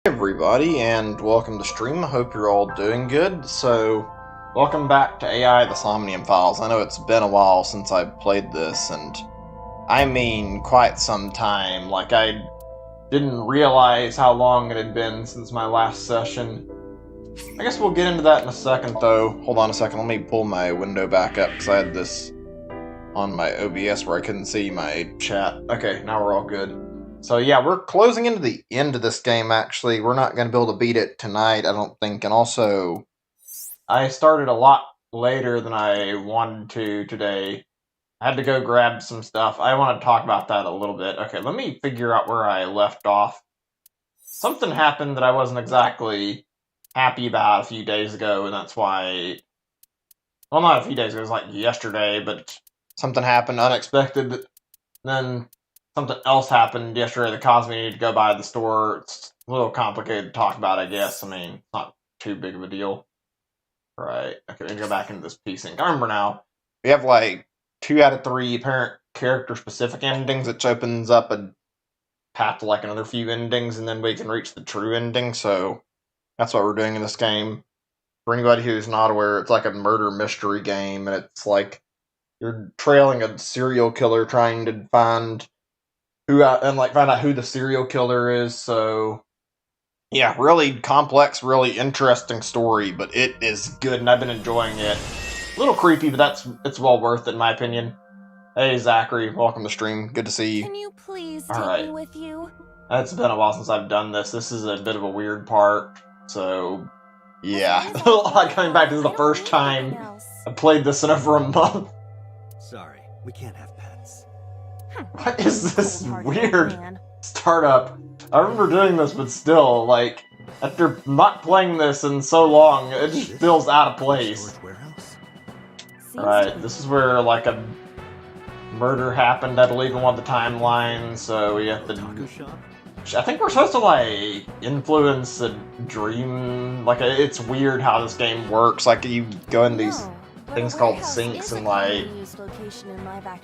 Hey everybody, and welcome to stream. I hope you're all doing good. So, welcome back to AI the Somnium Files. I know it's been a while since I played this, and I mean quite some time. Like, I didn't realize how long it had been since my last session. I guess we'll get into that in a second, though. Hold on a second, let me pull my window back up, because I had this on my OBS where I couldn't see my chat. Okay, now we're all good. So yeah, we're closing into the end of this game, actually. We're not going to be able to beat it tonight, I don't think. And also, I started a lot later than I wanted to today. I had to go grab some stuff. I want to talk about that a little bit. Okay, let me figure out where I left off. Something happened that I wasn't exactly happy about a few days ago, and that's why... Well, not a few days ago, it was like yesterday, but something happened unexpected. Then something else happened yesterday that caused me to go by the store. It's a little complicated to talk about, I guess. I mean, it's not too big of a deal. Right. Okay, we can go back into this piecing. I remember now. We have like 2 out of 3 apparent character-specific endings, which opens up a path to like another few endings, and then we can reach the true ending, so that's what we're doing in this game. For anybody who's not aware, it's like a murder mystery game, and it's like you're trailing a serial killer trying to find find out who the serial killer is. So yeah, really complex, really interesting story, but it is good, and I've been enjoying it. A little creepy, but it's well worth it in my opinion. Hey Zachary, welcome to stream. Good to see you. Can you please take me with you? It's been a while since I've done this. This is a bit of a weird part, so yeah. Like coming back, this is the first time I played this in over a month. Sorry, we can't have pets. What is this weird startup? I remember doing this, but still, like, after not playing this in so long, it just feels out of place. Right, this is where, like, a murder happened, I believe, in one of the timelines, so we have to... I think we're supposed to, like, influence a dream. Like, it's weird how this game works. Like, you go in these things called syncs, and, like,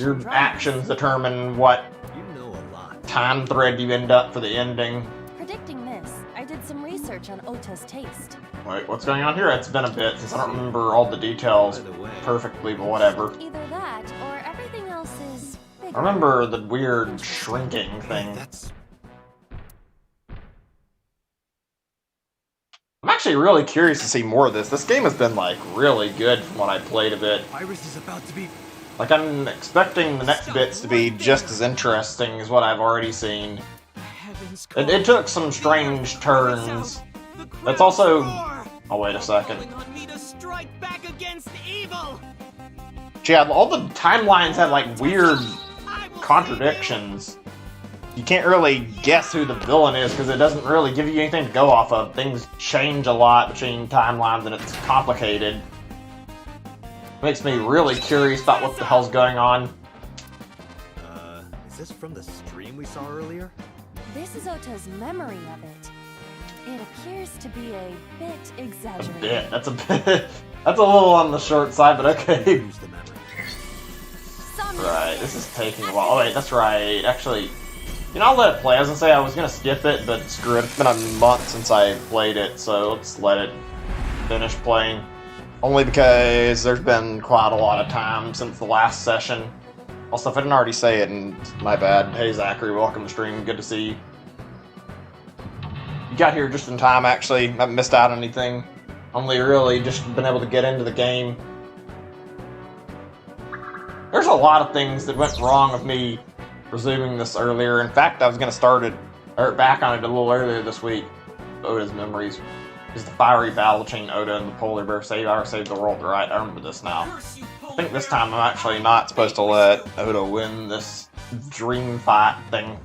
your actions determine what time thread you end up for the ending. Predicting this, I did some research on Ota's taste. Wait, what's going on here? It's been a bit since I don't remember all the details perfectly, but whatever. Either that, or everything else is bigger. I remember the weird shrinking thing. I'm actually really curious to see more of this. This game has been, like, really good from what I played of it. Iris is about to be... Like, I'm expecting the next bits to be just as interesting as what I've already seen. It took some strange turns. It's also... Oh, wait a second. Yeah, all the timelines have, like, weird contradictions. You can't really guess who the villain is, because it doesn't really give you anything to go off of. Things change a lot between timelines, and it's complicated. Makes me really curious about what the hell's going on. Is this from the stream we saw earlier? This is Ota's memory of it. It appears to be a bit exaggerated. A bit. That's a bit. That's a little on the short side, but okay. Who's the memory? Right, this is taking a while. Oh wait, that's right. Actually, you know, I'll let it play. I was gonna say I was gonna skip it, but screw it. It's been a month since I played it, so let's let it finish playing. Only because there's been quite a lot of time since the last session. Also, if I didn't already say it, and my bad. Hey Zachary, welcome to stream. Good to see you. You got here just in time, actually. I haven't missed out on anything. Only really just been able to get into the game. There's a lot of things that went wrong with me resuming this earlier. In fact, I was going to start it, or back on it a little earlier this week. Ota's memories. Is the fiery battle between Ota and the polar bear saved the world, right? I remember this now. I think this time I'm actually not supposed to let Ota win this dream fight thing.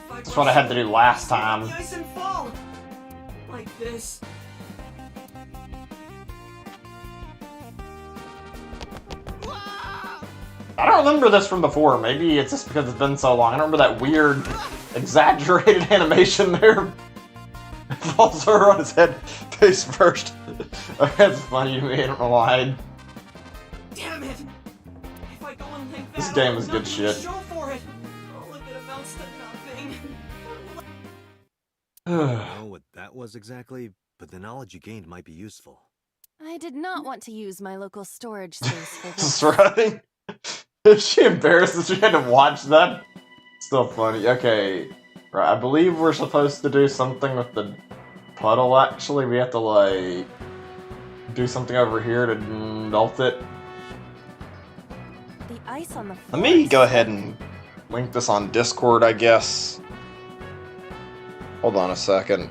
That's what I had to do last time. Like this. I don't remember this from before. Maybe it's just because it's been so long. I don't remember that weird, exaggerated animation there. Falls over on his head face first. That's funny to me, I don't know why. Damn it! If I go and think This that game is good shit. show for it. All of it amounts to nothing. I don't know what that was exactly, but the knowledge you gained might be useful. I did not want to use my local storage space for This this. is right. Is she embarrassed that she had to watch that? Still funny. Okay. Right, I believe we're supposed to do something with the puddle, actually. We have to, like, do something over here to melt it. The ice on the Let floor. me is go ahead thick. and link this on Discord, I guess. Hold on a second.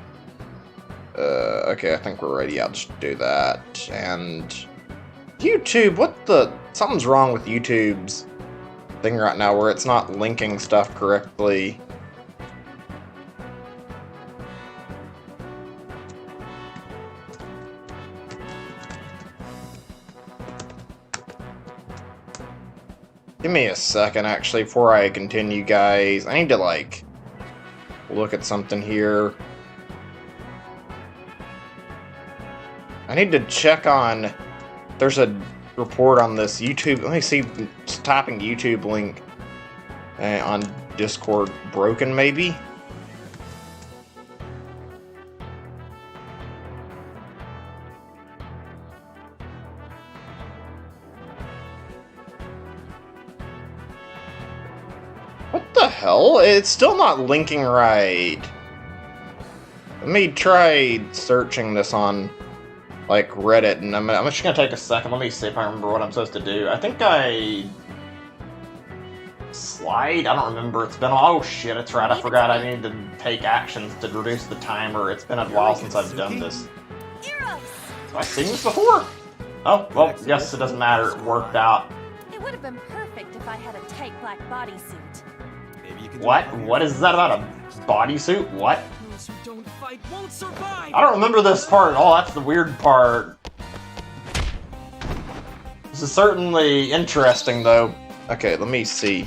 Okay, I think we're ready. I'll just do that. And YouTube, what the... Something's wrong with YouTube's thing right now where it's not linking stuff correctly. Give me a second, actually, before I continue, guys. I need to, like, look at something here. I need to check on... There's a report on this YouTube... Let me see, typing YouTube link on Discord broken, maybe? What the hell? It's still not linking right. Let me try searching this on, like, Reddit, and I'm just gonna take a second. Let me see if I remember what I'm supposed to do. I think I... Slide? I don't remember. It's been... Oh, shit, it's right. I forgot I need to take actions to reduce the timer. It's been a while since I've done this. Eros! Have I seen this before? Oh, well, yes, it doesn't matter. It worked out. It would have been perfect if I had a tight black bodysuit. Maybe you can What? What is that about a bodysuit? What? Those who don't fight won't survive! I don't remember this part at all. That's the weird part. This is certainly interesting, though. Okay, let me see.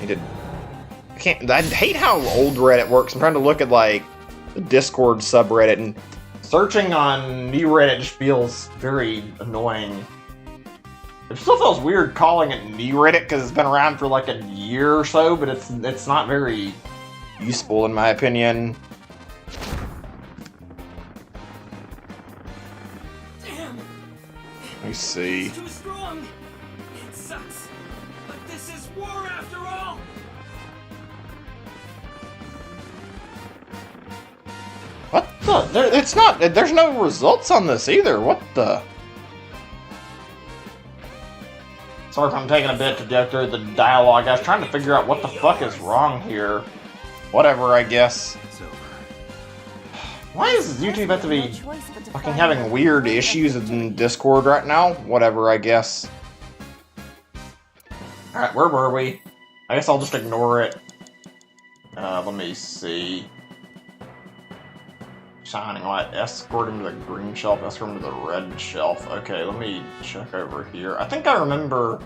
I hate how old Reddit works. I'm trying to look at, like, the Discord subreddit, and searching on new Reddit just feels very annoying. It still feels weird calling it new Reddit because it's been around for like a year or so, but it's not very useful in my opinion. Damn! Let me see. It's too strong! It sucks! But this is war after all! What the? It's not. There's no results on this either. What the? Sorry if I'm taking a bit to go through the dialogue. I was trying to figure out what the fuck is wrong here. Whatever, I guess. It's over. Why does YouTube have to be No choice but to fucking find having out weird what issues the- in Discord right now? Whatever, I guess. Alright, where were we? I guess I'll just ignore it. Let me see. Shining light, escort him to the green shelf, escort him to the red shelf. Okay, let me check over here. I think I remember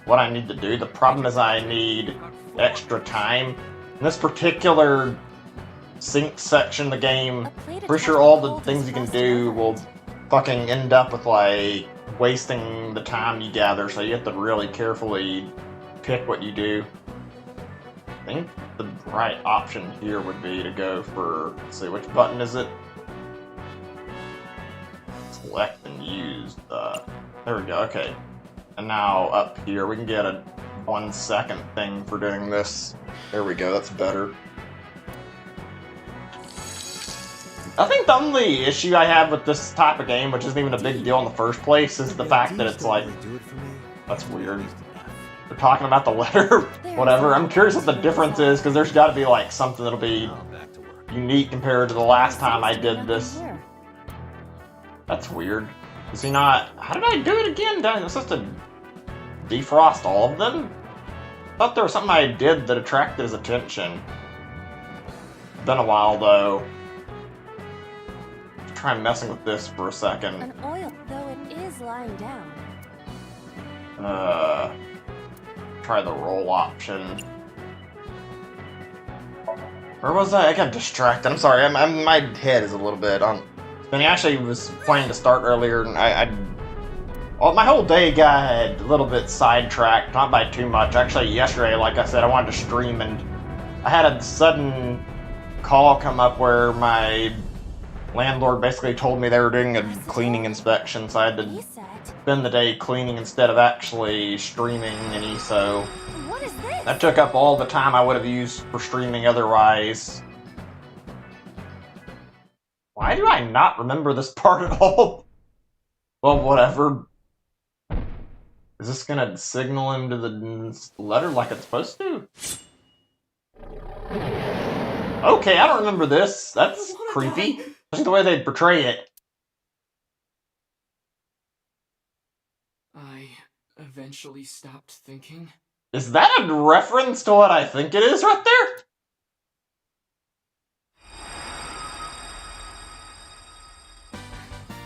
what I need to do. The problem is I need extra time. In this particular sync section of the game, A plate pretty sure attached all to the hold things is you can fast do enough. will fucking end up with, like, wasting the time you gather, so you have to really carefully pick what you do. I think the right option here would be to go for, let's see, which button is it? Select and use. There we go, okay. And now up here, we can get a 1 second thing for doing this. There we go, that's better. I think the only issue I have with this type of game, which isn't even a big deal in the first place, is the fact that it's like, Do it for me. that's weird. We're talking about the letter, whatever. I'm curious what the difference is, because there's got to be like something that'll be Now back to work. unique compared to the last time I did Nothing this. here. That's weird. Is he not... How did I do it again? Did I supposed to defrost all of them? I thought there was something I did that attracted his attention. Been a while, though. Try messing with this for a second. An oil, though it is lying down. Try the roll option. Where was I? I got distracted. I'm sorry. My head is a little bit on. And he actually was planning to start earlier, and well, my whole day got a little bit sidetracked, not by too much. Actually, yesterday, like I said, I wanted to stream, and I had a sudden call come up where my landlord basically told me they were doing a cleaning inspection, so I had to He said, spend the day cleaning instead of actually streaming any, so what is this? that took up all the time I would have used for streaming otherwise. Why do I not remember this part at all? Well, whatever. Is this gonna signal him to the letter like it's supposed to? Okay, I don't remember this. That's creepy. Especially the way they portray it. I eventually stopped thinking. Is that a reference to what I think it is right there?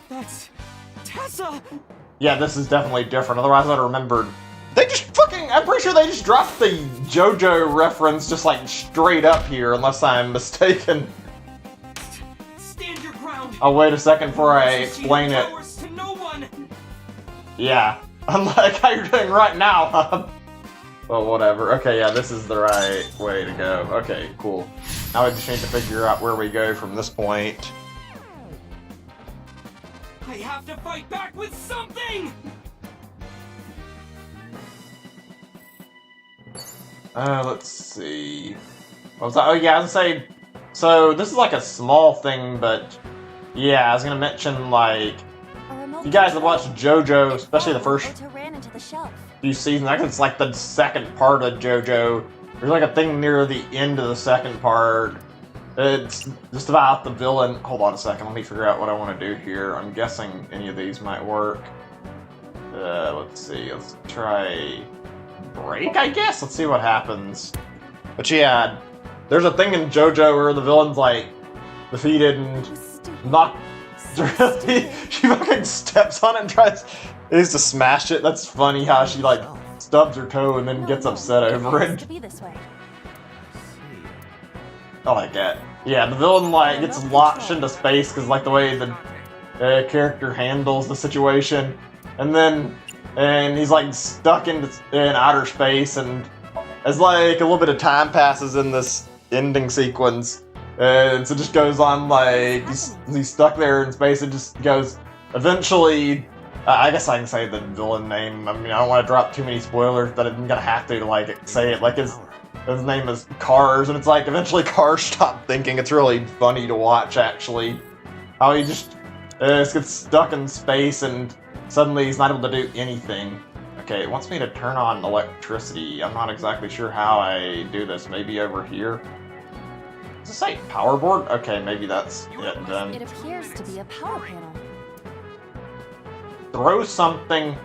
That's Tessa! Yeah, this is definitely different. Otherwise, I'd have remembered. They just fucking. I'm pretty sure they just dropped the JoJo reference just like straight up here, unless I'm mistaken. Stand your ground! I'll wait a second before I explain it. Powers to no one. Yeah, unlike how you're doing right now, huh? Well, whatever. Okay, yeah, this is the right way to go. Okay, cool. Now we just need to figure out where we go from this point. I have to fight back with something! Let's see. What was that? Oh, yeah, I was gonna say. So, this is like a small thing, but yeah, I was gonna mention, like, you guys have watched JoJo, especially the first Ota ran into the shelf. few seasons. I think it's like the second part of JoJo. There's like a thing near the end of the second part. It's just about the villain. Hold on a second, let me figure out what I want to do here. I'm guessing any of these might work. Let's see, let's try break, I guess? Let's see what happens. But yeah, there's a thing in JoJo where the villain's like defeated and knocked. She fucking steps on it and tries to smash it. That's funny how she like stubs her toe and then gets upset over it. To be this way. I like that. Yeah, the villain like gets launched into space because like the way the character handles the situation, and he's like stuck in outer space, and as like a little bit of time passes in this ending sequence, and so it just goes on like he's stuck there in space. It just goes eventually. I guess I can say the villain name. I mean, I don't want to drop too many spoilers, but I'm gonna have to like say it. Like his name is Cars, and it's like eventually Cars stop thinking. It's really funny to watch, actually. How he just gets stuck in space, and suddenly he's not able to do anything. Okay, it wants me to turn on electricity. I'm not exactly sure how I do this. Maybe over here. Does it say power board? Okay, maybe that's it then. It appears to be a power panel. Throw something.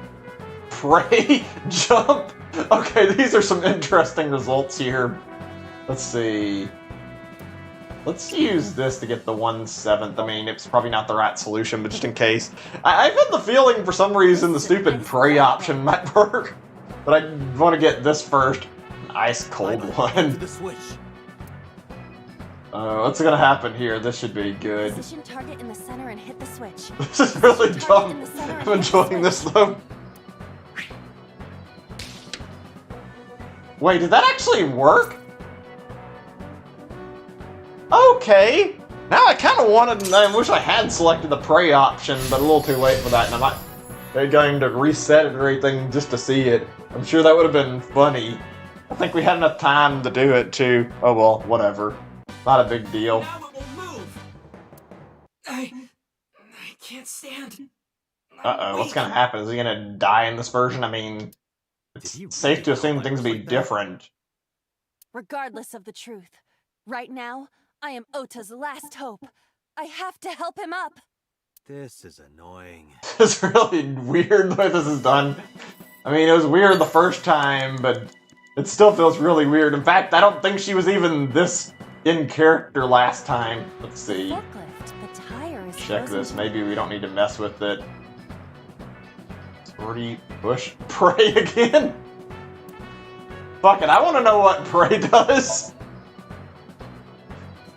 Pray. Jump. Okay, these are some interesting results here. Let's see. Let's use this to get the 1/7. I mean, it's probably not the right solution, but just in case. I've had the feeling for some reason the stupid pray option might work. But I want to get this first. An ice cold one. The switch. What's gonna happen here? This should be good. Position target in the center and hit the switch. This is really dumb. I'm enjoying this though. Wait, did that actually work? Okay. Now I kind of wanted, I wish I had selected the pray option, but a little too late for that, and I'm not going to reset it or anything just to see it. I'm sure that would have been funny. I think we had enough time to do it too. Oh well, whatever. Not a big deal. Now it will move. I can't stand. Uh-oh, what's gonna happen? Is he gonna die in this version? I mean, it's safe to assume things will be different. Regardless of the truth, right now, I am Ota's last hope. I have to help him up. This is annoying. It's really weird the way this is done. I mean, it was weird the first time, but it still feels really weird. In fact, I don't think she was even this in character last time. Let's see. Forklift, the tire is Check frozen this. to Maybe we don't need to mess with it. Sortie, push, pray again? Fuck it, I want to know what pray does.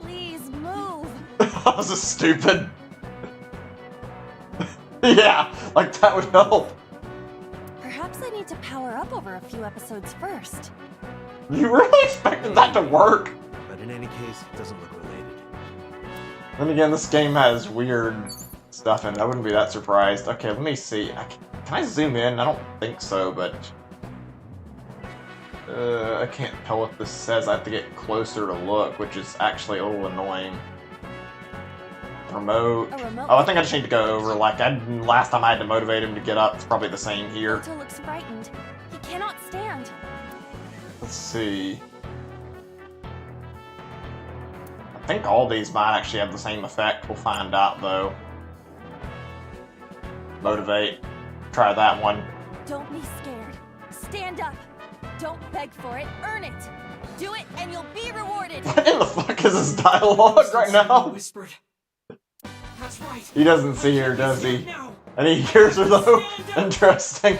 Please move. That was just stupid. Yeah, like that would help. Perhaps I need to power up over a few episodes first. You really expected that to work? But in any case, it doesn't look related. Then again, this game has weird stuff in it. I wouldn't be that surprised. Okay, let me see. Can I zoom in? I don't think so, but... I can't tell what this says. I have to get closer to look, which is actually a little annoying. Remote. Oh, I think I just need to go over, like, last time I had to motivate him to get up. It's probably the same here. Otto looks frightened. He cannot stand. Let's see. I think all these might actually have the same effect. We'll find out, though. Motivate. Try that one. Don't be scared. Stand up. Don't beg for it. Earn it. Do it, and you'll be rewarded. What in the fuck is this dialogue right now? Whispered. That's right. He doesn't see her, does he? And he hears her, though. Interesting.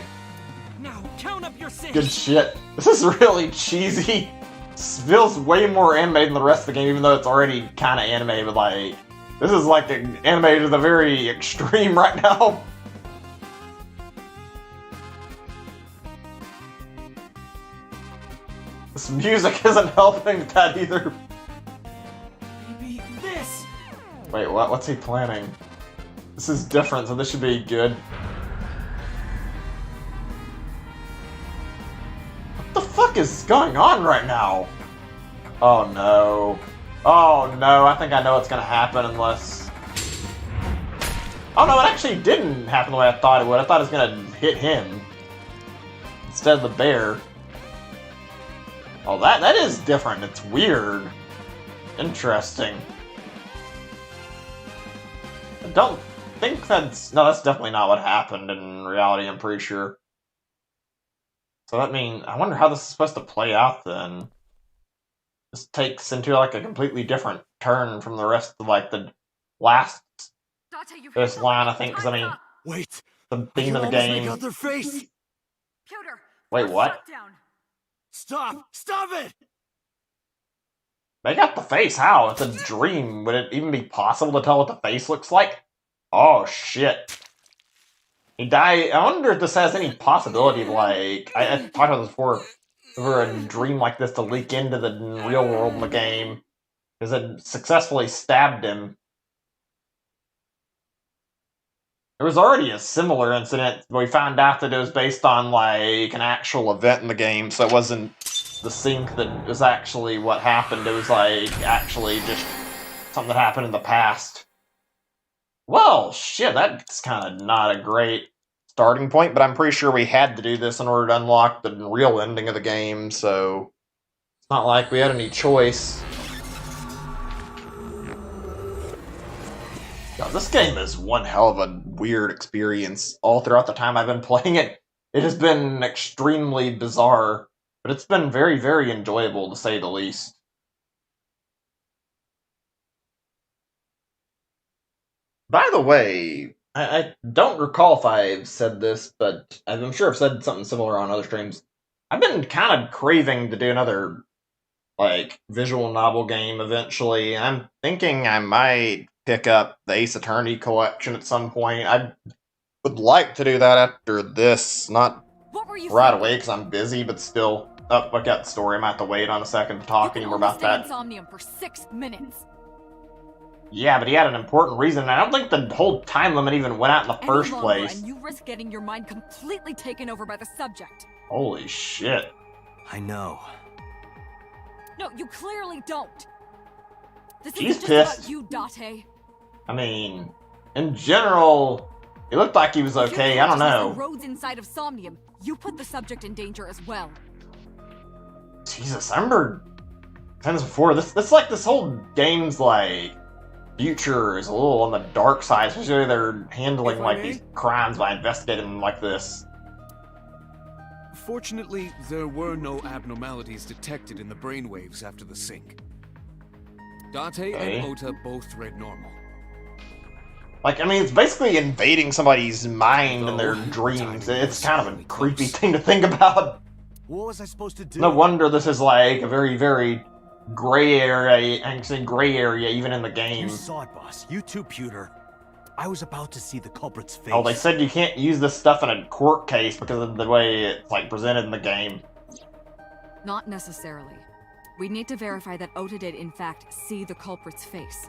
Now count up your sins. Good shit. This is really cheesy. This feels way more animated than the rest of the game, even though it's already kind of animated, but like... This is like animated to the very extreme right now. This music isn't helping with that either. Maybe this. Wait, what? What's he planning? This is different, so this should be good. What the fuck is going on right now? Oh no. Oh no, I think I know what's gonna happen unless... Oh no, it actually didn't happen the way I thought it would. I thought it was gonna hit him instead of the bear. Oh, that is different. It's weird. Interesting. I don't think that's... No, that's definitely not what happened in reality, I'm pretty sure. So that means... I wonder how this is supposed to play out, then. This takes into, like, a completely different turn from the rest of, like, the last... This line, I think, because, I mean... Wait! The theme of the game... Make out their face! Pewter, Wait, what? Stop! Stop it! Make out the face? How? It's a dream. Would it even be possible to tell what the face looks like? Oh, shit. He died. I wonder if this has any possibility of, like... I talked about this before. For a dream like this to leak into the real world in the game. Because it successfully stabbed him. There was already a similar incident. We found out that it was based on, like, an actual event in the game, so it wasn't the sync that was actually what happened. It was, like, actually just something that happened in the past. Well, shit, that's kind of not a great starting point, but I'm pretty sure we had to do this in order to unlock the real ending of the game, so it's not like we had any choice. God, this game is one hell of a weird experience. All throughout the time I've been playing it, it has been extremely bizarre, but it's been very, very enjoyable, to say the least. By the way, I don't recall if I've said this, but I'm sure I've said something similar on other streams. I've been kind of craving to do another, like, visual novel game eventually. I'm thinking I might pick up the Ace Attorney collection at some point. I would like to do that after this, not right away because I'm busy, but still. Oh, I got the story. I might have to wait on a second to talk anymore about that. Somnium for 6 minutes. Yeah, but he had an important reason, and I don't think the whole time limit even went out in the first place. And you risk getting your mind completely taken over by the subject. Holy shit. I know. No, you clearly don't. This She's isn't just pissed. about you, Date. I mean, in general, it looked like he was okay. I don't know. Roads inside of Somnium. You put the subject in danger as well. Jesus, I remember times before. This like this whole game's like future is a little on the dark side, especially they're handling like these crimes by investigating them like this. Fortunately, there were no abnormalities detected in the brainwaves after the sync. Date and Ota both read normal. Like, I mean, it's basically invading somebody's mind in their dreams. It's kind of a creepy thing to think about. What was I supposed to do? No wonder this is like a very, very gray area, actually gray area even in the game. You saw it, boss. You too, Pewter. I was about to see the culprit's face. Oh, they said you can't use this stuff in a court case because of the way it's like presented in the game. Not necessarily. We need to verify that Ota did in fact see the culprit's face.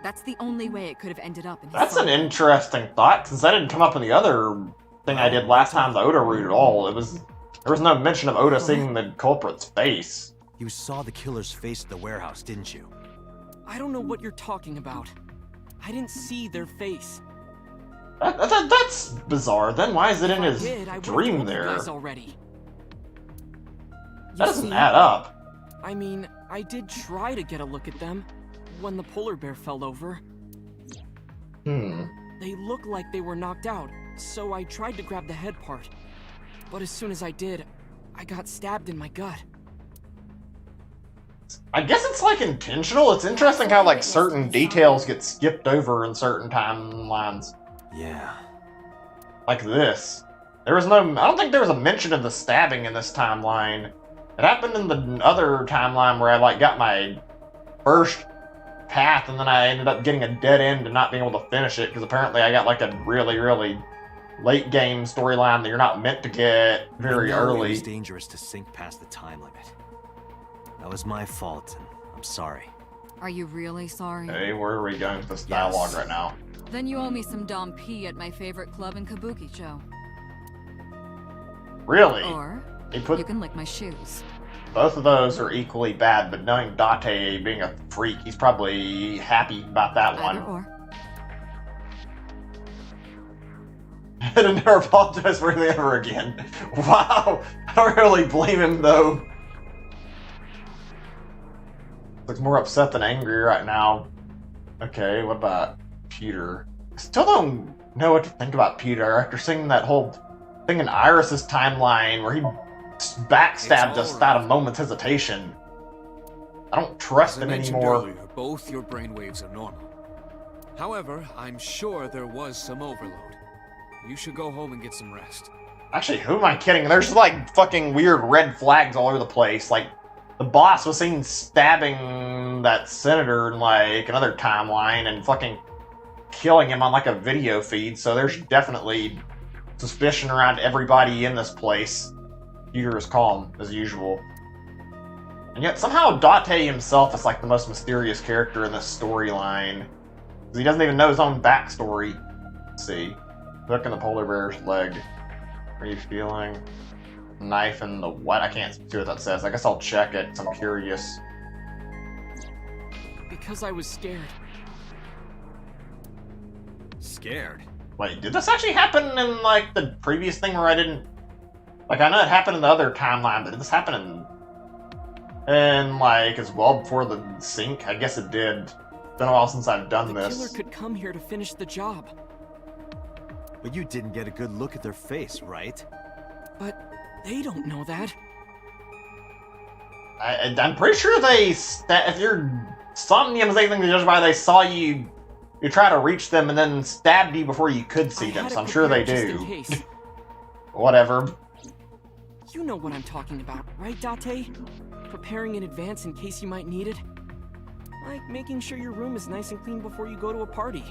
That's the only way it could have ended up in his That's an somnium. interesting thought, since that didn't come up in the other thing I did last time, the Oda route at all. There was no mention of Oda seeing the culprit's face. You saw the killer's face at the warehouse, didn't you? I don't know what you're talking about. I didn't see their face. That's bizarre. Then why is it in If I his did, I would've dream told you there? guys already. That You doesn't see, add up. I mean, I did try to get a look at them when the polar bear fell over. They looked like they were knocked out, so I tried to grab the head part. But as soon as I did, I got stabbed in my gut. I guess it's like intentional. It's interesting how like certain details get skipped over in certain timelines. Yeah. Like this. I don't think there was a mention of the stabbing in this timeline. It happened in the other timeline where I like got my first path and then I ended up getting a dead end and not being able to finish it because apparently I got like a really, really late game storyline that you're not meant to get very I know early. It was dangerous to sink past the time limit. That was my fault, and I'm sorry. Are you really sorry? Hey, where are we going with this dialogue right now? Then you owe me some Dom P at my favorite club in Kabuki-cho. Really? Or He put you can lick my shoes. both of those are equally bad, but knowing Date being a freak, he's probably happy about that Either one. or. I didn't never apologize for anything ever again. Wow! I don't really blame him though. Looks more upset than angry right now. Okay, what about Peter? I still don't know what to think about Peter after seeing that whole thing in Iris's timeline where he backstabbed us without a moment's hesitation. I don't As trust I him mentioned anymore. earlier, both your brainwaves are normal. However, I'm sure there was some overload. You should go home and get some rest. Actually, who am I kidding? There's like fucking weird red flags all over the place. Like, the boss was seen stabbing that senator in like another timeline and fucking killing him on like a video feed, so there's definitely suspicion around everybody in this place. Peter is calm, as usual. And yet somehow Date himself is like the most mysterious character in this storyline. Because he doesn't even know his own backstory. Let's see. Hook in the polar bear's leg. How are you feeling? Knife in the what? I can't see what that says. I guess I'll check it, 'cause I'm curious. Because I was scared. Scared? Wait, did this actually happen in, like, the previous thing where I didn't... Like, I know it happened in the other timeline, but did this happen in like, as well before the sink? I guess it did. It's been a while since I've done The this. killer could come here to finish the job. But you didn't get a good look at their face, right? But they don't know that. I'm pretty sure if your Somnium is anything to judge by, they saw you try to reach them and then stabbed you before you could see I them, had so it I'm sure they prepared just do. in case. Whatever. You know what I'm talking about, right, Date? Preparing in advance in case you might need it. Like making sure your room is nice and clean before you go to a party.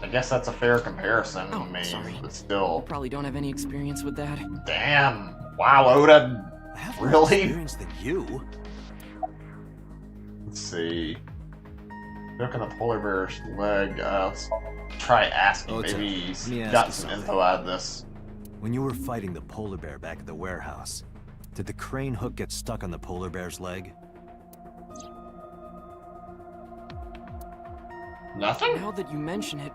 I guess that's a fair comparison. Oh, I mean, sorry. but still. Probably don't have any experience with that. Damn. Wow, Oda. I have more Really? experience than you. Let's see. Look at the polar bear's leg. Let's try asking. Oh, Maybe let he's me ask got you some something. info out of this. When you were fighting the polar bear back at the warehouse, did the crane hook get stuck on the polar bear's leg? Nothing? Now that you mention it,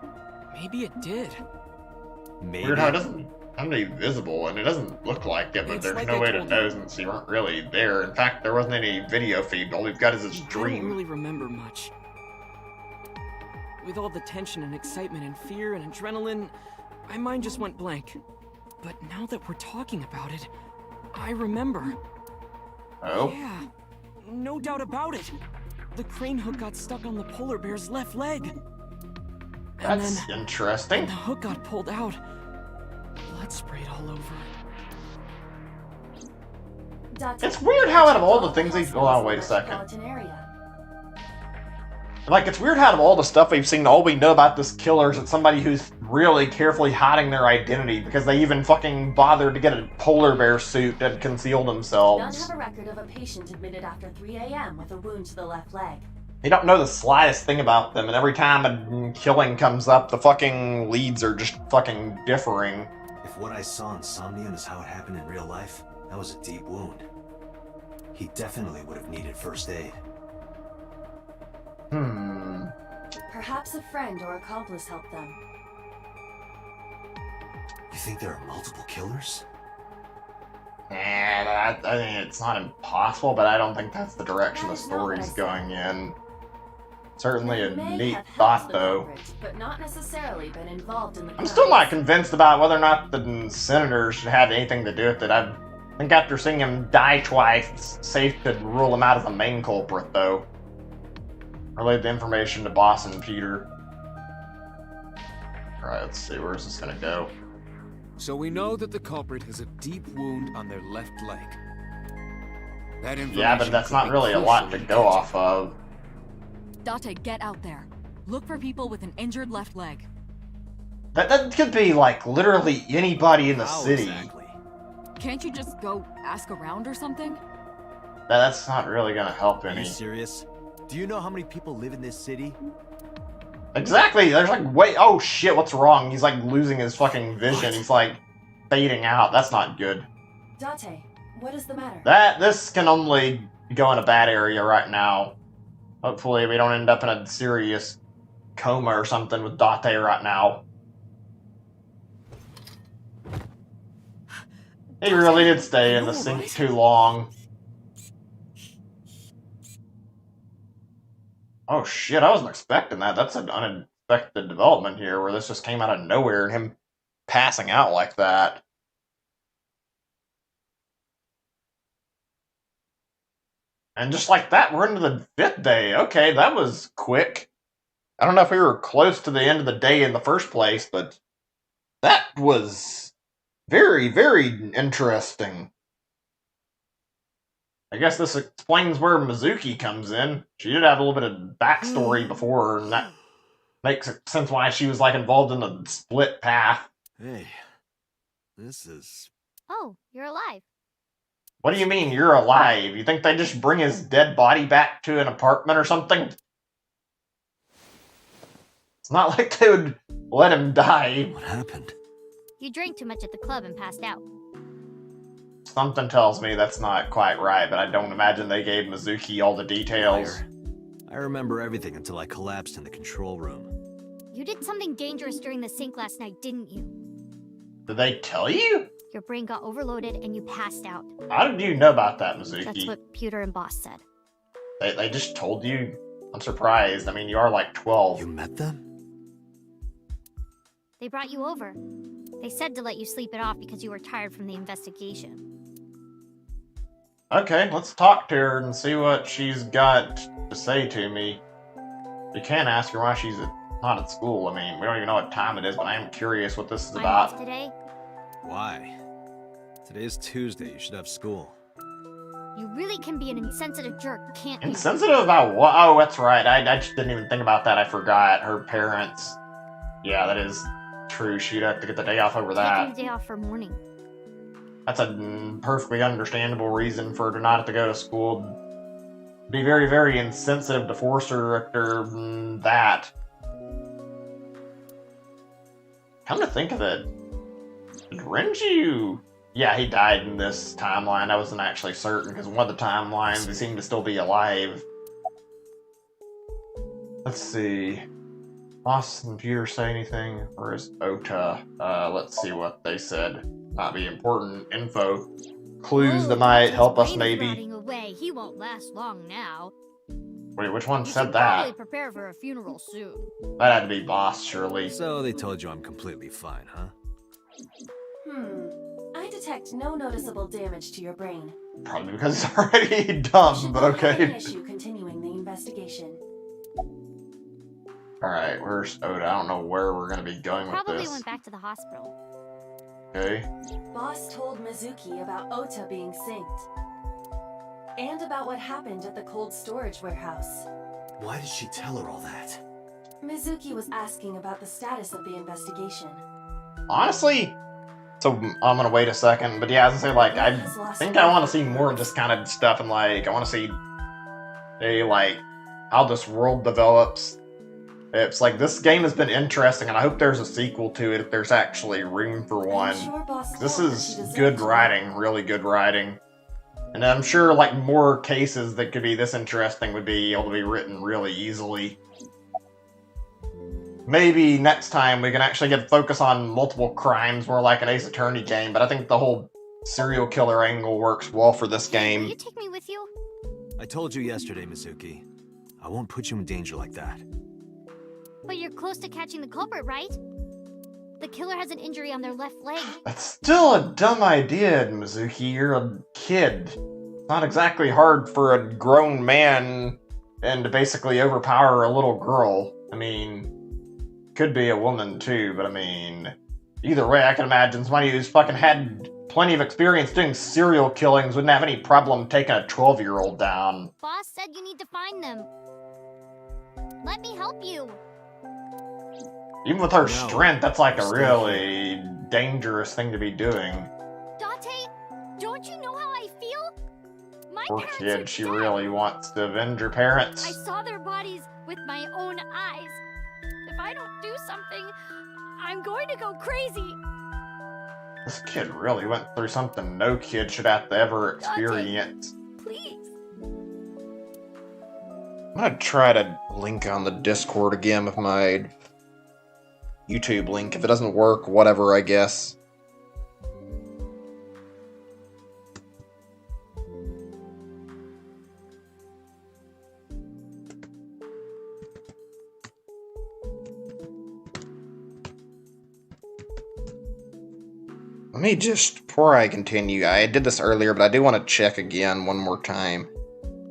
maybe it did. Maybe. Weird how it doesn't have any visible, and it doesn't look like it, but It's there's like no I way to told know you. since you weren't really there. In fact, there wasn't any video feed. All we've got is his I don't dream. really remember much. With all the tension and excitement and fear and adrenaline, my mind just went blank. But now that we're talking about it, I remember. Oh? Yeah, no doubt about it. The crane hook got stuck on the polar bear's left leg. And That's then, interesting. when the hook got pulled out, blood sprayed all over. It's weird how out of all the things they've... Hold on, wait a second. Like, it's weird how out of all the stuff we've seen, all we know about this killer is it's somebody who's really carefully hiding their identity because they even fucking bothered to get a polar bear suit that concealed None themselves. have a record of a patient admitted after 3 a.m. with a wound to the left leg. He don't know the slightest thing about them, and every time a killing comes up, the fucking leads are just fucking differing. If what I saw in Somnium is how it happened in real life, that was a deep wound. He definitely would have needed first aid. Perhaps a friend or accomplice helped them. You think there are multiple killers? I mean, it's not impossible, but I don't think that's the direction the That is not what story's I said. going in. Certainly a They may neat have helped thought, the though. culprit, but not necessarily been involved in the I'm still not crimes. convinced about whether or not the senators had anything to do with it. I think after seeing him die twice, it's safe to rule him out as the main culprit, though. Relayed the information to Boss and Peter. Alright, let's see, where's this gonna go? So we know that the culprit has a deep wound on their left leg. That information Yeah, but that's could not be really a lot to crucial in go catching off of. Date, get out there. Look for people with an injured left leg. That could be, like, literally anybody in the How city. exactly? Can't you just go ask around or something? That's not really gonna help Are you any. serious? Do you know how many people live in this city? Exactly, there's like, wait, oh shit, what's wrong? He's like losing his fucking vision. He's like fading out. That's not good. Date, what is the matter? This can only go in a bad area right now. Hopefully we don't end up in a serious coma or something with Date right now. He really did stay in the sink too long. Oh shit, I wasn't expecting that. That's an unexpected development here, where this just came out of nowhere and him passing out like that. And just like that, we're into the 5th day. Okay, that was quick. I don't know if we were close to the end of the day in the first place, but that was very, very interesting. I guess this explains where Mizuki comes in. She did have a little bit of backstory before, and that makes sense why she was like involved in the split path. Hey, this is... Oh, you're alive. What do you mean you're alive? You think they just bring his dead body back to an apartment or something? It's not like they would let him die. What happened? You drank too much at the club and passed out. Something tells me that's not quite right, but I don't imagine they gave Mizuki all the details. Liar. I remember everything until I collapsed in the control room. You did something dangerous during the sink last night, didn't you? Did they tell you? Your brain got overloaded and you passed out. How did you know about that, Mizuki? That's what Pewter and Boss said. They just told you? I'm surprised. I mean, you are like 12. You met them? They brought you over. They said to let you sleep it off because you were tired from the investigation. Okay, let's talk to her and see what she's got to say to me. We can ask her why she's not at school. I mean, we don't even know what time it is, but I am curious what this is I'm off about. today. Why? Today's Tuesday, you should have school. You really can be an insensitive jerk, can't you? Insensitive about what? Oh, that's right. I just didn't even think about that. I forgot. Her parents. Yeah, that is true. She'd have to get the day off over Taking that. the day off for morning. That's a perfectly understandable reason for her to not have to go to school. Be very, very insensitive to force her after that. Come to think of it, did Renju... Yeah, he died in this timeline. I wasn't actually certain, because one of the timelines, he seemed to still be alive. Let's see. Boss and Peter say anything? Or is Ota? Let's see what they said. Might be important info. Clues that might help us, maybe. Rotting away. He won't last long now. Wait, which one You said should probably that? prepare for a funeral soon. That had to be Boss, surely. So they told you I'm completely fine, huh? I detect no noticeable damage to your brain. Probably because it's already You dumb, should but not have any okay. issue continuing the investigation. Alright, where's Oda? I don't know where we're gonna be going with Probably this. went back to the hospital. Okay. Boss told Mizuki about Ota being synced. And about what happened at the cold storage warehouse. Why did she tell her all that? Mizuki was asking about the status of the investigation. Honestly, so I'm gonna wait a second, but yeah, I was gonna say, like, I think I want to see more of this kind of stuff, and like, I want to see a like how this world develops. It's like, this game has been interesting, and I hope there's a sequel to it if there's actually room for one. This is good writing, really good writing. And I'm sure, like, more cases that could be this interesting would be able to be written really easily. Maybe next time we can actually get focus on multiple crimes, more like an Ace Attorney game, but I think the whole serial killer angle works well for this Will game. you take me with you? I told you yesterday, Mizuki. I won't put you in danger like that. But you're close to catching the culprit, right? The killer has an injury on their left leg. That's still a dumb idea, Mizuki. You're a kid. It's not exactly hard for a grown man and to basically overpower a little girl. I mean, could be a woman too, but I mean, either way, I can imagine somebody who's fucking had plenty of experience doing serial killings wouldn't have any problem taking a 12-year-old down. Boss said you need to find them. Let me help you. Even with her No. strength, that's like a Stay really dangerous thing to be doing. Date, don't you know how I feel? My Poor parents are kid, she dead. really wants to avenge her parents. I saw their bodies with my own eyes. If I don't do something, I'm going to go crazy. This kid really went through something no kid should have to ever experience. Please. I'm gonna try to link on the Discord again with my YouTube link. If it doesn't work, whatever, I guess. Let me just, before I continue, I did this earlier, but I do want to check again one more time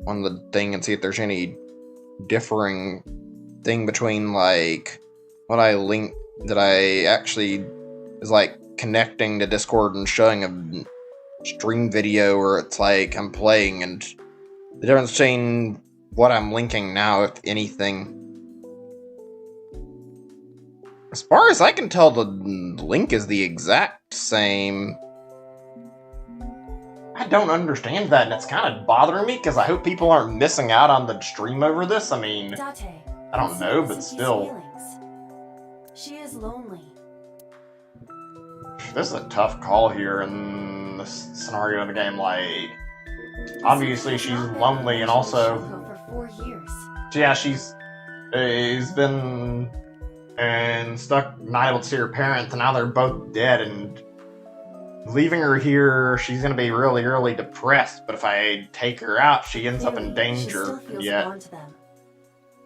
on the thing and see if there's any differing thing between, like, what I linked that I actually is, like, connecting to Discord and showing a stream video where it's like I'm playing, and the difference between what I'm linking now, if anything. As far as I can tell, the link is the exact same. I don't understand that, and it's kind of bothering me, because I hope people aren't missing out on the stream over this. I mean, Date, I don't know, but Mizuki's still. feelings. She is lonely. This is a tough call here in this scenario of the game. Like, obviously she's lonely, and also, For 4 years. yeah, she's been and stuck, not able to see her parents, and now they're both dead, and leaving her here, she's gonna be really, really depressed. But if I take her out, she ends up in Clearly, she danger. still feels a Yet bond to them.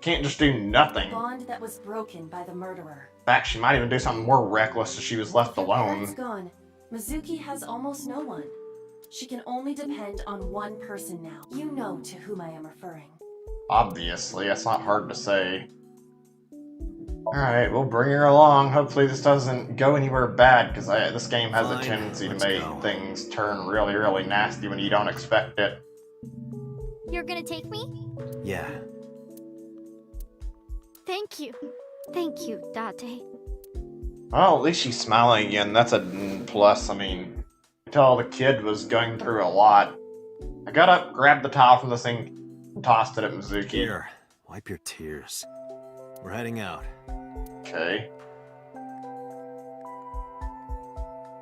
can't just do nothing. A bond that was broken by the murderer. In fact, she might even do something more reckless if she was left With her parents alone. gone, Mizuki has almost no one. She can only depend on one person now. You know to whom I am referring. Obviously, that's not hard to say. Alright, we'll bring her along. Hopefully this doesn't go anywhere bad, because this game has a Fine, tendency to let's make go. things turn really, really nasty when you don't expect it. You're gonna take me? Yeah. Thank you. Thank you, Date. Well, at least she's smiling again. That's a plus. I mean, you can tell the kid was going through a lot. I got up, grabbed the towel from the sink, and tossed it at Mizuki. Here, wipe your tears. We're heading out. Okay.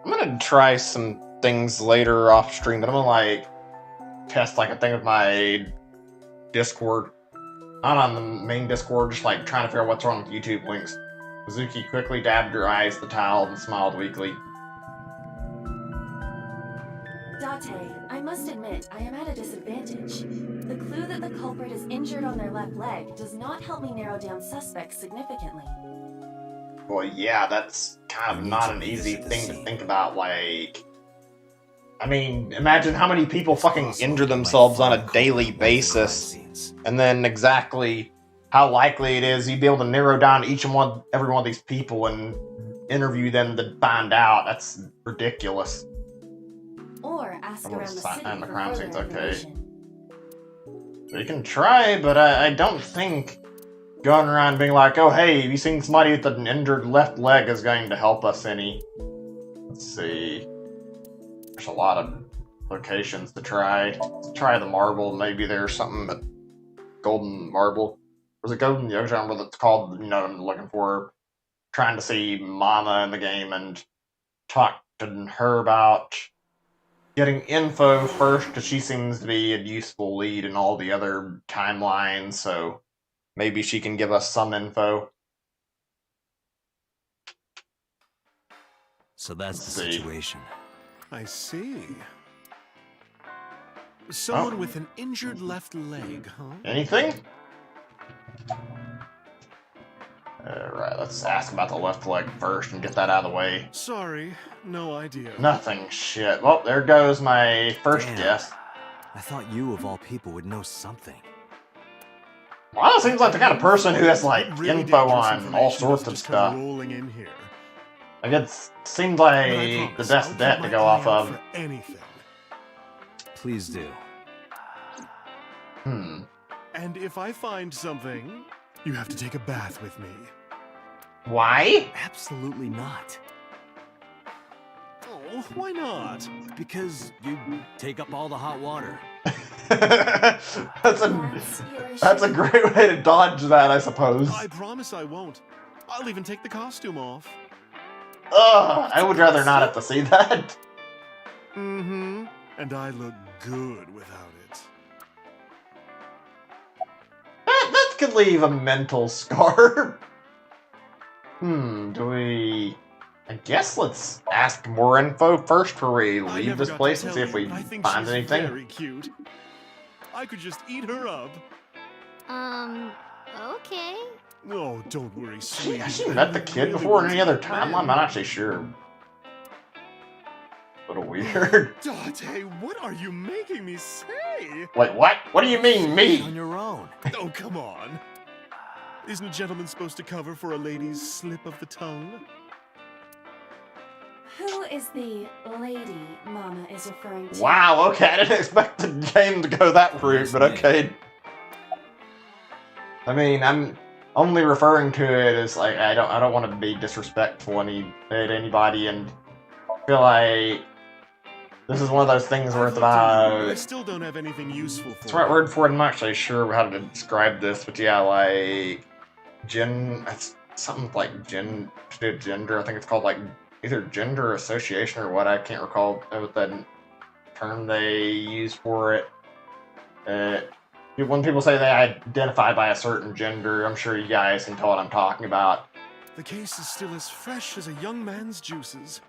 I'm gonna try some things later off stream, but I'm gonna, like, test, like, a thing with my Discord. Not on the main Discord, just, like, trying to figure out what's wrong with YouTube links. Mizuki quickly dabbed her eyes with the towel and smiled weakly. Date, I must admit, I am at a disadvantage. The clue that the culprit is injured on their left leg does not help me narrow down suspects significantly. Well, yeah, that's kind of We need not to an revisit easy the thing to scene. think about, like... I mean, imagine how many people It's fucking possible injure we might themselves on find a the daily culprit in one of the crime basis, scenes. and then exactly how likely it is you'd be able to narrow down every one of these people and interview them to find out. That's ridiculous. Or ask I'm gonna around the sign city the for crime further scene's okay. information. We can try, but I don't think going around being like, oh hey, have you seen somebody with an injured left leg is going to help us any. Let's see. There's a lot of locations to try. Let's try the marble. Maybe there's something at Golden Marble. was it Golden Yogi genre that's called, you know, I'm looking for, trying to see Mama in the game and talk to her about getting info first, because she seems to be a useful lead in all the other timelines, so maybe she can give us some info. So that's Let's the see. situation. I see. Someone Oh. with an injured left leg, huh? Anything? Alright, let's ask about the left leg first and get that out of the way. Sorry, no idea. Nothing. Shit. Well, there goes my first Damn. guess. I thought you, of all people, would know something. Well, seems like the kind of person who has, like, But really info dangerous on all information sorts doesn't of just stuff. come rolling in here. Like, it seems But I like the promise, I'll best keep bet my to go eye off out of. for anything. Please do. And if I find something, you have to take a bath with me. Why? Absolutely not. Oh, why not? Because you take up all the hot water. that's your a issue. great way to dodge that, I suppose. I promise I won't. I'll even take the costume off. Ugh, I would rather not have to see that. Mm-hmm. And I look good without it. That could leave a mental scar. Do we... I guess let's ask more info first before we I leave never this got to place and tell see if you, we but I think find she's anything. very cute. I could just eat her up. Okay. Oh, don't worry, Has sweetie. she met the kid Really before in wants any other to get timeline? I'm married. not actually sure. A little weird. Dante, what are you making me say? Wait, what? What do you mean, On me? your own. Oh, come on. Isn't a gentleman supposed to cover for a lady's slip of the tongue? Who is the lady Mama is referring to? Wow, okay, I didn't expect the game to go that route, but okay. I mean, I'm only referring to it as, like, I don't want to be disrespectful to anybody, and I feel like this is one of those things where I've it's looked into it, but I about... still don't have anything useful for What's the right you. word for it? I'm not actually sure how to describe this, but yeah, like... It's something like gender, I think it's called, like, either gender association or what, I can't recall what that term they use for it. When people say they identify by a certain gender, I'm sure you guys can tell what I'm talking about. The case is still as fresh as a young man's juices.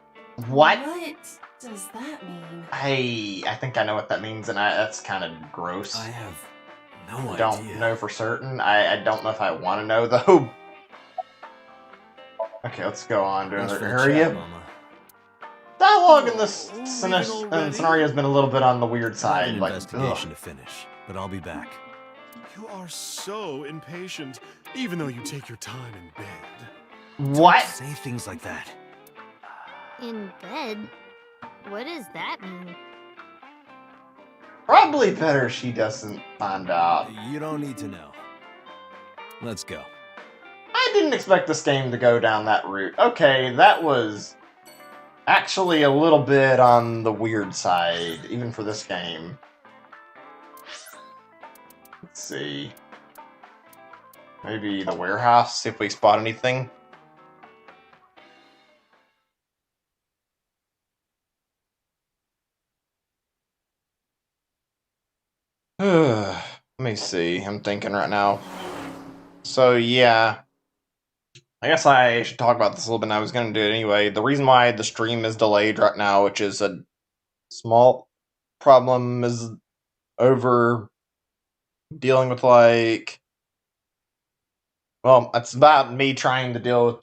What? What does that mean? I think I know what that means, and that's kind of gross. I have no Don't idea. know for certain. I don't know if I want to know, though. Okay, let's go on to Thanks another for the area. chat, Mama. Dialogue in this Oh, scenario has been a little bit on the weird I have side. an Like, investigation to finish, but I'll be back. You are so impatient, even though you take your time in bed. what? Say things like that. In bed? What does that mean? Probably better she doesn't find out. You don't need to know. Let's go. I didn't expect this game to go down that route. Okay, that was actually a little bit on the weird side, even for this game. Let's see. Maybe the warehouse, see if we spot anything. Let me see. I'm thinking right now. So, yeah. I guess I should talk about this a little bit, and I was going to do it anyway. The reason why the stream is delayed right now, which is a small problem, is over dealing with, like... Well, it's about me trying to deal with...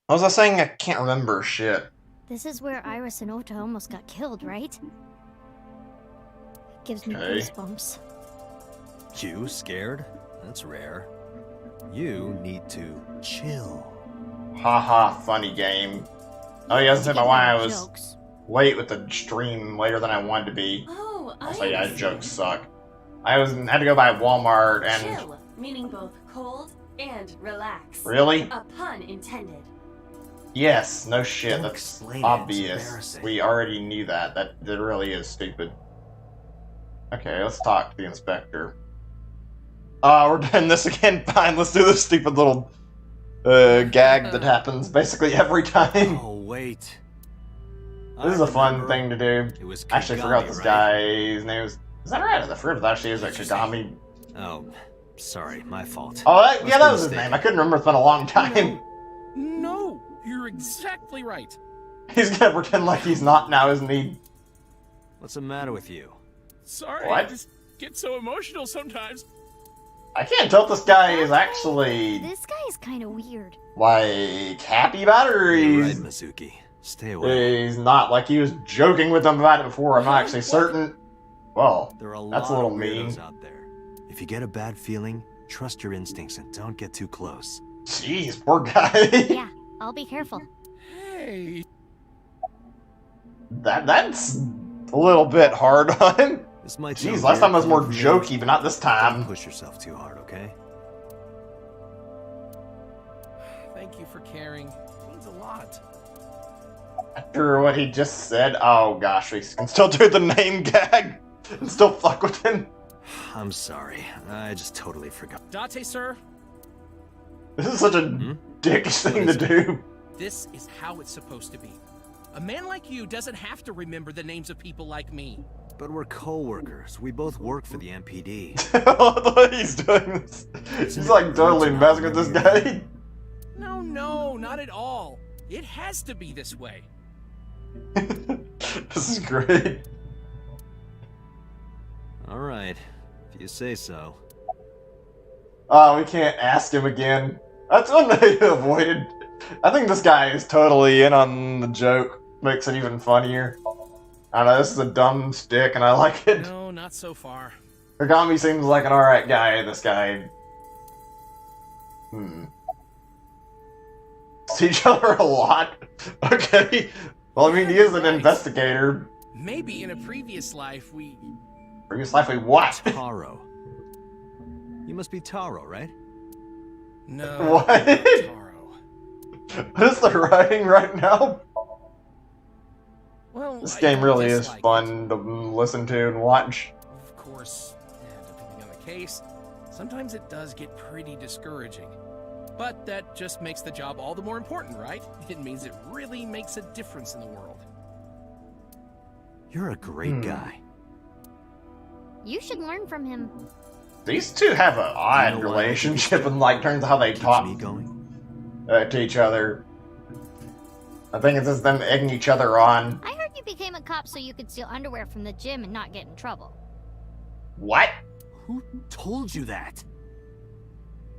What was I saying? I can't remember shit. This is where Iris and Ota almost got killed, right? Gives me Okay. goosebumps. You scared? That's rare. You need to chill. Haha, funny game. Oh, yeah, I was To saying get why I my was jokes. late with the stream, later than I wanted to be. Oh, Also, yeah, see. jokes suck. had to go by Walmart and... Chill, meaning both cold and relax. Really? A pun intended. Yes, no shit, Don't that's explain it, it's obvious. embarrassing. We already knew that. That really is stupid. Okay, let's talk to the inspector. We're doing this again. Fine, let's do this stupid little gag that happens basically every time. Oh, wait. This is a fun thing to do. It was I actually forgot this guy's name. Is that right? I forgot if actually is a Kagami. Oh, sorry, my fault. Oh, yeah, Must that be was his mistaken. name. I couldn't remember. It's been a long time. No, you're exactly right. He's gonna pretend like he's not now, isn't he? What's the matter with you? Sorry, What? I just get so emotional sometimes. I can't tell if this guy is actually This guy is kind of weird. like happy about it, or You're right, he's Mizuki. Stay away. not. Like he was joking with them about it before. I'm not actually certain. Well, There are a that's a lot little of mean. weirdos out there. If you get a bad feeling, trust your instincts and don't get too close. Jeez, poor guy. Yeah, I'll be careful. Hey, That's a little bit hard on him. This might Jeez, sound last time was weird more coming from jokey, you. but not this Don't time. push yourself too hard, okay? thank you for caring. It means a lot. After what he just said, oh gosh, we can still do the name gag and still fuck with him. I'm sorry. I just totally forgot. Date, sir, This is such a dickish thing to do. this is how it's supposed to be. A man like you doesn't have to remember the names of people like me. But we're co-workers. We both work for the MPD. The way he's doing this. He's like totally messing with this guy. No, not at all. It has to be this way. This is great. All right, if you say so. Oh, we can't ask him again. That's one they avoided. I think this guy is totally in on the joke. Makes it even funnier. I don't know, this is a dumb stick and I like it. No, not so far. Kagami seems like an alright guy, this guy. See each other a lot? Okay. Well, I mean, he is an investigator. Maybe in a previous life we... Previous life, we what? Taro. You must be Taro, right? No. What? Taro. What is the writing right now? Well, This I game don't really is dislike fun to listen to and watch. it. Of course, depending on the case, sometimes it does get pretty discouraging. But that just makes the job all the more important, right? It means it really makes a difference in the world. You're a great guy. You should learn from him. These two have an odd You know why I relationship in like terms of how they Keeps talk me going. to each other. I think it's just them egging each other on. I heard you became a cop so you could steal underwear from the gym and not get in trouble. What? Who told you that?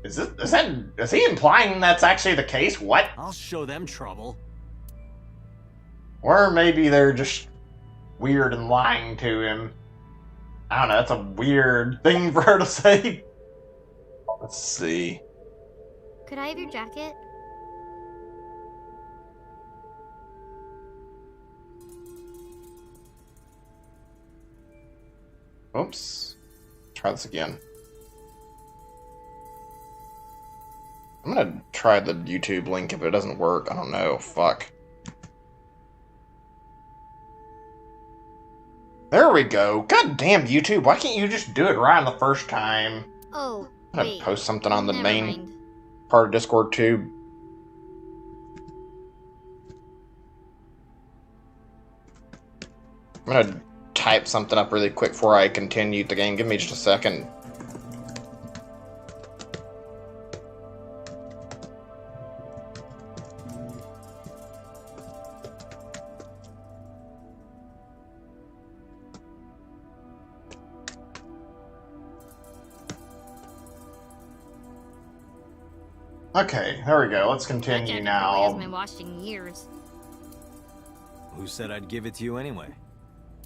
Is he implying that's actually the case? What? I'll show them trouble. Or maybe they're just weird and lying to him. I don't know, that's a weird thing for her to say. Let's see. Could I have your jacket? Oops. Try this again. I'm gonna try the YouTube link if it doesn't work. I don't know. Fuck. There we go. God damn YouTube. Why can't you just do it right on the first time? Oh, I'm gonna wait. post something on the Never main mind. part of Discord too. I'm gonna type something up really quick before I continue the game. Give me just a second. Okay, there we go. Let's That continue jacket probably hasn't now. been washed in years. Who said I'd give it to you anyway?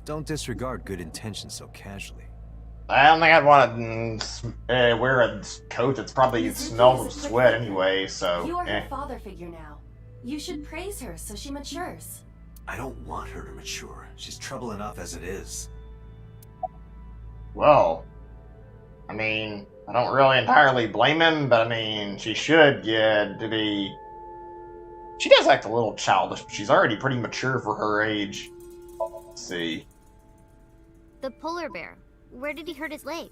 Don't disregard good intentions so casually. I don't think I'd want to wear a coat that's probably Mizuki smells of is a sweat quick anyway, so. You are eh. her father figure now. You should praise her so she matures. I don't want her to mature. She's trouble enough as it is. Well, I mean, I don't really entirely blame him, but I mean, she should get to be. She does act a little childish, but she's already pretty mature for her age. Let's see. The polar bear. Where did he hurt his leg?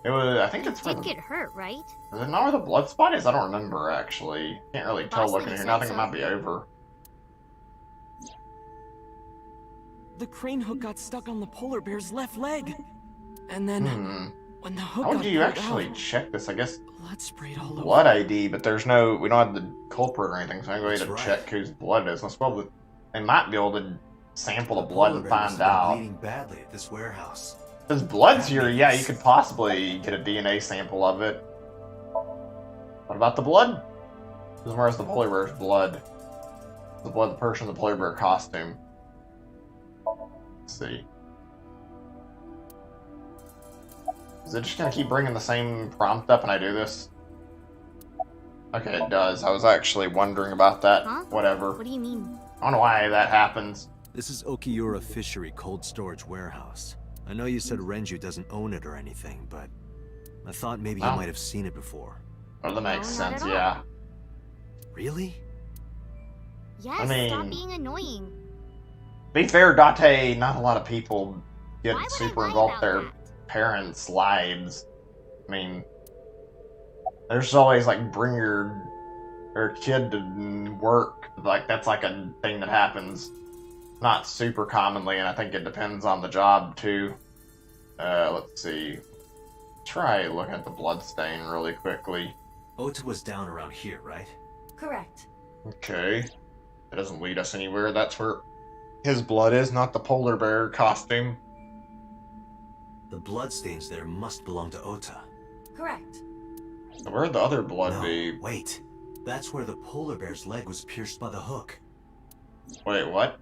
It was, I think it's for Did the, get hurt, right? is it not where the blood spot is? I don't remember, actually. Can't really tell Boss looking lady here. said Now I think it so. might be over. The crane hook got stuck on the polar bear's left leg. And then, when the hook How got would you pulled actually out, check this? I guess blood sprayed all over. blood ID, but there's no, we don't have the culprit or anything, so I'm going That's to right. check whose blood it is. Let's probably, they might be able to sample the polar blood and bear must find have been out. bleeding badly at this warehouse. If his blood's That here, makes yeah, you could possibly get a DNA sample of it. What about the blood? Where's the polar bear's blood? The blood of the person in the polar bear costume. Let's see. Is it just gonna keep bringing the same prompt up when I do this? Okay, it does. I was actually wondering about that. Huh? Whatever. What do you mean? I don't know why that happens. This is Okiura Fishery Cold Storage Warehouse. I know you said Renju doesn't own it or anything, but I thought maybe you Oh. might have seen it before. Well, that makes No, not sense, at all. yeah. Really? Yes, I mean- stop being annoying. Be fair, Date, not a lot of people get Why would super I lie involved about in their that? parents' lives. I mean, there's always like bring your kid to work. Like that's like a thing that happens not super commonly, and I think it depends on the job too. Let's see. Try looking at the blood stain really quickly. Ota was down around here, right? Correct. Okay. It doesn't lead us anywhere. That's where his blood is, not the polar bear costume. The bloodstains there must belong to Ota. Correct. So where'd the other blood No, be? wait. That's where the polar bear's leg was pierced by the hook. Wait, what?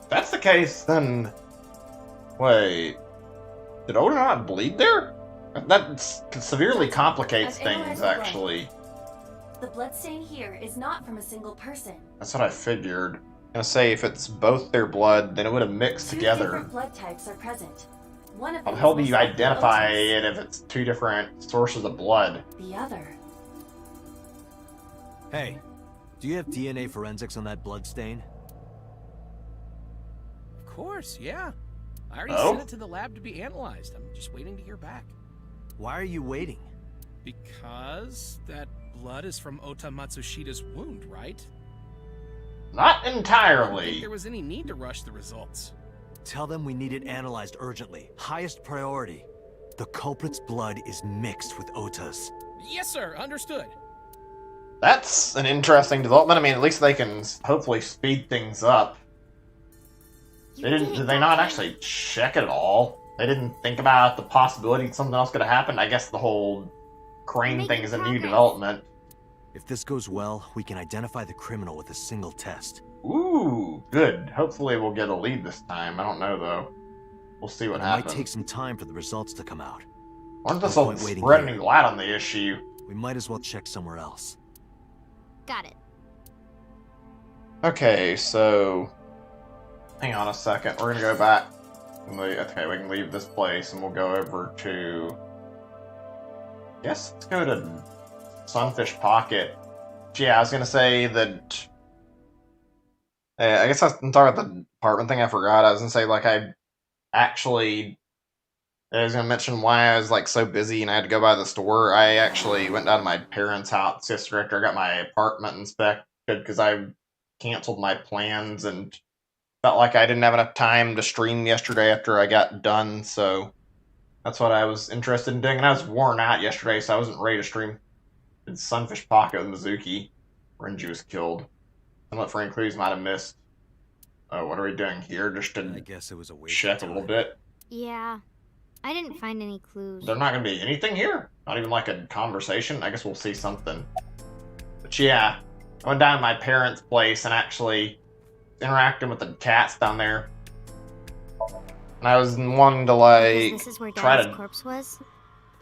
If that's the case, then... Wait... Did Oda not bleed there? That severely complicates I've analyzed things, the blood. actually. The bloodstain here is not from a single person. That's what I figured. I'm gonna say, if it's both their blood, then it would have mixed Two together. different blood types are present. One of How them the hell is do you most likely identify Otis. it if it's two different sources of blood? The other. Hey, do you have DNA forensics on that blood stain? Of course, yeah. I already Oh? sent it to the lab to be analyzed. I'm just waiting to hear back. Why are you waiting? Because that blood is from Ota Matsushida's wound, right? Not I didn't think entirely. there was any need to rush the results. Tell them we need it analyzed urgently. Highest priority. The culprit's blood is mixed with Ota's. Yes, sir. Understood. That's an interesting development. I mean, at least they can hopefully speed things up. They didn't. Did they not actually check it at all? They didn't think about the possibility that something else could have happened. I guess the whole crane Making thing is a new progress. development. If this goes well, we can identify the criminal with a single test. Ooh, good. Hopefully we'll get a lead this time. I don't know though. We'll see what It might happens. take some time for the results to come out. I wonder if this no will point waiting spread here. any light on the issue. We might as well check somewhere else. Got it. Okay, so hang on a second. We're gonna go back. Okay, we can leave this place and we'll go over to. Yes, let's go to Sunfish Pocket. Yeah, I was gonna say that. I guess I'm talking about the apartment thing. I forgot. I was gonna say like I was gonna mention why I was like so busy and I had to go by the store. I actually went down to my parents' house yesterday after I got my apartment inspected because I canceled my plans and felt like I didn't have enough time to stream yesterday after I got done. So that's what I was interested in doing, and I was worn out yesterday, so I wasn't ready to stream. It's Sunfish Pocket with Mizuki. Renji was killed. And what Frank Clues might have missed. Oh, what are we doing here? Just I to guess it was a waste check of a time. little bit. Yeah. I didn't find any clues. There's not going to be anything here? Not even like a conversation? I guess we'll see something. But yeah, I went down to my parents' place and actually interacting with the cats down there. And I was wanting to like Because this is where try Dad's to corpse was?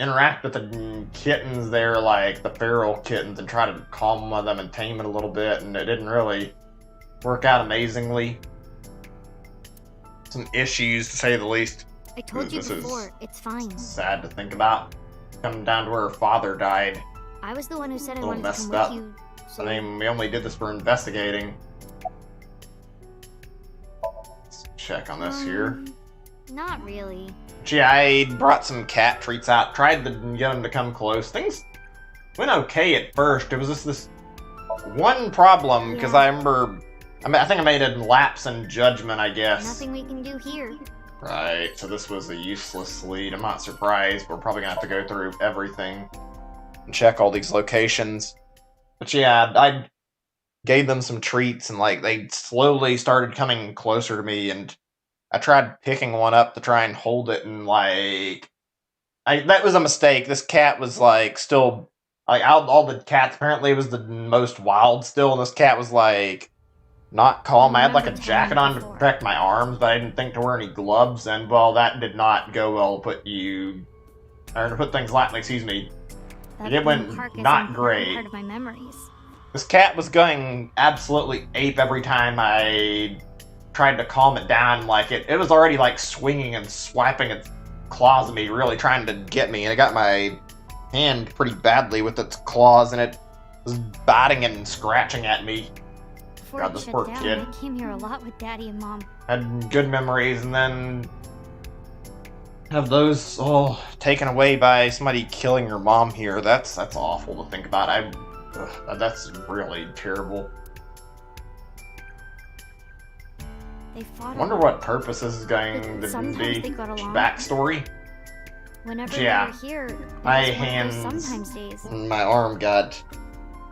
interact with the kittens there, like the feral kittens, and try to calm them and tame it a little bit, and it didn't really work out amazingly. Some issues, to say the least. I told you This is before, it's fine. sad to think about. Coming down to where her father died. I was the one who said I Little wanted to come messed up. with you. I mean, we only did this for investigating. Let's check on this here. Not really. Gee, I brought some cat treats out, tried to get them to come close. Things went okay at first. It was just this one problem, because Yeah. I remember... I think I made a lapse in judgment, I guess. Nothing we can do here. Right, so this was a useless lead. I'm not surprised. We're probably gonna have to go through everything and check all these locations. But yeah, I gave them some treats, and like they slowly started coming closer to me, and I tried picking one up to try and hold it, and like that was a mistake. This cat was like still like out all the cats apparently was the most wild still, and this cat was like not calm. I had like a jacket on to protect my arms, but I didn't think to wear any gloves, and well, that did not go well. To put things lightly, excuse me. It went not great. Part of my memories. This cat was going absolutely ape every time I tried to calm it down. Like it was already like swinging and swiping its claws at me, really trying to get me, and it got my hand pretty badly with its claws, and it was biting and scratching at me. Before God, it this shut poor down, kid. I came here a lot with Daddy and Mom. Had good memories, and then have those all taken away by somebody killing your mom here. That's awful to think about. That's really terrible. They fought. I wonder what purpose this is going to Sometimes be. they got along. Backstory. Whenever Yeah. they were here, there My was one of those hands, sometimes days. my arm got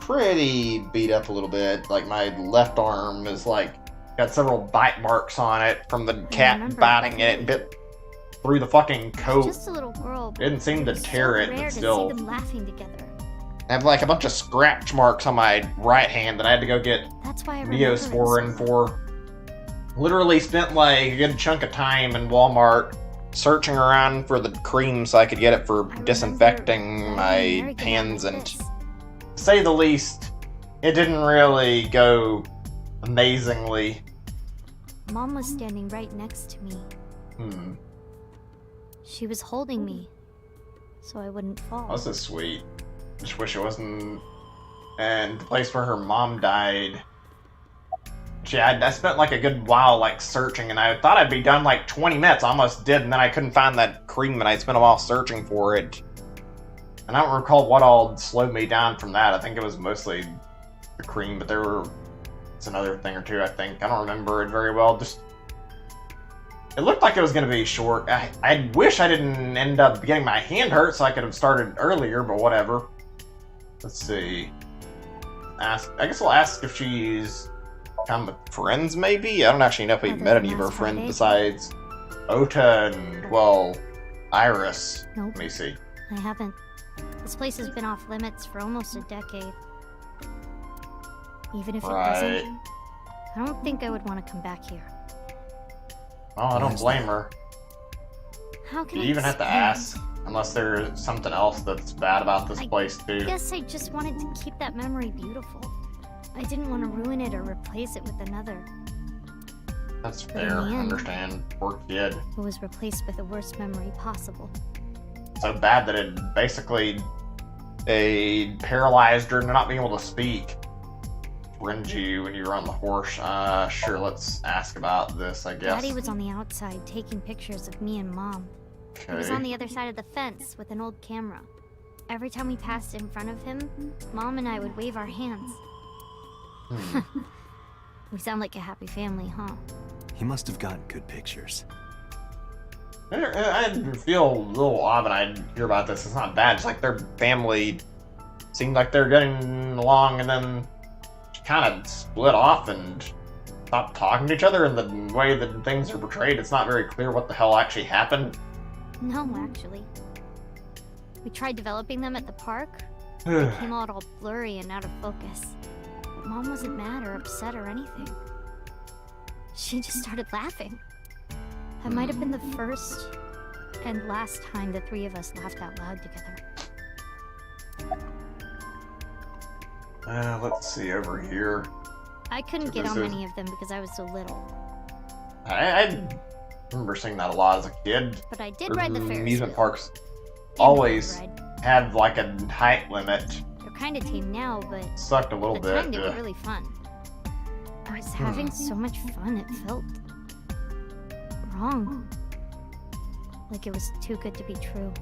pretty beat up a little bit. Like my left arm is like got several bite marks on it from the cat remember biting it and bit through the fucking coat. Just a little girl. Didn't seem to It was tear so it, rare but to still. see them laughing together. I have like a bunch of scratch marks on my right hand that I had to go get That's why I remember it so Neosporin well. for. Literally spent like a good chunk of time in Walmart searching around for the cream so I could get it for I remember disinfecting riding my a merry-go-round hands, like and this. to say the least, it didn't really go amazingly. Mom was standing right next to me. She was holding me, so I wouldn't fall. This is sweet. Just wish it wasn't. And the place where her mom died. Gee, I spent like a good while like searching, and I thought I'd be done like 20 minutes. I almost did, and then I couldn't find that cream, and I spent a while searching for it. And I don't recall what all slowed me down from that. I think it was mostly the cream, but it's another thing or two, I think. I don't remember it very well. Just it looked like it was going to be short. I wish I didn't end up getting my hand hurt so I could have started earlier, but whatever. Let's see. I guess we'll ask if she's come with friends, maybe? I don't actually know if we've Other met than any of her last friends Friday? besides Ota and, well, Iris. Nope. Let me see. I haven't. This place has been off limits for almost a decade. Even if it Right. doesn't, I don't think I would want to come back here. Oh, I don't Why is blame that? her. How can You I even have to explain? ask. Unless there's something else that's bad about this I place, too. Guess I just wanted to keep that memory beautiful. I didn't want to ruin it or replace it with another. That's But in fair. the end- Understand. Poor kid. It was replaced with the worst memory possible. So bad that it basically paralyzed her into not being able to speak. Friend you when you were on the horse. Sure, let's ask about this, I guess. Daddy was on the outside taking pictures of me and Mom. He was on the other side of the fence with an old camera. Every time we passed in front of him, Mom and I would wave our hands. We sound like a happy family, huh? He must have gotten good pictures. I feel a little odd when I hear about this. It's not bad. It's like their family seemed like they're getting along, and then kind of split off and stopped talking to each other. And the way that things are portrayed, it's not very clear what the hell actually happened. No, actually. We tried developing them at the park. They came out all blurry and out of focus. But Mom wasn't mad or upset or anything. She just started laughing. That might have been the first and last time the three of us laughed out loud together. Let's see over here. I couldn't So get this on is- many of them because I was so little. I remember seeing that a lot as a kid. But I did ride the Ferris Amusement wheel. parks And the always ride. had like a height limit. They're kind of tame now, but Sucked a little at the time bit. they were really fun. I was having so much fun, it felt wrong. Like it was too good to be true.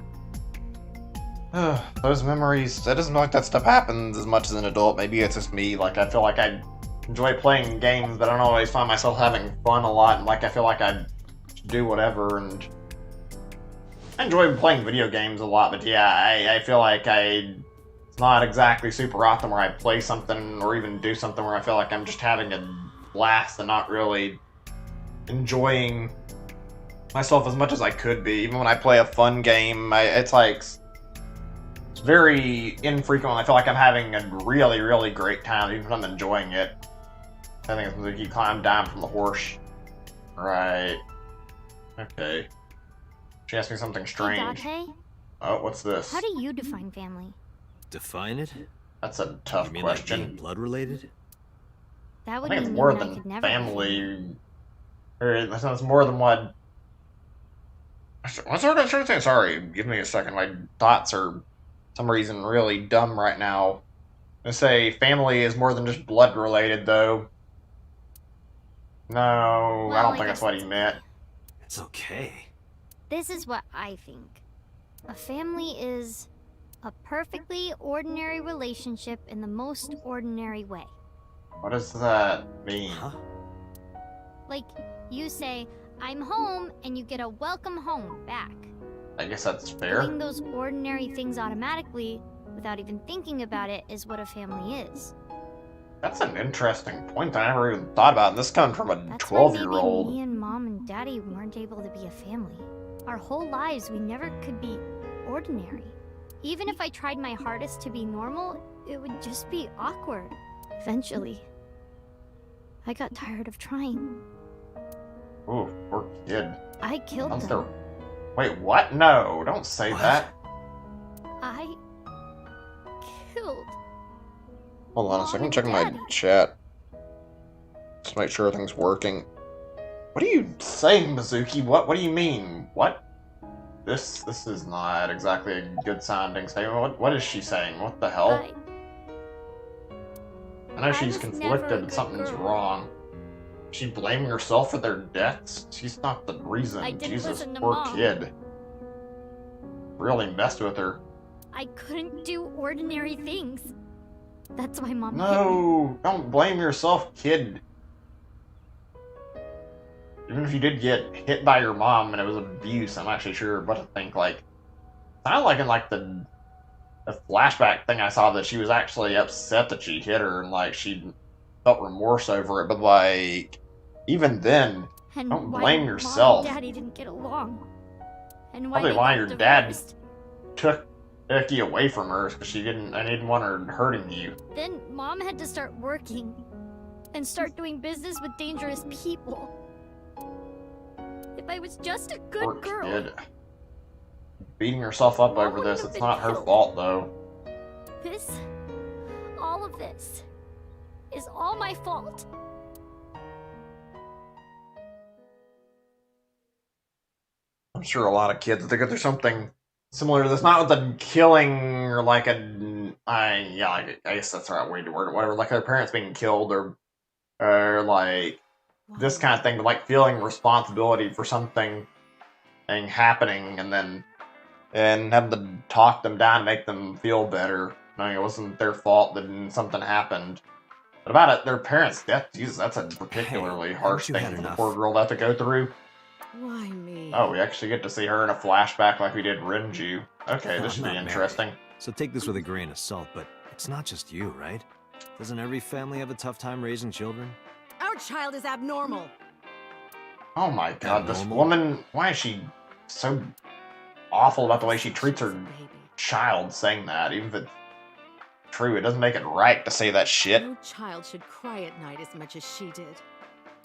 Those memories, it doesn't feel like that stuff happens as much as an adult. Maybe it's just me. Like, I feel like I enjoy playing games, but I don't always find myself having fun a lot. And, like, I feel like I do whatever, and I enjoy playing video games a lot. But yeah, I feel like it's not exactly super often where I play something or even do something where I feel like I'm just having a blast and not really enjoying myself as much as I could be. Even when I play a fun game, it's like... It's very infrequent when I feel like I'm having a really, really great time, even if I'm enjoying it. I think it's Mizuki climbed down from the horse. Right. Okay. She asked me something strange. Hey, Date? Oh, what's this? How do you define family? Define it? That's a tough You mean question. like being blood related? That I would think it's mean more you and I than could never be family. Or it's more than what... What's what I'm trying to say? Sorry, give me a second. My thoughts are... some reason really dumb right now. I say family is more than just blood related, though. No, Well, I don't I think that's guess what it's he meant. It's okay. This is what I think. A family is a perfectly ordinary relationship in the most ordinary way. What does that mean? Huh? Like, you say, I'm home, and you get a welcome home back. I guess that's fair. Doing those ordinary things automatically, without even thinking about it, is what a family is. That's an interesting point I never even thought about. And this coming from a That's why maybe 12-year-old. me and Mom and Daddy weren't able to be a family. Our whole lives, we never could be ordinary. Even if I tried my hardest to be normal, it would just be awkward. Eventually, I got tired of trying. Ooh, poor kid. I killed Sounds them. Wait, what? No, don't say What? that. I killed. Hold on a Mom second, and checking my Daddy. chat. Just make sure everything's working. What are you saying, Mizuki? What do you mean? What? This is not exactly a good sounding statement. What is she saying? What the hell? I know I she's was never a conflicted. good Something's girl. wrong. Is she blaming herself for their deaths? She's not the reason. I didn't Jesus, listen to poor Mom. kid. Really messed with her. I couldn't do ordinary things. That's why Mom hit me. No, don't blame yourself, kid. Even if you did get hit by your mom and it was abuse, I'm actually sure what to think. Like, sounded like in like the flashback thing I saw that she was actually upset that she hit her and like she felt remorse over it. But like, even then, And don't why blame Mom yourself. and Daddy didn't get along. And Probably they why got your dad divorced. took Becky away from her because she didn't want her hurting you. Then Mom had to start working and start doing business with dangerous people. If I was just a good Poor girl, kid. Beating herself up Mom over wouldn't this, have it's been not her killed. fault though. all of this is all my fault. I'm sure a lot of kids, they go through something similar to this. Not with the killing or like I guess that's the right way to word it. Whatever, like their parents being killed or like this kind of thing, but like feeling responsibility for something happening and having to talk them down, make them feel better. Knowing it wasn't their fault that something happened. But about it, their parents' death, Jesus, that's a particularly harsh haven't you thing had for the enough? poor girl to have to go through. Why me? Oh, we actually get to see her in a flashback like we did Renju. Okay, this should be I'm not interesting. married, so take this with a grain of salt, but it's not just you, right? Doesn't every family have a tough time raising children? Our child is abnormal. Oh my god, this Abnormal? woman, why is she so awful about the way she treats her She's a baby. child saying that? Even if it's true, it doesn't make it right to say that shit. No child should cry at night as much as she did.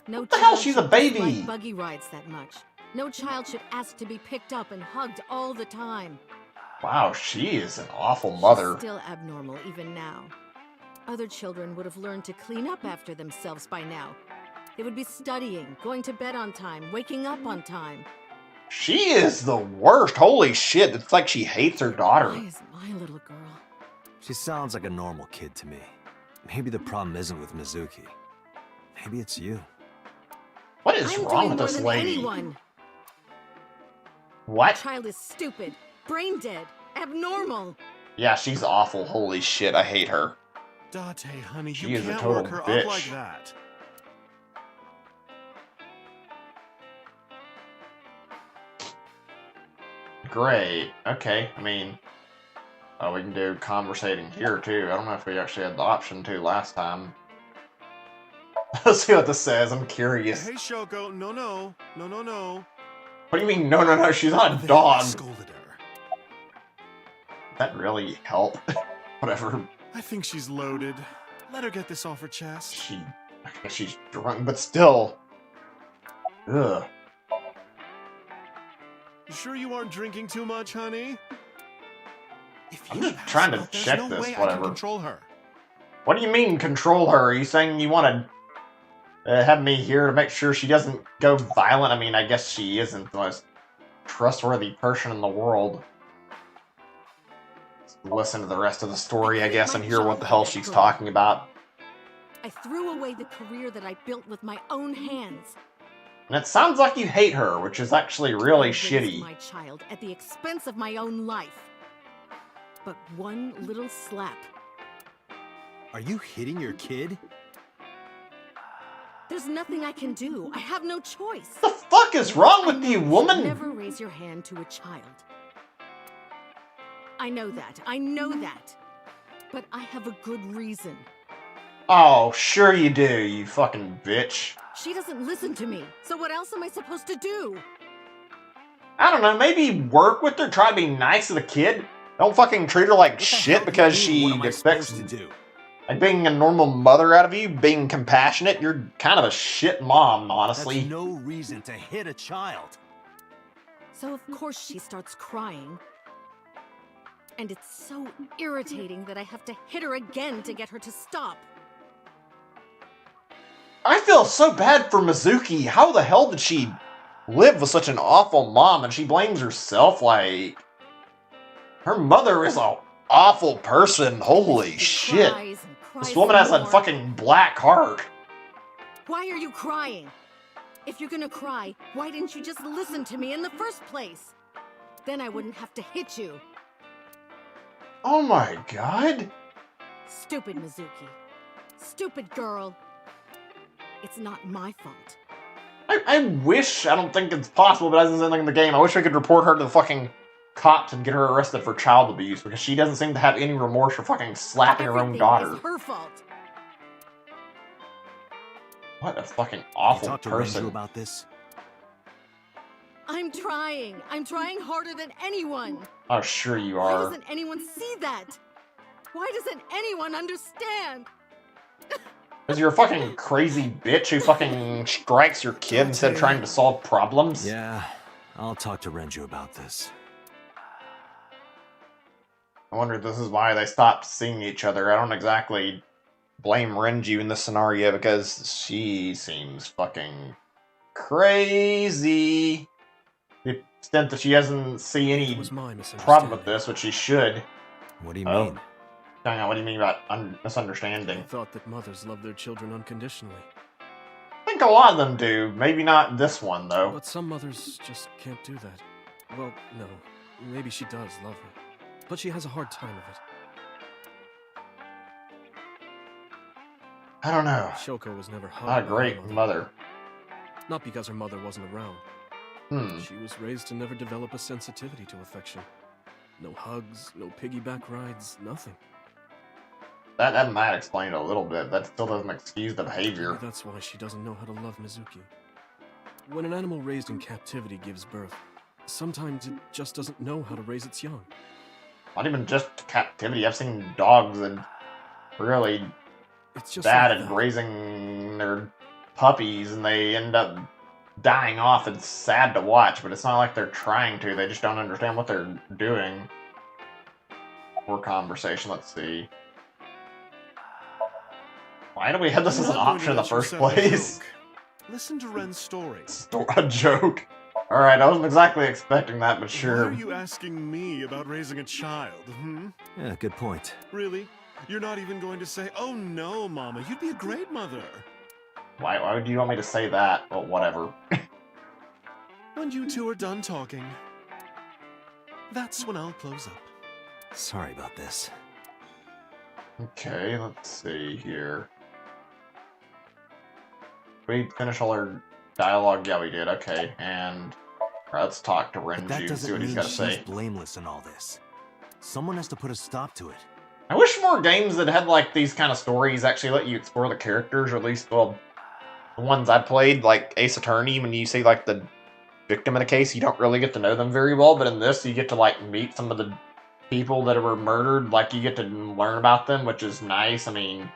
No What the hell? child She's a should baby. dislike buggy rides that much. No child should ask to be picked up and hugged all the time. Wow, she is an awful mother. She's still abnormal even now. Other children would have learned to clean up after themselves by now. They would be studying, going to bed on time, waking up on time. She is the worst. Holy shit, it's like she hates her daughter. Why is my little girl? She sounds like a normal kid to me. Maybe the problem isn't with Mizuki. Maybe it's you. What is I'm wrong doing with more this than lady? anyone. What? The child is stupid, brain dead, abnormal. Yeah, she's awful. Holy shit, I hate her. Date, honey, She you is a can't total work her bitch. up like that. Great. Okay, I mean... Oh, we can do conversating here, too. I don't know if we actually had the option to last time. Let's see what this says. I'm curious. Hey, Shoko, no. What do you mean, no, she's not a They dog. scolded her. That really help? Whatever. I think she's loaded. Let her get this off her chest. I guess she's drunk, but still. Ugh. You sure you aren't drinking too much, honey? If I'm you just pass trying to out, there's check no this, way I whatever. can control her. What do you mean, control her? Are you saying you want to have me here to make sure she doesn't go violent? I mean, I guess she isn't the most trustworthy person in the world. Let's listen to the rest of the story, I guess, and hear what the hell she's talking about. I threw away the career that I built with my own hands. And it sounds like you hate her, which is actually really I raised shitty. my child at the expense of my own life. But one little slap. Are you hitting your kid? There's nothing I can do. I have no choice. What the fuck is wrong with you, woman? Never raise your hand to a child. I know that. But I have a good reason. Oh, sure you do, you fucking bitch. She doesn't listen to me, so what else am I supposed to do? I don't know, maybe work with her, try to be nice to the kid. Don't fucking treat her like shit because she expects to do. like being a normal mother out of you, being compassionate. You're kind of a shit mom, honestly. That's no reason to hit a child. So of course she starts crying. And it's so irritating that I have to hit her again to get her to stop. I feel so bad for Mizuki. How the hell did she live with such an awful mom? And she blames herself like... Her mother is an awful person. Holy shit. This woman has a fucking black heart. Why are you crying? If you're gonna cry, why didn't you just listen to me in the first place? Then I wouldn't have to hit you. Oh my god. Stupid Mizuki. Stupid girl. It's not my fault. I wish, I don't think it's possible, but as is anything in the game, I wish I could report her to the fucking cops and get her arrested for child abuse, because she doesn't seem to have any remorse for fucking slapping her own daughter. It's her fault. What a fucking awful talk to person. Renju about this? I'm trying. I'm trying harder than anyone. Oh, sure you Why are. doesn't anyone see that? Why doesn't anyone understand? Because you're a fucking crazy bitch who fucking strikes your kid instead of trying to solve problems. Yeah, I'll talk to Renju about this. I wonder if this is why they stopped seeing each other. I don't exactly blame Renju in this scenario because she seems fucking crazy. The extent that she doesn't see any problem with this, which she should. What do you mean? Hang on, what do you mean about misunderstanding? I thought that mothers love their children unconditionally. I think a lot of them do. Maybe not this one, though. But some mothers just can't do that. Well, no. Maybe she does love her. But she has a hard time of it. I don't know. Shoko was never hugged. Not a by great her mother. Not because her mother wasn't around. She was raised to never develop a sensitivity to affection. No hugs, no piggyback rides, nothing. That might explain it a little bit. That still doesn't excuse the behavior. Maybe that's why she doesn't know how to love Mizuki. When an animal raised in captivity gives birth, sometimes it just doesn't know how to raise its young. Not even just captivity. I've seen dogs that really It's just bad like at that. raising their puppies and they end up dying off. It's sad to watch, but it's not like they're trying to. They just don't understand what they're doing. More conversation. Let's see. Why do we have this as an option in the first place? Listen to Ren's story. A joke. Alright, I wasn't exactly expecting that, but Why sure. are you asking me about raising a child, Yeah, good point. Really? You're not even going to say, oh no, Mama, you'd be a great mother. Why do you want me to say that? Well, whatever. When you two are done talking, that's when I'll close up. Sorry about this. Okay, let's see here. We finished all our dialogue? Yeah, we did. Okay, and let's talk to But that Renju, see doesn't what he's mean got to she's say. blameless in all this. Someone has to put a stop to it. I wish more games that had like these kind of stories actually let you explore the characters, or at least, well, the ones I played, like Ace Attorney, when you see like the victim in a case, you don't really get to know them very well, but in this, you get to like meet some of the people that were murdered, like you get to learn about them, which is nice. I mean,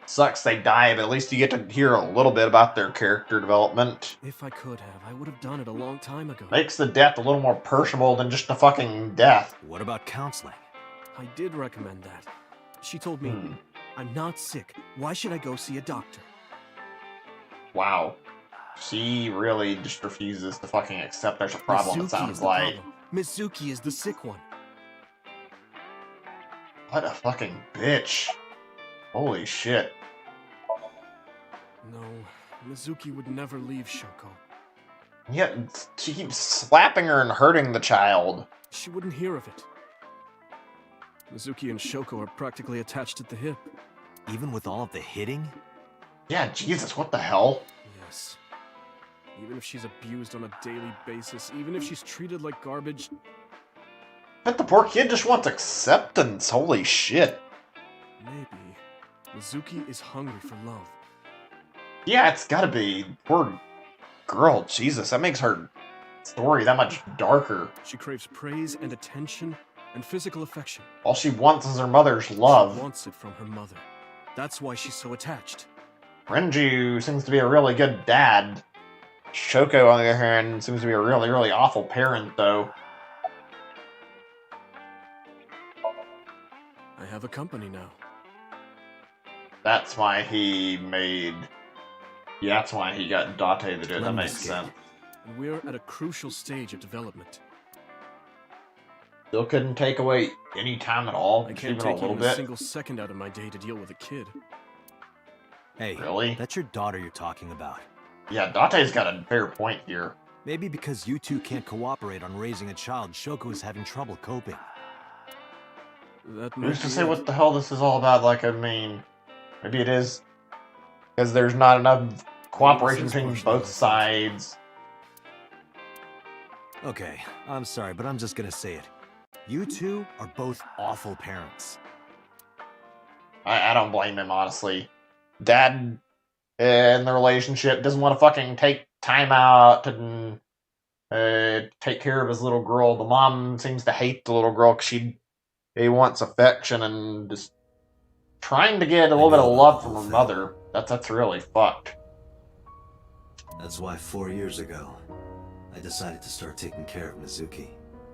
sucks they die, but at least you get to hear a little bit about their character development. If I could have, I would have done it a long time ago. Makes the death a little more personable than just a fucking death. What about counseling? I did recommend that. She told me, I'm not sick. Why should I go see a doctor? Wow. She really just refuses to fucking accept there's a problem, Mizuki it is sounds the like. problem. Mizuki is the sick one. What a fucking bitch. Holy shit. No, Mizuki would never leave Shoko. Yet, she keeps slapping her and hurting the child. She wouldn't hear of it. Mizuki and Shoko are practically attached at the hip. Even with all of the hitting? Yeah, Jesus, what the hell? Yes. Even if she's abused on a daily basis, even if she's treated like garbage. But the poor kid just wants acceptance, holy shit. Maybe Mizuki is hungry for love. Yeah, it's gotta be. Poor girl, Jesus, that makes her story that much darker. She craves praise and attention and physical affection. All she wants is her mother's love. She wants it from her mother. That's why she's so attached. Renju seems to be a really good dad. Shoko, on the other hand, seems to be a really, really awful parent, though. I have a company now. That's why he made... Yeah, that's why he got Date to do it. That makes sense. And we're at a crucial stage of development. Still couldn't take away any time at all, I can't even a take little even a bit. single second out of my day to deal with a kid. Hey, Really? that's your daughter you're talking about. Yeah, Date's got a fair point here. Maybe because you two can't cooperate on raising a child, Shoko is having trouble coping. That Who's might to be say it. what the hell this is all about? Like, I mean, maybe it is because there's not enough cooperation This is between partially both my fault. sides. Okay, I'm sorry, but I'm just gonna say it. You two are both awful parents. I don't blame him, honestly. Dad, in the relationship, doesn't want to fucking take time out to take care of his little girl. The mom seems to hate the little girl because he wants affection and just trying to get a little I bit know of about love the from whole her thing. mother. That's really fucked. That's why 4 years ago, I decided to start taking care of Mizuki.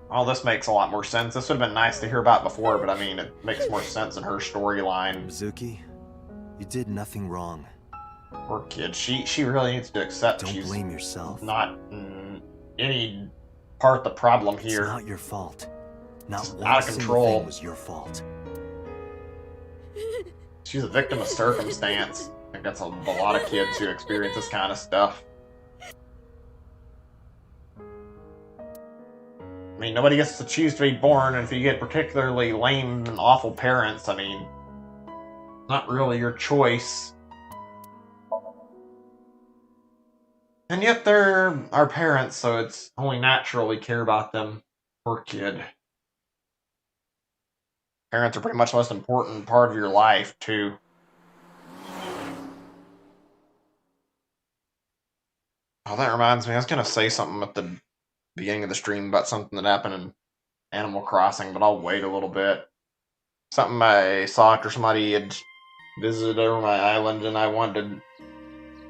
Oh, this makes a lot more sense. This would have been nice to hear about before, but I mean, it makes more sense in her storyline. Mizuki, you did nothing wrong. Poor kid. She really needs to accept Don't she's blame yourself. not any part of the problem It's here. not your fault. Not It's one out of single control. thing was your fault. She's a victim of circumstance. I think that's a lot of kids who experience this kind of stuff. I mean, nobody gets to choose to be born, and if you get particularly lame and awful parents, I mean, not really your choice. And yet they're our parents, so it's only natural we care about them. Poor kid. Parents are pretty much the most important part of your life, too. Oh, that reminds me, I was going to say something at the beginning of the stream about something that happened in Animal Crossing, but I'll wait a little bit. Something I saw after somebody had visited over my island, and I wanted to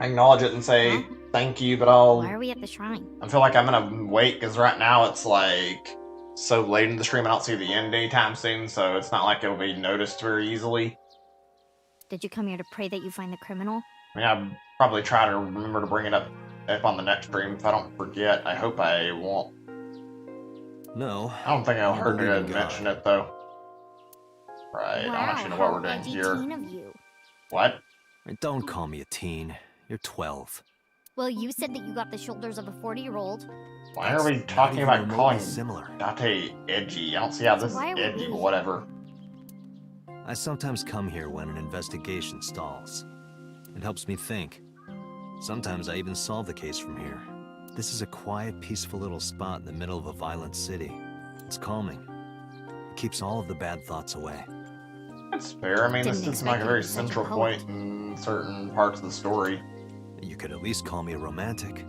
acknowledge it and say Huh? thank you, but Why are we at the shrine? I feel like I'm gonna wait, because right now it's like so late in the stream I don't see the end anytime soon, so it's not like it'll be noticed very easily. Did you come here to pray that you find the criminal? I mean, I'll probably try to remember to bring it up on the next stream if I don't forget. I hope I won't. No. I don't think I'll I hurt believe in to God. mention it, though. Right, I don't actually know what we're doing how here. edgy teen of you. What? Don't call me a teen. You're 12. Well, you said that you got the shoulders of a 40-year-old. Why are we talking about calling similar? Date edgy? I don't see how this is why would edgy, we? but whatever. I sometimes come here when an investigation stalls. It helps me think. Sometimes I even solve the case from here. This is a quiet, peaceful little spot in the middle of a violent city. It's calming. It keeps all of the bad thoughts away. That's fair. I mean, this Didn't seems like a very expect you to be such a central poet. point in certain parts of the story. You could at least call me a romantic.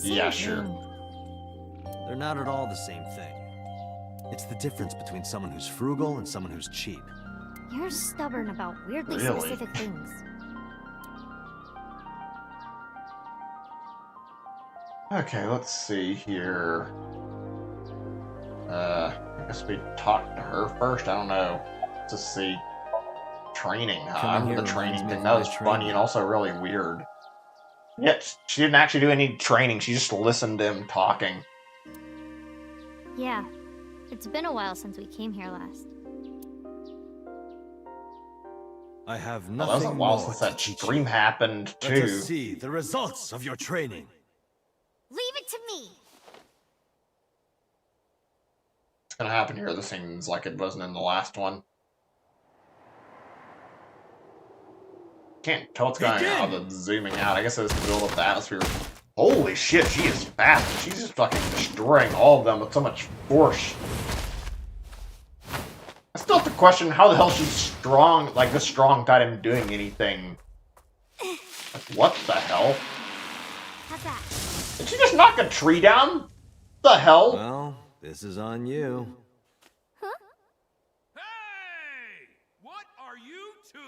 Yeah, Same sure. thing. They're not at all the same thing. It's the difference between someone who's frugal and someone who's cheap. You're stubborn about weirdly Really? specific things. Okay, let's see here. I guess we talk to her first. I don't know. Let's just see. Training, huh? Coming here The reminds training me thing. of That my was funny training. and also really weird. Yet she didn't actually do any training. She just listened to him talking. Yeah. It's been a while since we came here last. I have Well, that was a nothing while more since to that teach stream you. happened Let us too. see the results of your training. Leave it to me! What's gonna happen here? This seems like it wasn't in the last one. Can't tell what's going on with the zooming out. I guess it was to build up the atmosphere. Holy shit, she is fast. She's just fucking destroying all of them with so much force. I still have to question how the hell she's strong, like this strong without him doing anything. Like, what the hell? How's that? Did she just knock a tree down? The hell? Well, this is on you. Hey! What are you two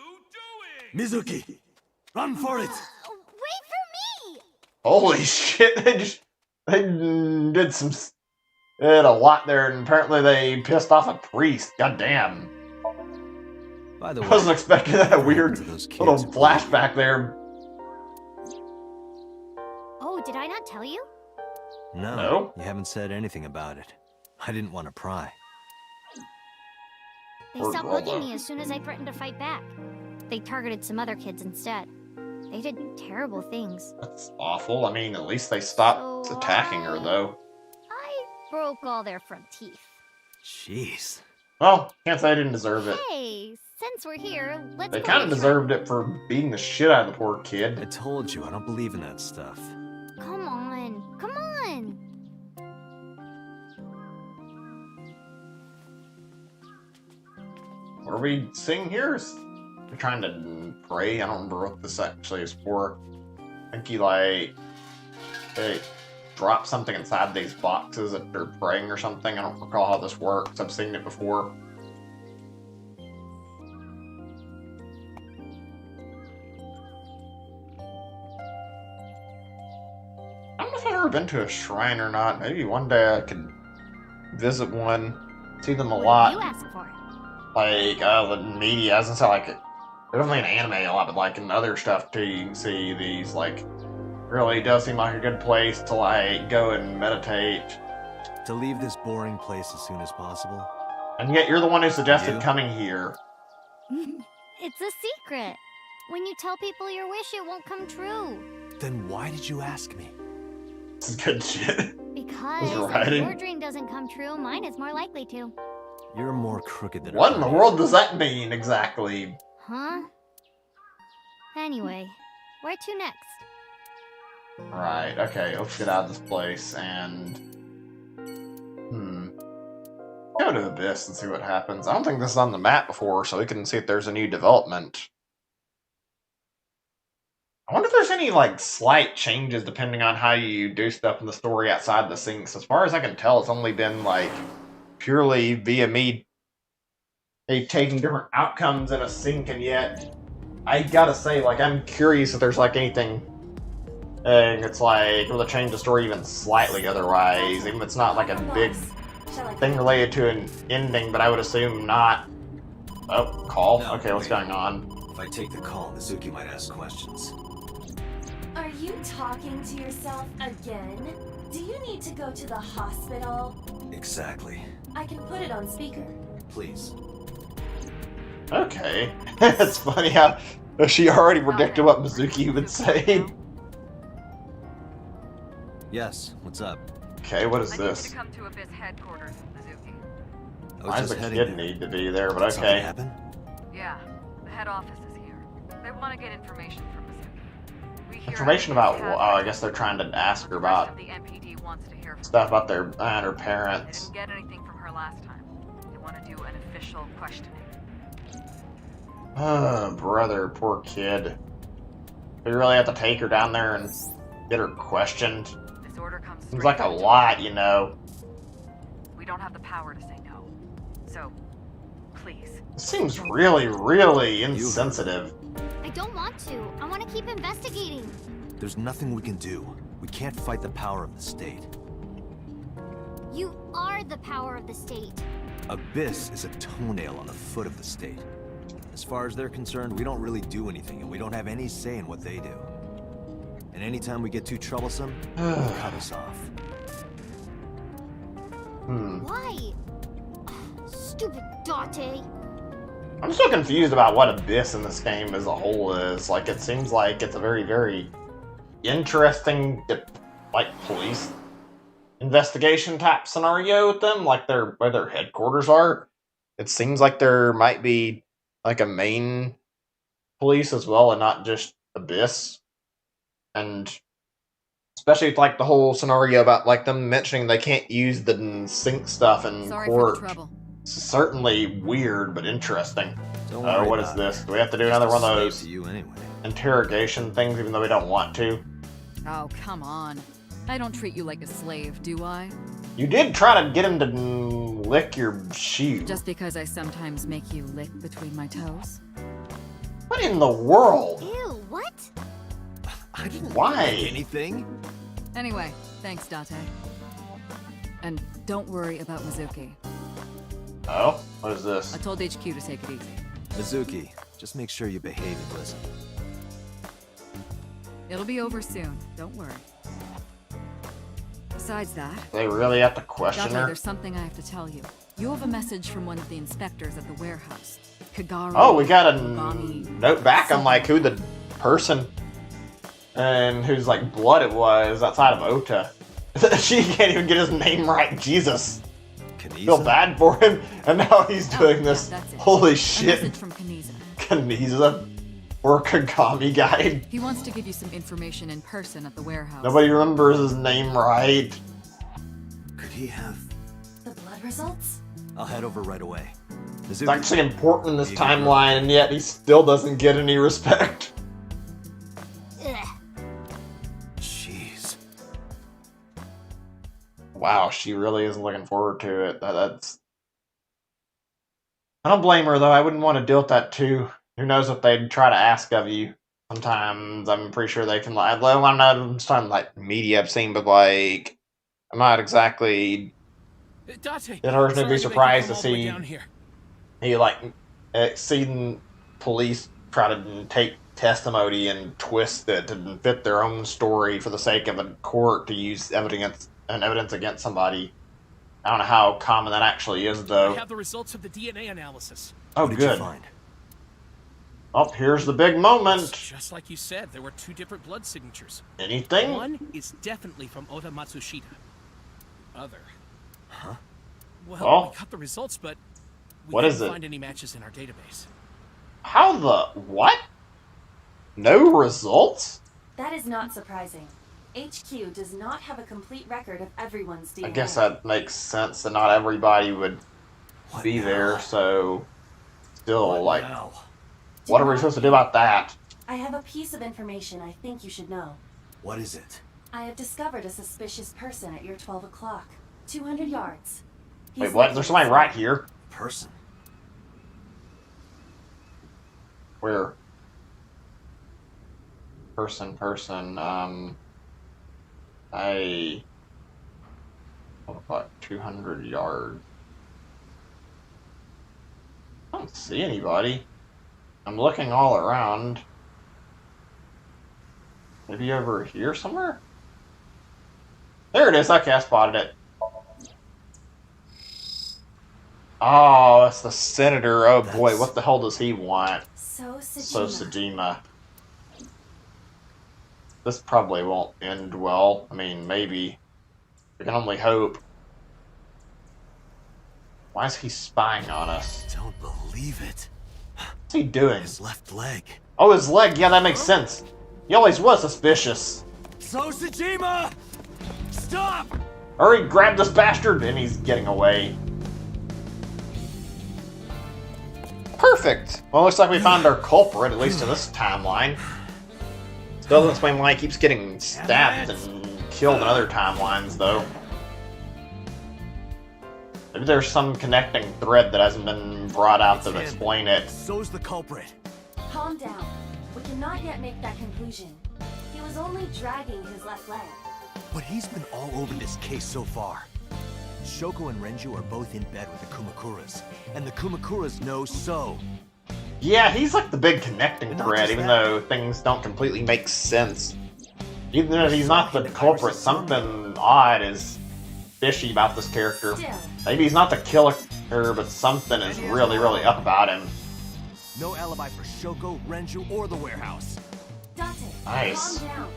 doing? Mizuki, run for it! Wait for me! Holy shit, they did some, they did a lot there, and apparently they pissed off a priest. God damn. By the I way, wasn't expecting that what weird happened to those kids little who- flashback there. Oh, did I not tell you? No? You haven't said anything about it. I didn't want to pry. They Poor stopped girl, bugging though. me as soon as I threatened to fight back. They targeted some other kids instead. They did terrible things. That's awful. I mean, at least they stopped So attacking her, though. I broke all their front teeth. Jeez. Well, can't say I didn't deserve it. Hey, since we're here, let's They go kind of get deserved it for beating the shit out of the poor I kid. told you, I don't believe in that stuff. Come on, come on! What are we seeing here? They're trying to pray. I don't remember what this actually is for. I think he, like, they drop something inside these boxes that they're praying or something. I don't recall how this works. I've seen it before. I don't know if I've ever been to a shrine or not. Maybe one day I could visit one, see them a What lot. did you ask for? Like, the media doesn't sound like it. Definitely in anime a lot, but like in other stuff too, you can see these, like, really does seem like a good place to, like, go and meditate. To leave this boring place as soon as possible? And yet you're the one who suggested You? coming here. It's a secret. When you tell people your wish, it won't come true. Then why did you ask me? This is good shit. Because if writing. your dream doesn't come true, mine is more likely to. You're more crooked than What in the I- world does that mean, exactly? Huh? Anyway, where to next? Right, okay, let's get out of this place and... Go to Abyss and see what happens. I don't think this is on the map before, so we can see if there's a new development. I wonder if there's any, like, slight changes depending on how you do stuff in the story outside the sinks. As far as I can tell, it's only been, like, purely via me taking different outcomes in a sync, and yet I gotta say, like, I'm curious if there's, like, anything it's like, will it change the story even slightly otherwise, even if it's not, like, a big Shall I thing related to an ending, but I would assume not. Oh, call? No, Okay, what's wait. going on? If I take the call, Mizuki might ask questions. Are you talking to yourself again? Do you need to go to the hospital? Exactly. I can put it on speaker. Please. Okay. It's funny how she already predicted what Mizuki would say. Yes, what's up? Okay, what is I need you this? to come to Abyss headquarters, Mizuki. Why does the heading kid there. need to be there? But Did something okay. happen? Yeah, the head office is here. They want to get information from Mizuki. We hear Information about what? Oh, I guess they're trying to ask her about the MPD wants to hear from stuff about her her They parents. didn't get anything from her last time. They want to do an official questioning. Brother, poor kid. We really have to take her down there and get her questioned. This order comes Seems straight like a from the lot, you know. We don't have the power to say no. So, please. It seems really, really insensitive. I don't want to. I want to keep investigating. There's nothing we can do. We can't fight the power of the state. You are the power of the state. Abyss is a toenail on the foot of the state. As far as they're concerned, we don't really do anything, and we don't have any say in what they do. And anytime we get too troublesome, they cut us off. Why? Stupid Date. I'm still confused about what Abyss in this game as a whole is. Like, it seems like it's a very, very interesting, like, police investigation type scenario with them, like where their headquarters are. It seems like there might be like a main police as well, and not just Abyss. And especially with, like, the whole scenario about, like, them mentioning they can't use the sync stuff in Sorry court. for the trouble. It's certainly weird, but interesting. Don't worry What is about this? it. Do we have to do another one of Slave those to you anyway. interrogation things, even though we don't want to? Oh, come on. I don't treat you like a slave, do I? You did try to get him to lick your shoe. Just because I sometimes make you lick between my toes? What in the world? Ew, what? I didn't Why? like anything. Anyway, thanks, Date. And don't worry about Mizuki. Oh, what is this? I told HQ to take it easy. Mizuki, just make sure you behave and listen. It'll be over soon, don't worry. Besides that, They really have to question Date, her? there's something I have to tell you. You have a message from one of the inspectors at the warehouse. Kagaru. Oh, we got a Kagami. note back on, like, who the person and whose, like, blood it was outside of Ota. She can't even get his name right. Jesus. Feel bad for him, and now he's doing this. That's it. Holy A shit. message from Kaniza. Kaniza or Kagami guide. He wants to give you some information in person at the warehouse. Nobody remembers his name right. Could he have? The blood results? I'll head over right away. It's actually important in this timeline, and yet he still doesn't get any respect. Ugh. Jeez. Wow, she really is looking forward to it. That's. I don't blame her, though. I wouldn't want to deal with that too. Who knows what they'd try to ask of you. Sometimes I'm pretty sure they can. Like, I don't know, some like media I've seen, but like, I'm not exactly. Date, It hurts me to be sorry make you surprised come to all the way see down here. he like seen police try to take testimony and twist it and fit their own story for the sake of a court to use evidence against somebody. I don't know how common that actually is, I though. have the results of the DNA analysis. Oh, What did you good. find? Oh, here's the big moment. Just like you said, there were 2 different blood signatures. Anything? One is definitely from Ota Matsushita. Other. Huh? Well, we got the results, but we What couldn't is it? find any matches in our database. How the what? No results? That is not surprising. HQ does not have a complete record of everyone's DNA. I guess that makes sense that not everybody would be there, so still, like, what are we supposed to do about that? I have a piece of information I think you should know. What is it? I have discovered a suspicious person at your 12 o'clock. 200 yards. Wait, what? There's somebody right here. Person. Where? Person. About 200 yards. I don't see anybody. I'm looking all around. Maybe over here somewhere? There it is. Okay, I spotted it. Oh, it's the senator. Oh boy, what the hell does he want? So So Sajima. Sajima. this probably won't end well. I mean, maybe. We can only hope. Why is he spying on us? Don't believe it. What's he doing? His left leg. Oh, his leg. Yeah, that makes sense. He always was suspicious. So Sajima! Stop! Hurry, grab this bastard! And he's getting away. Perfect! Well, looks like we found our culprit, at least in this timeline. Still doesn't explain why he keeps getting stabbed and killed in other timelines, though. Maybe there's some connecting thread that hasn't been brought out to explain it. So's the culprit. Calm down. We cannot yet make that conclusion. He was only dragging his left leg. But he's been all over this case so far. Shoko and Renju are both in bed with the Kumakuras, and the Kumakuras know So. Yeah, he's like the big connecting And not thread, just even that. though things don't completely make sense. Even if he's not the culprit, something odd is fishy about this character. Still, Maybe he's not the killer, but something is really, really up about him. No alibi for Shoko, Renju, or the warehouse. Date, Nice. calm down.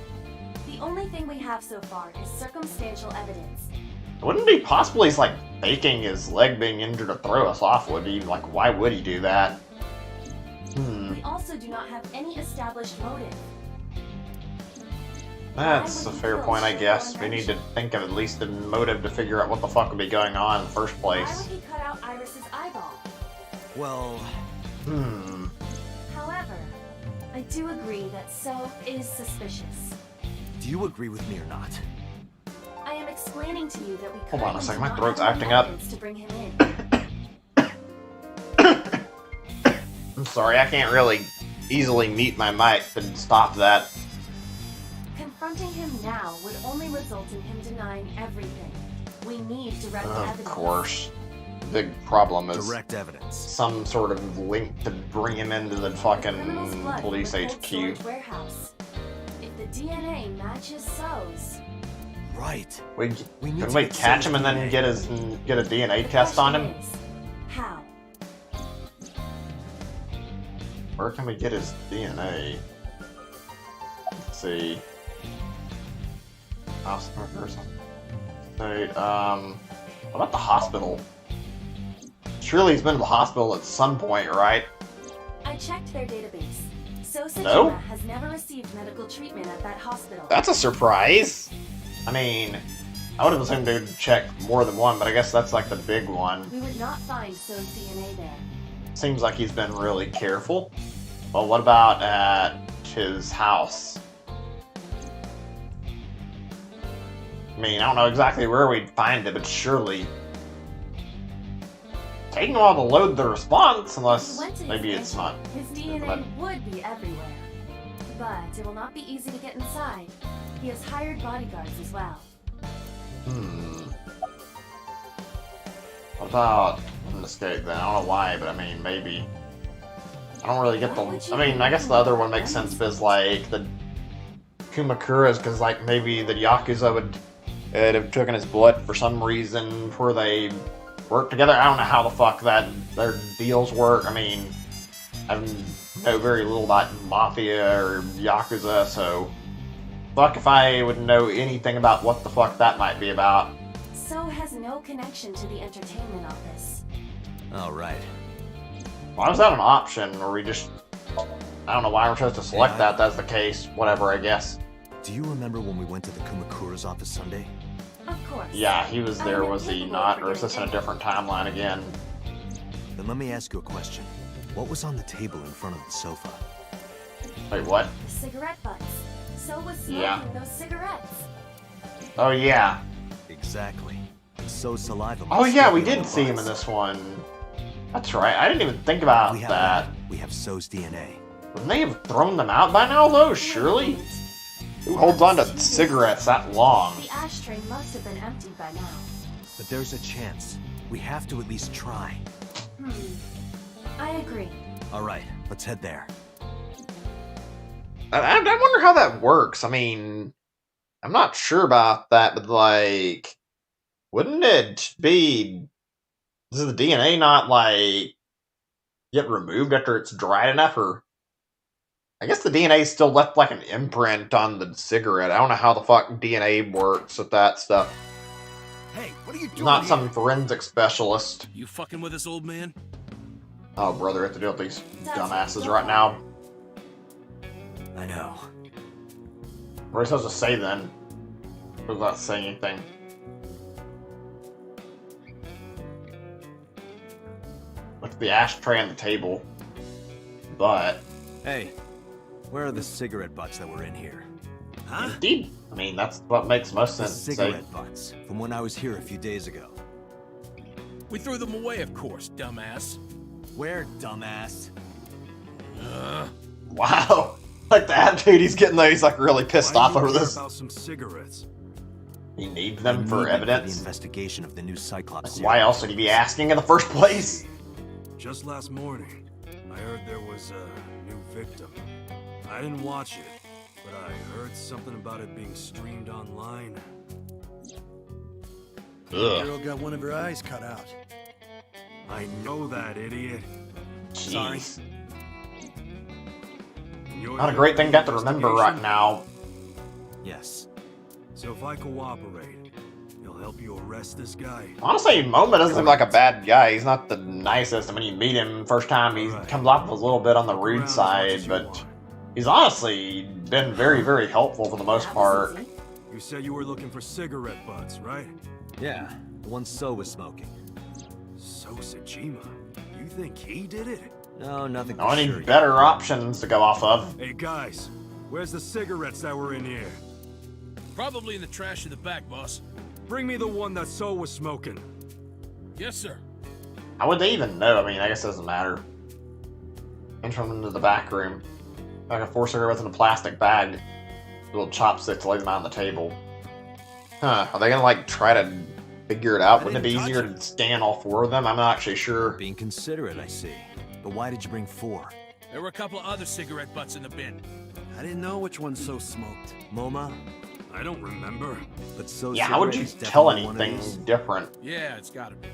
The only thing we have so far is circumstantial evidence. Wouldn't it be possible he's like faking his leg being injured to throw us off? Would he? Like, why would he do that? We also do not have any established motive. That's a fair point, I guess. We need to think of at least a motive to figure out what the fuck would be going on in the first Why place. would he cut out Iris's eyeball? Well, However, I do agree that So is suspicious. do you agree with me or not? I am explaining to you that we Hold on a currently second, do my not throat's have any acting up. evidence to bring him in. I'm sorry, I can't really easily mute my mic and stop that. Confronting him now would only result in him denying everything. We need direct Of evidence. course. Big problem is Direct evidence. some sort of link to bring him into the Criminal's fucking blood police from the cold HQ. storage warehouse. If the DNA matches So's, Right. We, We need can to we get catch So's him and then DNA. get a DNA the test on question him? is, how? Where can we get his DNA? Let's see. Hospital or something. State, what about the hospital? Surely he's been to the hospital at some point, right? I checked their database. So Sajima No? has never received medical treatment at that hospital. That's a surprise. I mean, I would have assumed they would check more than one, but I guess that's like the big one. We would not find So's DNA there. Seems like he's been really careful. Well, what about at his house? I mean, I don't know exactly where we'd find it, but surely taking a while to load the response, If he unless went to his maybe it's not. mansion, His DNA would be everywhere. But it will not be easy to get inside. He has hired bodyguards as well. What about an escape then? I don't know why, but I mean, maybe. I don't really get the. I mean, I guess the other one makes sense because, like, the Kumakuras, because, like, maybe the Yakuza would have taken his blood for some reason before they work together. I don't know how the fuck their deals work. I mean, I know very little about Mafia or Yakuza, so fuck if I would know anything about what the fuck that might be about. So has no connection to the entertainment office. All right. Why was that an option? Or we just... I don't know why we're supposed to select Yeah. that. That's the case. Whatever, I guess. Do you remember when we went to the Kumakura's office Sunday? Of course. Yeah, he was there, I'm was he incapable not? of Or is this in a forgetting different timeline again? Then let me ask you a question. What was on the table in front of the sofa? Wait, what? The cigarette butts. So was smoking Yeah. those cigarettes. Oh, yeah. Exactly. And so saliva. Oh, must yeah, still we be on did the see him in butts. this one. That's right. I didn't even think about We have that. We have So's DNA. Wouldn't they have thrown them out by now, though? Surely? Who holds on to cigarettes that long? The ashtray must have been emptied by now. But there's a chance. We have to at least try. I agree. All right, let's head there. I wonder how that works. I mean, I'm not sure about that, but, like, wouldn't it be... Does the DNA not, like, get removed after it's dried enough, or... I guess the DNA still left like an imprint on the cigarette. I don't know how the fuck DNA works with that stuff. Hey, what are you doing? Not some forensic specialist. You fucking with us, old man? Oh, brother, I have to deal with these dumbasses right now. I know. What are you supposed to say then? Without saying anything. Look at the ashtray on the table. But... Hey, where are the cigarette butts that were in here? Huh? Indeed. I mean, that's what makes most The sense. cigarette butts, from when I was here a few days ago. We threw them away, of course, dumbass. Where, dumbass? Wow. Like the attitude he's getting though, he's like really pissed off over this. About some cigarettes. He needs them I need for them the evidence. investigation of the new Cyclops. Why else would he be asking in the first place? Just last morning, I heard there was a new victim. I didn't watch it, but I heard something about it being streamed online. Ugh. Girl got one of her eyes cut out. I know that, idiot. Sorry. You're Not a great thing to have to remember right now. Yes. So if I cooperate, you'll help you arrest this guy. Honestly, Moma doesn't seem like a bad guy. He's not the nicest. And when you meet him first time, he comes off a little bit on the rude side, but he's honestly been very, very helpful for the most part. You said you were looking for cigarette butts, right? Yeah, the one So was smoking. So Sejima, you think he did it? No, nothing. I need better options to go off of. Hey guys, where's the cigarettes that were in here? Probably in the trash in the back, boss. Bring me the one that So was smoking. Yes, sir. How would they even know? I mean, I guess it doesn't matter. Enter them into the back room. I got 4 cigarettes in a plastic bag. Little chopsticks to lay them out on the table. Huh, are they gonna like try to figure it out? Wouldn't it be easier to scan all 4 of them? I'm not actually sure. Being considerate, I see. But why did you bring 4? There were a couple of other cigarette butts in the bin. I didn't know which one So smoked. MoMA? I don't remember. But So Yeah, how would you cigarette is tell definitely one of anything these. different? Yeah, it's gotta be.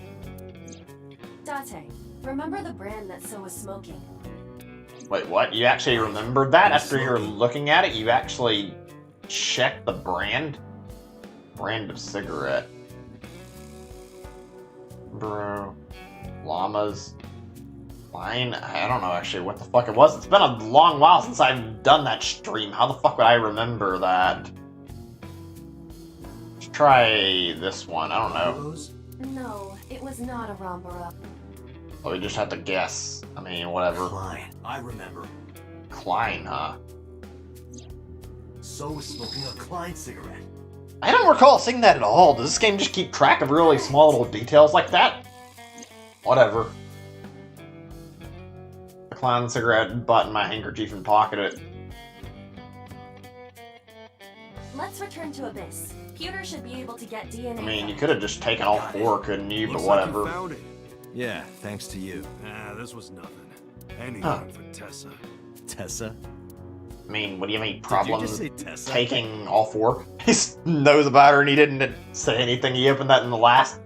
Date, remember the brand that So was smoking? Wait, what? You actually remembered that after you're looking at it? You actually checked the brand? Brand of cigarette. Bro. Llamas. Line? I don't know actually what the fuck it was. It's been a long while since I've done that stream. How the fuck would I remember that? Let's try this one. I don't know. No, it was not a romper up. Oh, we just have to guess. I mean, whatever. Klein, I remember. Klein, huh? So was smoking a Klein cigarette. I don't recall seeing that at all. Does this game just keep track of really small little details like that? Whatever. A Klein cigarette butt in my handkerchief and pocket it. Let's return to Abyss. Pewter should be able to get DNA. I mean, you could have just taken all 4, couldn't you? But Looks like you whatever. found it. Yeah, thanks to you. Ah, this was nothing. Anything for Tessa. Tessa? I mean, would you have any Did you problems just say Tessa? taking all 4? He knows about her and he didn't say anything. He opened that in the last...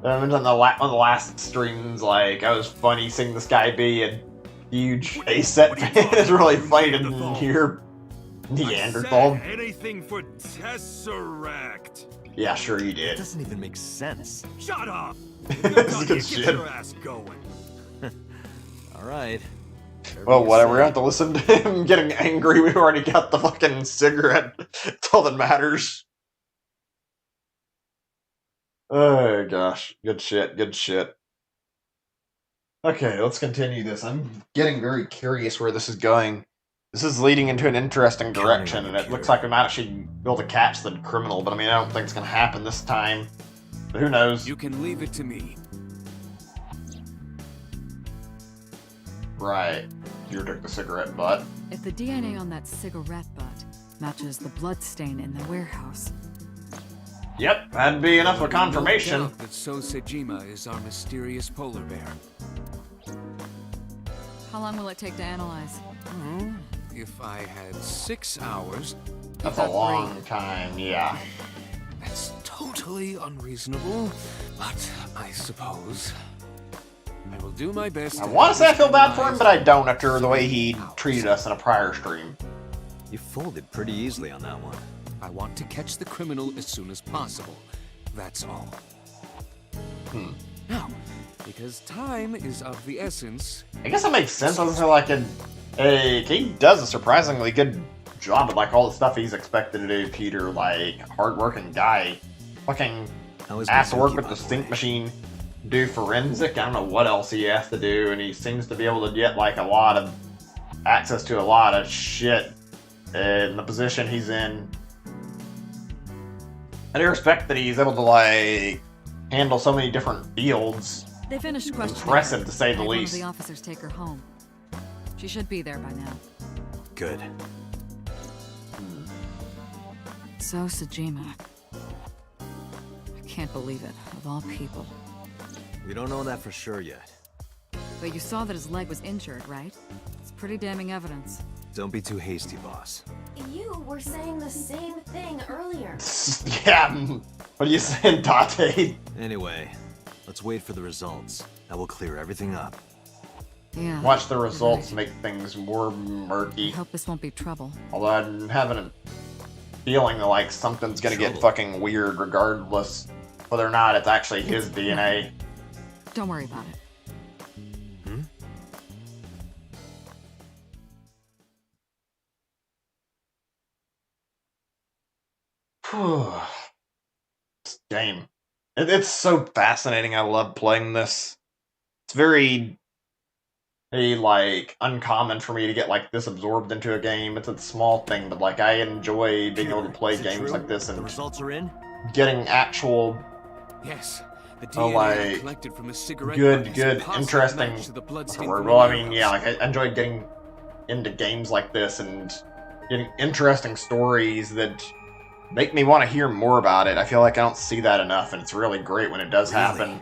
one of the last streams, like, I was funny seeing this guy be a huge A-set fan. It's really funny to hear Neanderthal. I said anything for Tesseract. Yeah, sure you It did. doesn't even make sense. Shut up. This is good Get shit. your ass going. Alright. Well, whatever. We don't have to listen to him getting angry. We've already got the fucking cigarette. That's all that matters. Oh, gosh. Good shit. Good shit. Okay, let's continue this. I'm getting very curious where this is going. This is leading into an interesting direction, and it looks like we might actually be able to catch the criminal, but I mean, I don't think it's going to happen this time. But who knows? You can leave it to me. Right. You took the cigarette butt. If the DNA on that cigarette butt matches the bloodstain in the warehouse. Yep, that'd be enough of confirmation. No doubt that So Sejima is our mysterious polar bear. How long will it take to analyze? If I had 6 hours, That's a long time, yeah. that's totally unreasonable, but I suppose. I will do my best. I want to say I feel bad for him, but I don't after the way he treated us in a prior stream. You folded pretty easily on that one. I want to catch the criminal as soon as possible. That's all. Now, because time is of the essence. I guess that makes sense. I feel like he does a surprisingly good job at like all the stuff he's expected to do. Peter, like hardworking guy, fucking has to work with the sync machine, do forensic. I don't know what else he has to do, and he seems to be able to get like a lot of access to a lot of shit in the position he's in. I do respect that he's able to like handle so many different fields. They finished questioning. Impressive to say the One of least. the officers take her home. She should be there by now. Good. So Sejima. I can't believe it, of all people. We don't know that for sure yet. But you saw that his leg was injured, right? It's pretty damning evidence. Don't be too hasty, boss. You were saying the same thing earlier. Yeah, what are you saying, Date? Anyway, let's wait for the results. That will clear everything up. Yeah. Watch the results make things more murky. I hope this won't be trouble. Although I'm having a feeling that like something's gonna get fucking weird regardless whether or not it's actually his DNA. Don't worry about it. This game. It's so fascinating. I love playing this. It's very like uncommon for me to get like this absorbed into a game. It's a small thing, but like I enjoy being able to play games like this and the results are in? Getting actual Yes. The DNA collected from a cigarette good, interesting. Well, I mean, yeah, like I enjoy getting into games like this and getting interesting stories that make me want to hear more about it. I feel like I don't see that enough, and it's really great when it does happen.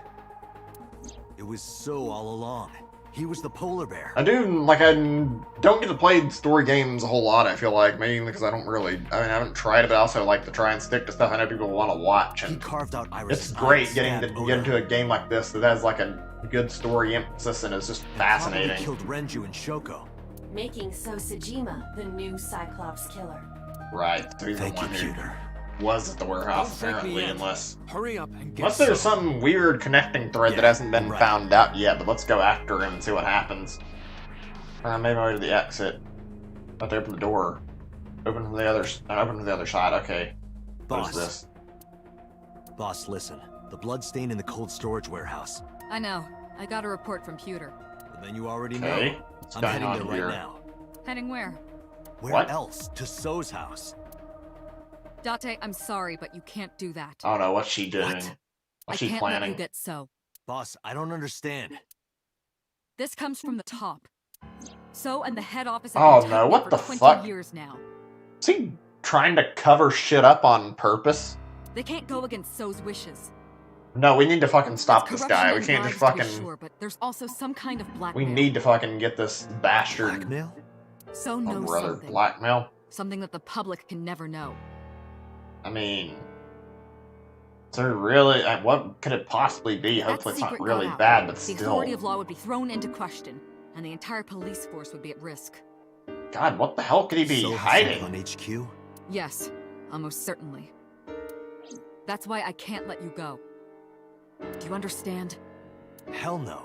It was so all along. He was the polar bear. I don't get to play story games a whole lot, I feel like, mainly because I haven't tried it, but I also like to try and stick to stuff I know people want to watch. And he carved out Iris' it's great getting to get into a game like this that has like a good story emphasis and is just fascinating. He killed Renju and Shoko. Making So Sejima the new Cyclops killer. Right. So he's Thank the you, one who Peter. was at the warehouse, apparently, unless Hurry up and get unless there's some weird connecting thread that hasn't been found out yet, but let's go after him and see what happens. Maybe over to the exit. Have to open the door. Open from the other side, okay. What is this? Boss, listen. The blood stain in the cold storage warehouse. I know. I got a report from Pewter. Well, then you already Okay. know. What's I'm going heading on there here? right now. Heading where? Where What? else? To So's house. Date, I'm sorry, but you can't do that. I don't know, what's she doing? What? What's I she can't planning? let you get So. Boss, I don't understand. This comes from the top. So and the head office Oh, have been no, telling me what for the 20 fuck? years now. Is he trying to cover shit up on purpose? They can't go against So's wishes. No, we need to fucking stop There's this guy. We corruption can't and just bribes, to fucking... be sure, but there's also some kind of We blackmail. need to fucking get this bastard... Blackmail? So Oh, knows brother, something. blackmail? Something that the public can never know. I mean... Is there really... what could it possibly be? If that Hopefully it's not secret really got out, bad, but the still... authority of law would be thrown into question, and the entire police force would be at risk. God, what the hell could he be So has hiding? on HQ? Yes, almost certainly. That's why I can't let you go. Do you understand? Hell no.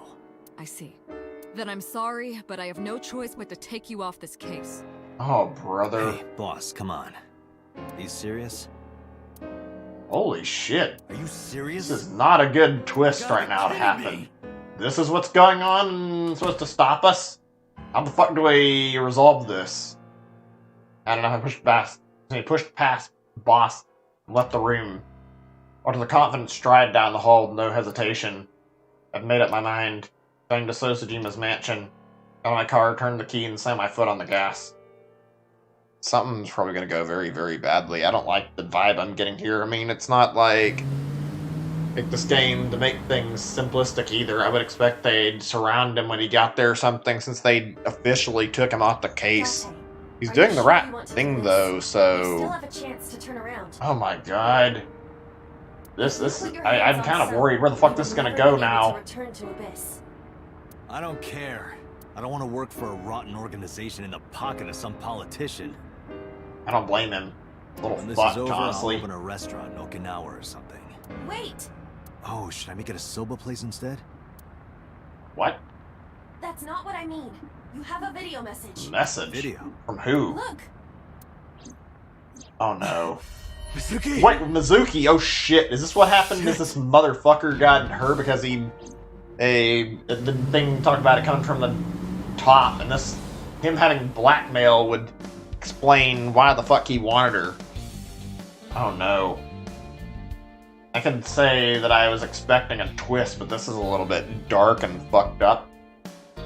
I see. Then I'm sorry, but I have no choice but to take you off this case. Oh, brother. Hey, boss, come on. Are you serious? Holy shit. Are you serious? This is not a good twist You gotta right now to be happen. kidding me. This is what's going on, supposed to stop us? How the fuck do we resolve this? I don't know, I pushed past boss and left the room. Or to the confident stride down the hall with no hesitation. I've made up my mind. Going to Sosajima's mansion. Got my car, turned the key, and slammed my foot on the gas. Something's probably going to go very, very badly. I don't like the vibe I'm getting here. I mean, it's not like... Pick this game to make things simplistic either. I would expect they'd surround him when he got there or something, since they officially took him off the case. Date, He's are doing you the sure right you want to thing do though, this? You still so... have a chance to turn around. Oh my god. This Put your I'm hands kind on of So, worried where the fuck you this is will gonna never go be able now. to return to Abyss. I don't care. I don't want to work for a rotten organization in the pocket of some politician. I don't blame him. Little When this fuck, is over, honestly. I'll open a restaurant in Okinawa or something. Wait! Oh, should I make it a soba place instead? What? That's not what I mean. You have a video message. Message? Video? From who? Look! Oh no. Mizuki! Wait, Mizuki! Oh shit! Is this what happened? Is this motherfucker got her because the thing talked about it coming from the top, and him having blackmail would explain why the fuck he wanted her. Oh no. I could say that I was expecting a twist, but this is a little bit dark and fucked up.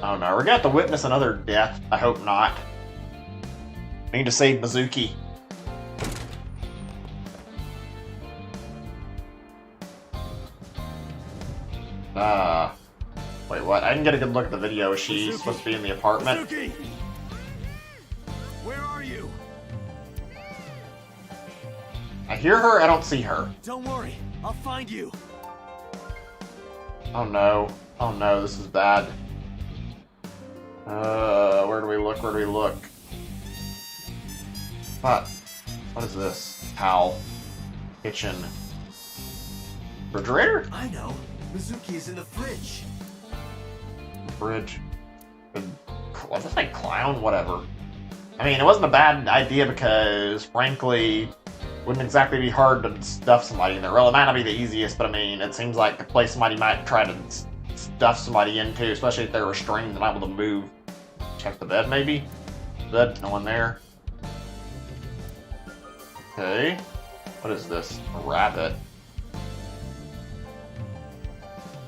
Oh no, we're gonna have to witness another death. I hope not. I need to save Mizuki. Wait, what? I didn't get a good look at the video. Is she Mizuki. supposed to be in the apartment? Mizuki! Where are you? I hear her, I don't see her. Don't worry, I'll find you. Oh no. Oh no, this is bad. Where do we look? Where do we look? What? What is this? Towel. Kitchen. Refrigerator? I know. Mizuki is in the fridge. Fridge. Was this like clown? Whatever. I mean, it wasn't a bad idea because, frankly, wouldn't exactly be hard to stuff somebody in there. Well, it might not be the easiest, but I mean, it seems like the place somebody might try to stuff somebody into, especially if they're restrained and not able to move. Check the bed, maybe? Bed, no one there. Okay. What is this? A rabbit.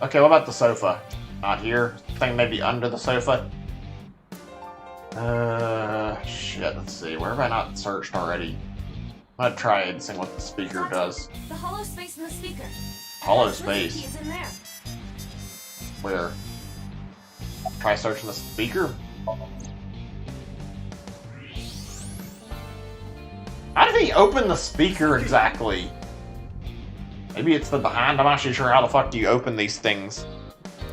Okay, what about the sofa? Not here. Thing maybe under the sofa. Shit, let's see. Where have I not searched already? I'm gonna try and see what the speaker does. The hollow space in the speaker. Hollow Mizuki space? is in there. Where? Try searching the speaker? How did he open the speaker exactly? Maybe it's the behind. I'm not actually sure how the fuck do you open these things.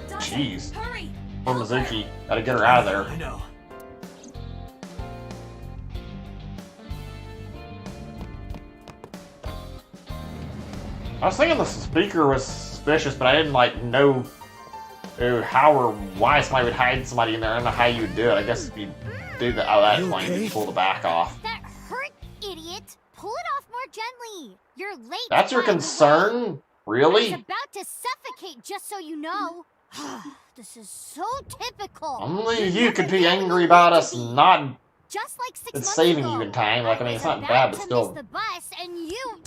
Jeez. Hurry! Poor Mizuki. Gotta get her out of there. I know. I was thinking the speaker was suspicious, but I didn't know how or why somebody would hide somebody in there. I don't know how you would do it. I guess if you do that, that's You fine. okay? You pull the back off. That hurt, idiot! Pull it off more gently. You're late. That's your by the way. concern? I was Really? about to suffocate, just so you know. This is so typical. Only You're you could never be getting angry where about you us need to be. not Just like 6 it's months saving ago. you in time. Like, I mean, it's not was bad, about but to still. miss the bus, and you.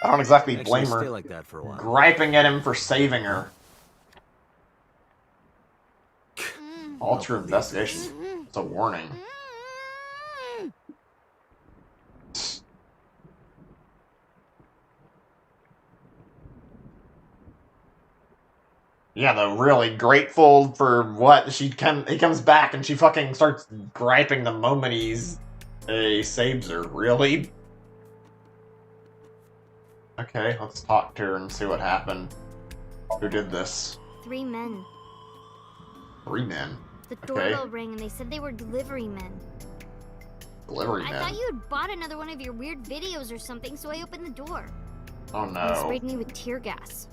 I don't exactly Actually, blame stay her. like that for a while. Griping at him for saving her. Alter investigation. It's a warning. Yeah, though, really grateful for what he comes back and she fucking starts griping the moment he saves her. Really? Okay, let's talk to her and see what happened. Who did this? 3 men. 3 men. The Okay. doorbell rang, and they said they were delivery men. Delivery I men. thought you had bought another one of your weird videos or something, so I opened the door. Oh They no. sprayed me with tear gas.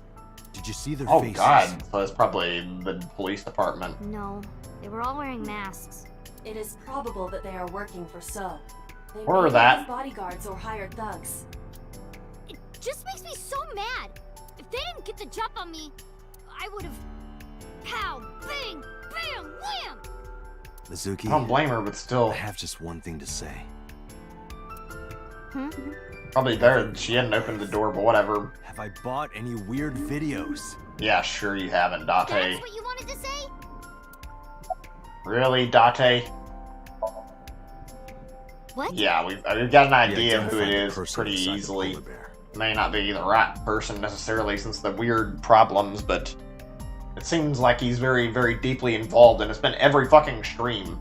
Did you see their Oh faces? god, so it's probably the police department. No, they were all wearing masks. It is probable that they are working for So. They Or may that. have bodyguards or hired thugs. It just makes me so mad. If they didn't get the jump on me, I would have. Pow! Bang! Bam! Wham! Mizuki, I don't blame her, but still. I have just one thing to say. Hmm? Probably there, she hadn't opened the door, but whatever. Have I bought any weird videos? Yeah, sure you haven't, That's Date. what you wanted to say? Really, Date? What? Yeah, we've got an idea of who it identified the is person pretty beside the easily. polar bear. May not be the right person necessarily since the weird problems, but it seems like he's very, very deeply involved and it's been every fucking stream.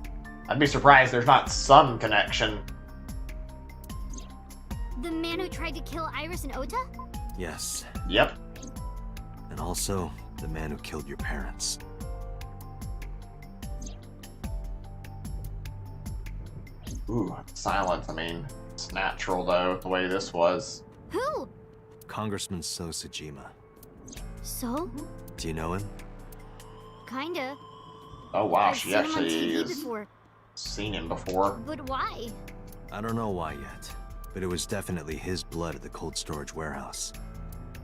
I'd be surprised there's not some connection. The man who tried to kill Iris and Ota? Yes. Yep. And also, The man who killed your parents. Ooh, silence. I mean, it's natural though, the way this was. Who? Congressman So Sajima. So? Do you know him? Kinda. Oh wow, I've she seen him on actually TV has before. seen him before. But why? I don't know why yet, but it was definitely his blood at the cold storage warehouse.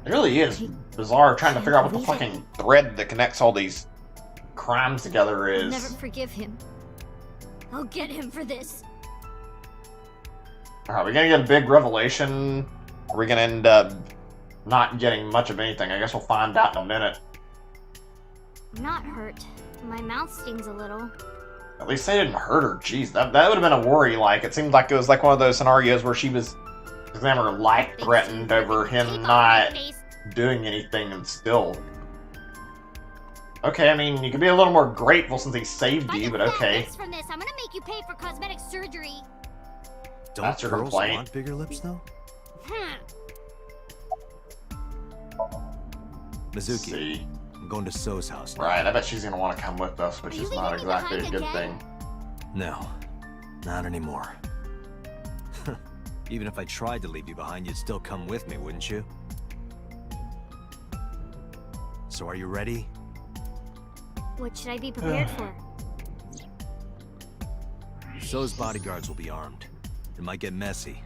It really is bizarre trying to figure out what the fucking thread that connects all these crimes together I'll is. never forgive him. I'll get him for this. Alright, we're gonna get a big revelation. Or are we gonna end up not getting much of anything? I guess we'll find out in a minute. I'm not hurt. My mouth stings a little. At least they didn't hurt her. Jeez, that would have been a worry. Like, it seemed like it was like one of those scenarios where she was, for example, her life threatened over him not doing anything and still. Okay, I mean, you could be a little more grateful since he saved you, but okay. From this, I'm gonna make you pay for cosmetic surgery. Don't That's your girls complaint. want bigger lips, though? Mizuki, See. I'm going to So's house now. Right, I bet she's gonna want to come with us, which is not exactly a good thing. No, not anymore. Even if I tried to leave you behind, you'd still come with me, wouldn't you? So are you ready? What should I be prepared for? So's bodyguards will be armed. It might get messy.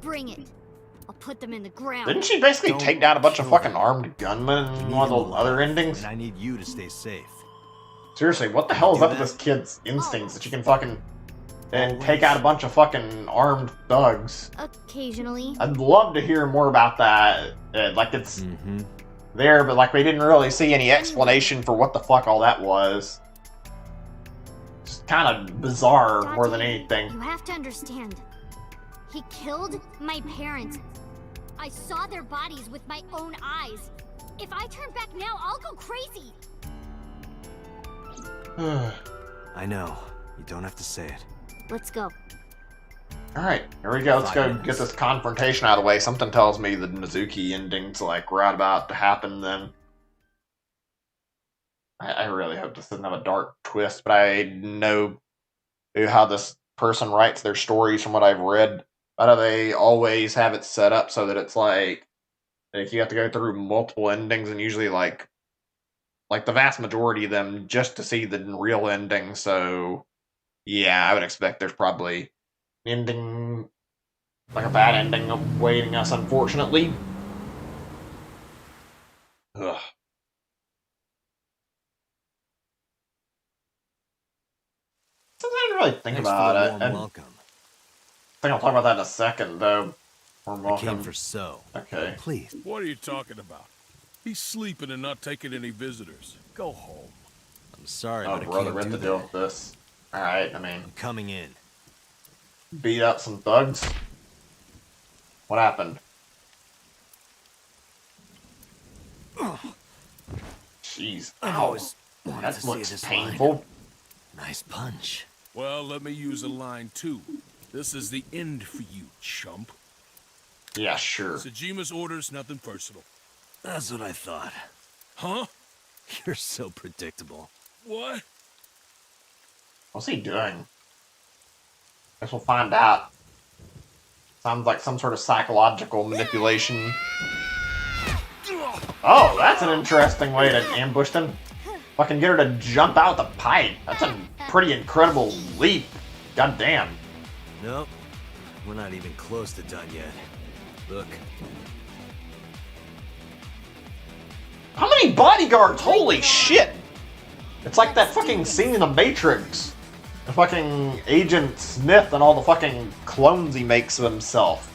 Bring it. I'll put them in the ground. Didn't she basically take down a bunch of fucking armed gunmen in one of those other endings? And I need you to stay safe. Seriously, what the hell is up with this kid's instincts that she can fucking and take out a bunch of fucking armed thugs? Occasionally. I'd love to hear more about that. Like, it's there, but like we didn't really see any explanation for what the fuck all that was. Just kind of bizarre more than anything. You have to understand. He killed my parents. I saw their bodies with my own eyes. If I turn back now, I'll go crazy. I know. You don't have to say it. Let's go. Alright, here we go. Let's go get this confrontation out of the way. Something tells me the Mizuki ending's like right about to happen then. I really hope this doesn't have a dark twist, but I know how this person writes their stories from what I've read. Why do they always have it set up so that it's like you have to go through multiple endings and usually like the vast majority of them just to see the real ending, so yeah, I would expect there's probably an ending, like a bad ending awaiting us, unfortunately. Ugh. I didn't really think about it. Welcome. I think I'll talk about that in a second, though. I came for So. Okay. Please. What are you talking about? He's sleeping and not taking any visitors. Go home. I'm sorry, Oh, but I brother, can't we have do to deal that. with this. Alright, I mean, I'm coming in. beat up some thugs. What happened? Jeez. I've Ow. always wanted That to see looks this painful. line. Nice punch. Well, let me use a line too. This is the end for you, chump. Yeah, sure. Sajima's orders, nothing personal. That's what I thought. Huh? You're so predictable. What? What's he doing? Guess we'll find out. Sounds like some sort of psychological manipulation. Oh, that's an interesting way to ambush them. Fucking get her to jump out the pipe. That's a pretty incredible leap. God damn. Nope. We're not even close to done yet. Look. How many bodyguards? Holy shit! It's like that fucking scene in The Matrix. The fucking Agent Smith and all the fucking clones he makes of himself.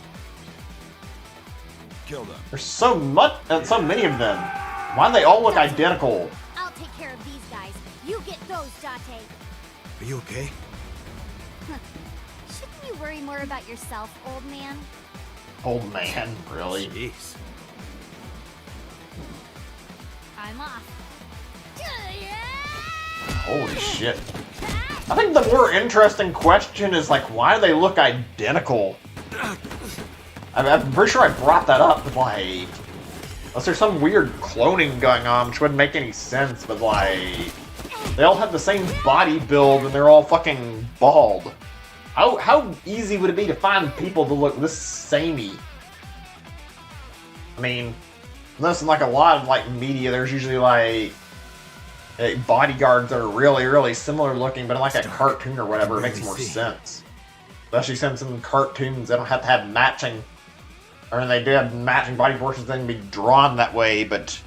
Kill them. There's so much, so many of them. Why do they all look identical? I'll take care of these guys. You get those, Date. Are you okay? Shouldn't you worry more about yourself, old man? Old man, really? Jeez. I'm off. Holy shit. I think the more interesting question is, like, why do they look identical? I'm pretty sure I brought that up, like, Unless there's some weird cloning going on, which wouldn't make any sense, but like... They all have the same body build and they're all fucking bald. How easy would it be to find people to look this samey? I mean, unless in like a lot of like media, there's usually like bodyguards that are really, really similar looking, but in like a cartoon or whatever, it makes more sense. Especially since in cartoons they don't have to have matching, or they do have matching body proportions, then be drawn that way. But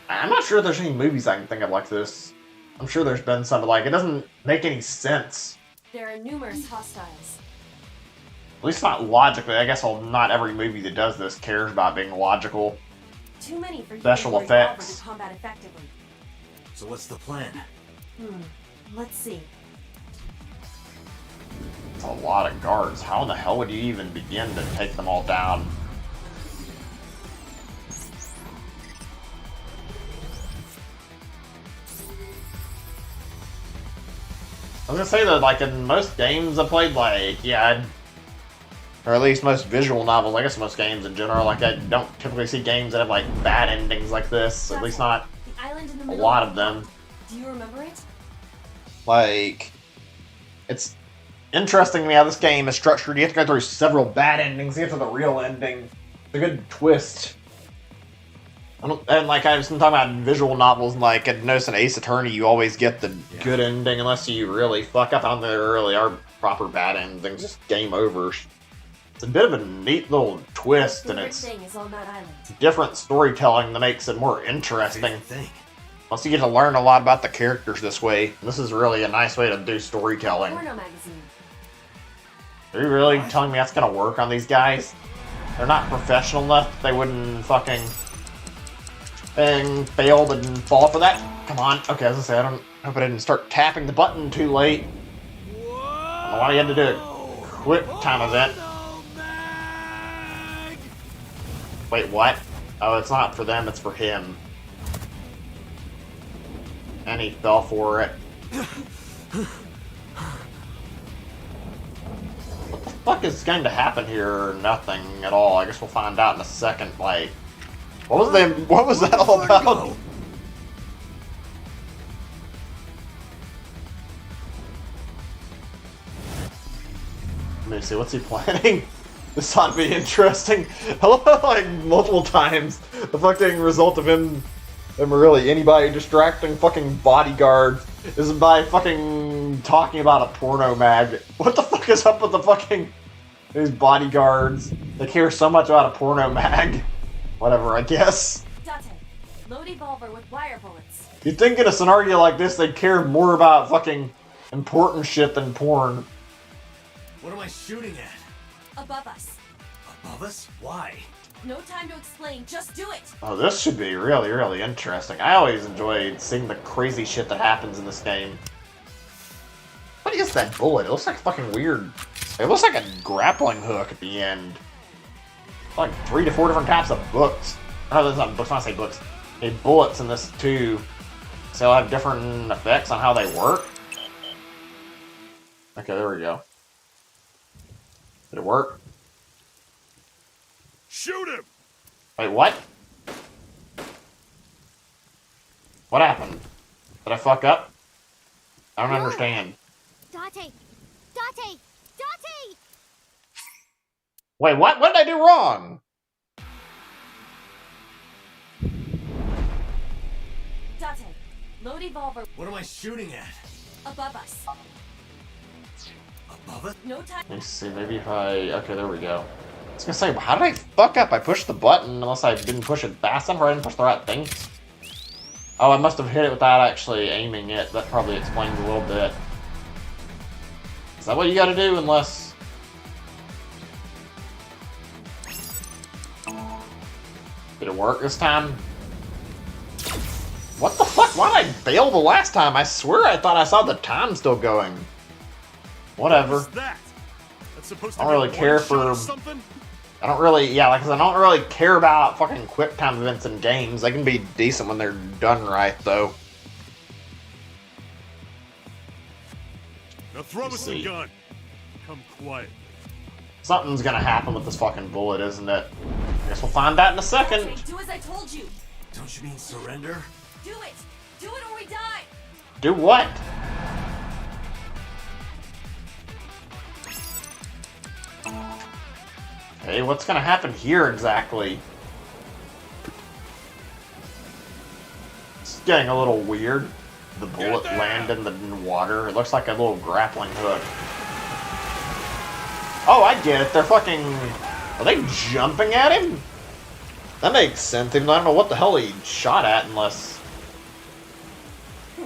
I'm not sure if there's any movies I can think of like this. I'm sure there's been some, but like it doesn't make any sense. There are numerous hostiles. At least not logically. I guess not every movie that does this cares about being logical. Too many for Special you to revolver effects. to combat effectively. So what's the plan? Let's see. It's a lot of guards. How in the hell would you even begin to take them all down? I was gonna say that, like, in most games I played, like, yeah, or at least most visual novels, I guess most games in general, like, I don't typically see games that have, like, bad endings like this. At least not The island in the a middle lot of of the them. park. Do you remember it? Like, it's interesting to me how this game is structured. You have to go through several bad endings to get to the real ending. It's a good twist. And like I've been talking about in visual novels, and like I noticed in Ace Attorney, you always get the good ending unless you really fuck up. I don't think there really are proper bad endings, just game overs. It's a bit of a neat little twist, and it's thing is on that island. different storytelling that makes it more interesting. Plus, you get to learn a lot about the characters this way. This is really a nice way to do storytelling. Porno magazine. Are you really telling me that's gonna work on these guys? They're not professional enough. They wouldn't fucking fail and fall for that. Come on. Okay, as I say, I don't hope I didn't start tapping the button too late. I don't know why you had to do a quick time event. Wait, what? Oh, it's not for them, it's for him. And he fell for it. What the fuck is going to happen here? Nothing at all. I guess we'll find out in a second. Like, what was that all about? Let me see, what's he planning? This ought to be interesting. I love how, like, multiple times the fucking result of him really anybody distracting fucking bodyguards is by fucking talking about a porno mag. What the fuck is up with the fucking these bodyguards? They care so much about a porno mag. Whatever, I guess. Date. Load evolver with wire bullets. You'd think in a scenario like this they'd care more about fucking important shit than porn. What am I shooting at? Above us. Above us? Why? No time to explain, just do it! Oh, this should be really, really interesting. I always enjoyed seeing the crazy shit that happens in this game. What is that bullet? It looks like fucking weird. It looks like a grappling hook at the end. Like 3 to 4 different types of books. Oh, that's not books, when I say books. They bullets in this too. So they'll have different effects on how they work. Okay, there we go. Did it work? Shoot him! Wait, what? What happened? Did I fuck up? I don't understand. Date! Date! Date! Wait, what? What did I do wrong? Date. Load evolver. What am I shooting at? Above us. Above it? No time. Let me see, maybe if I... Okay, there we go. I was gonna say, how did I fuck up? I pushed the button, unless I didn't push it fast enough or I didn't push the right thing. Oh, I must have hit it without actually aiming it. That probably explains a little bit. Is that what you gotta do, unless... Did it work this time? What the fuck? Why did I fail the last time? I swear I thought I saw the time still going. Whatever. What's that? That's supposed to I don't really be care one shot for... or something? I don't really, yeah, like I said, I don't really care about fucking quick time events in games. They can be decent when they're done right, though. Now throw us a gun. Come quiet. Something's gonna happen with this fucking bullet, isn't it? Guess we'll find out in a second. Okay, do as I told you. Don't you mean surrender? Do it. Do it or we die. Do what? Okay, what's gonna happen here exactly? It's getting a little weird. The bullet landed in the water. It looks like a little grappling hook. Oh, I get it. They're fucking... Are they jumping at him? That makes sense, even though I don't know what the hell he shot at unless...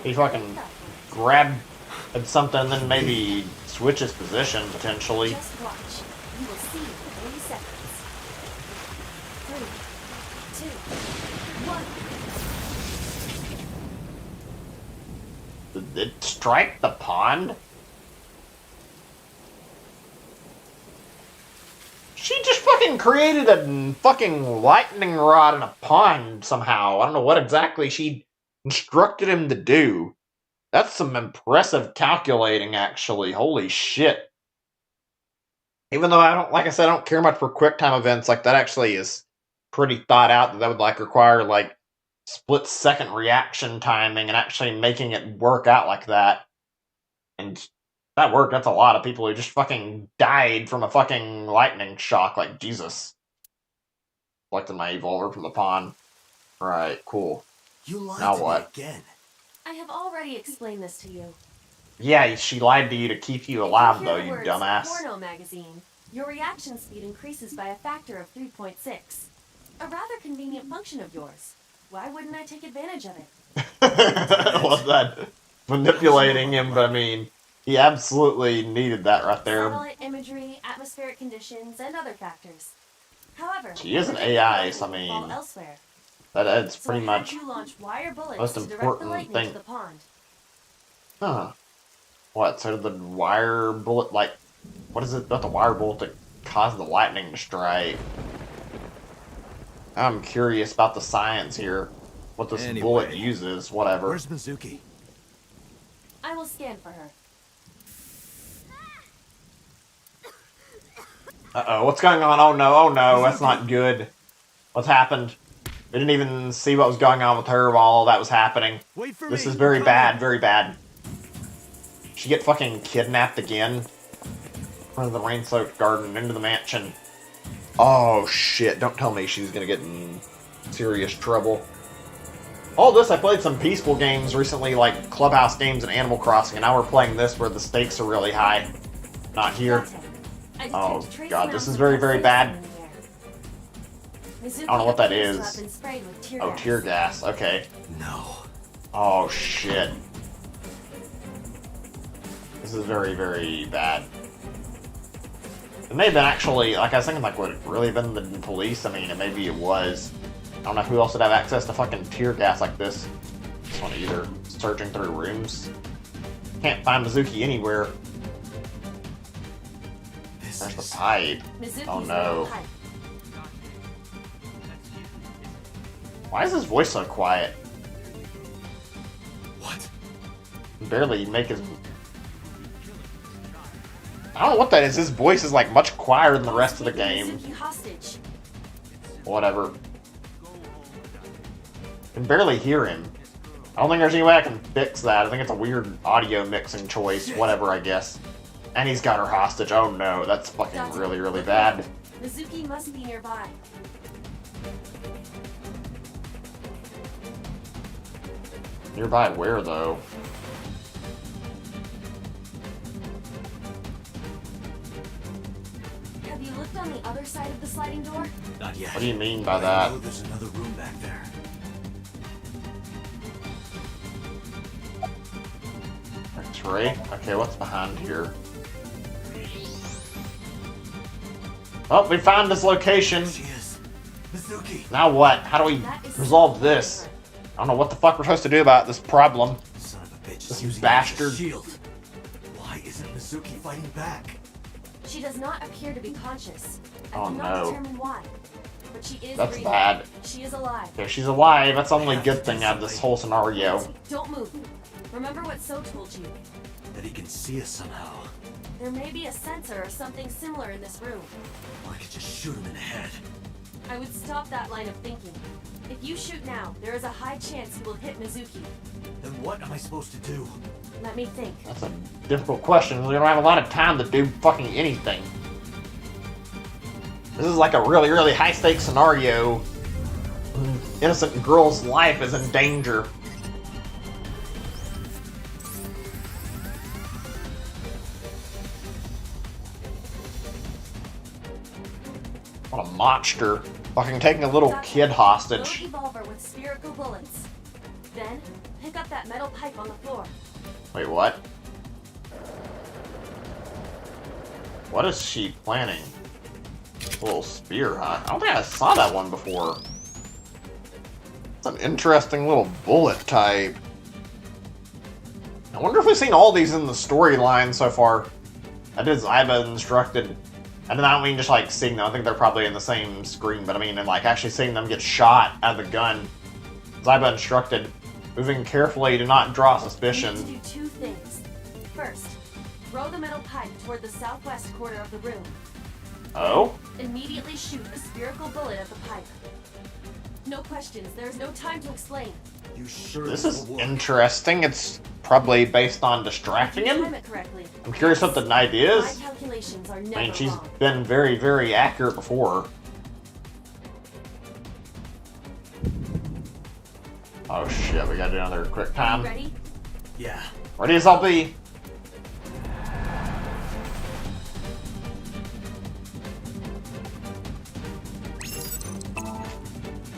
He fucking grabbed at something and then maybe switches position, potentially. Just watch. You will see in 30 seconds. 3, 2, 1. Did it strike the pond? She just fucking created a fucking lightning rod in a pond somehow. I don't know what exactly she instructed him to do. That's some impressive calculating, actually. Holy shit. Even though I don't, like I said, I don't care much for quick time events, like that actually is pretty thought out, that would like require like split-second reaction timing and actually making it work out like that. And that worked. That's a lot of people who just fucking died from a fucking lightning shock. Like, Jesus. Collected my evolver from the pond. Right, cool. You lied now to what? me again. I have already explained this to you. Yeah, she lied to you to keep you alive, If though, hear the you words dumbass. Porno magazine, your reaction speed increases by a factor of 3.6. A rather convenient function of yours. Why wouldn't I take advantage of it? I love that. Manipulating him, but I mean, he absolutely needed that right there. Satellite imagery, atmospheric conditions, and other factors. However, She is an AI, so I fall mean, elsewhere. that's So pretty I had much you launch wire bullets most to direct the important lightning thing. to the pond. Huh. What, so the wire bullet, like, what is it about the wire bullet that caused the lightning to strike? I'm curious about the science here. What this bullet uses, whatever. Where's Mizuki? I will scan for her. Uh-oh, what's going on? Oh no, that's not good. What's happened? We didn't even see what was going on with her while all that was happening. Wait for This me. is very bad, very bad. She get fucking kidnapped again? From the rain-soaked garden into the mansion. Oh shit, don't tell me she's gonna get in serious trouble. All this, I played some peaceful games recently, like Clubhouse games and Animal Crossing, and now we're playing this where the stakes are really high. Not here. Oh god, this is very, very bad. I don't know what that is. Oh, tear gas, okay. No. Oh shit. This is very, very bad. It may have been actually, like I was thinking, like, would it really have been the police? I mean, maybe it was. I don't know who else would have access to fucking tear gas like this. Just want to either searching through rooms. Can't find Mizuki anywhere. There's the pipe. Oh no. Why is his voice so quiet? What? Can barely make his... I don't know what that is. His voice is like much quieter than the rest of the game. Whatever. Can barely hear him. I don't think there's any way I can fix that. I think it's a weird audio mixing choice. Whatever, I guess. And he's got her hostage. Oh no, that's fucking really, really bad. Mizuki must be nearby. Nearby where, though? Have you looked on the other side of the sliding door? Not yet. What do you mean by I that? know there's another room back there. X-ray? Okay, what's behind here? Oh, we found this location. She is. Mizuki. Now what? How do we resolve this? I don't know what the fuck we're supposed to do about this problem. Son of a bitch. This bastard. Shield. Why isn't Mizuki fighting back? She does not appear to be conscious. I Oh, cannot no. determine why. But she is That's breathing. bad. She is alive. If she's alive, that's the only good thing out of this whole scenario. Don't move. Remember what So told you. That he can see us somehow. There may be a sensor or something similar in this room. I could just shoot him in the head. I would stop that line of thinking. If you shoot now, there is a high chance you will hit Mizuki. Then what am I supposed to do? Let me think. That's a difficult question. We don't have a lot of time to do fucking anything. This is like a really, really high-stakes scenario. An innocent girl's life is in danger. What a monster. Fucking taking a little kid hostage. Load evolver with spherical bullets. Then, pick up that metal pipe on the floor. Wait, what? What is she planning? A little spear, huh? I don't think I saw that one before. It's an interesting little bullet type. I wonder if we've seen all these in the storyline so far. I did Zyba instructed. And then I don't mean just like seeing them. I think they're probably in the same screen, but I mean in like actually seeing them get shot out of the gun. Zyba instructed, moving carefully to not draw suspicion. You need to do two things. First, throw the metal pipe toward the southwest corner of the room. Oh? Immediately shoot a spherical bullet at the pipe. No questions. There's no time to explain. You sure This is interesting. It's probably based on distracting him. Time it correctly. I'm curious what the night is. My calculations are never I mean, she's wrong. been very, very accurate before. Oh shit, we gotta do another quick time. Ready? Yeah. Ready as I'll be.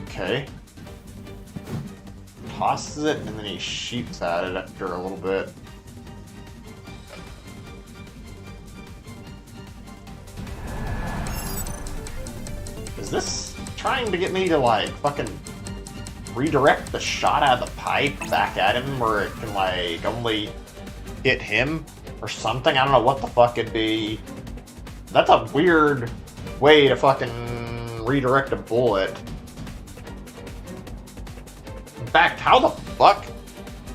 Okay. Tosses it and then he shoots at it after a little bit. Is this trying to get me to like fucking redirect the shot out of the pipe back at him where it can like only hit him or something? I don't know what the fuck it'd be. That's a weird way to fucking redirect a bullet. In fact, how the fuck?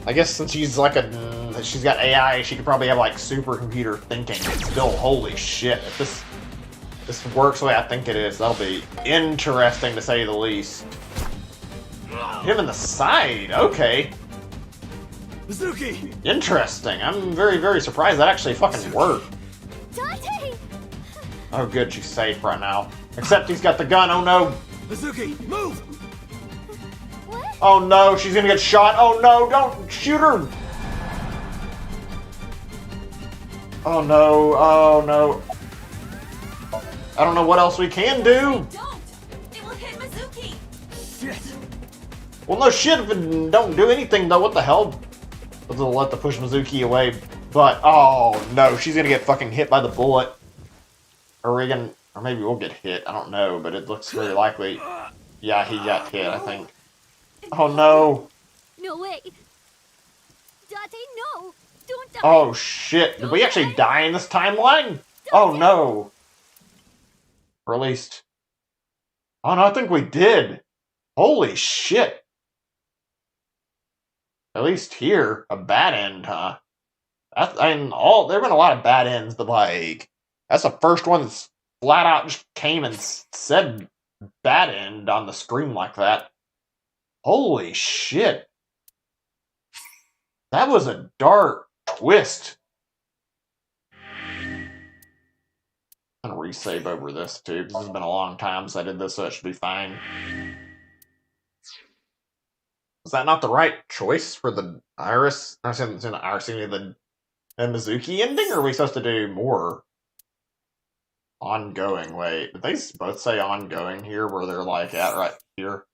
I guess since she's like she's got AI, she could probably have like supercomputer thinking. Still, holy shit! If this works the way I think it is, that'll be interesting to say the least. Him in the side, okay. Mizuki! Interesting. I'm very, very surprised that actually fucking worked. Dante! Oh good, she's safe right now. Except he's got the gun, oh no! Mizuki, move! What? Oh no, she's gonna get shot. Oh no, don't shoot her! Oh no, oh no. I don't know what else we can do! Don't! It will hit Mizuki! Shit! Well no shit if it don't do anything though, what the hell? It'll let the push Mizuki away, but oh no, she's gonna get fucking hit by the bullet. Or we gonna, or maybe we'll get hit, I don't know, but it looks very likely. Yeah, he got hit, I think. Oh no! No way! Dante, no! Don't die! Oh shit, did we actually die in this timeline? Oh no! Or at least... Oh no, I think we did! Holy shit! At least here, a bad end, huh? That's, I mean, there've been a lot of bad ends, but like, that's the first one that's flat out just came and said bad end on the screen like that. Holy shit. That was a dark twist. I'm gonna resave over this too, because it's been a long time since I did this, so it should be fine. Was that not the right choice for the Iris? I was saying the Iris, the Mizuki ending, or are we supposed to do more? Ongoing, wait. Did they both say ongoing here, where they're like at right here?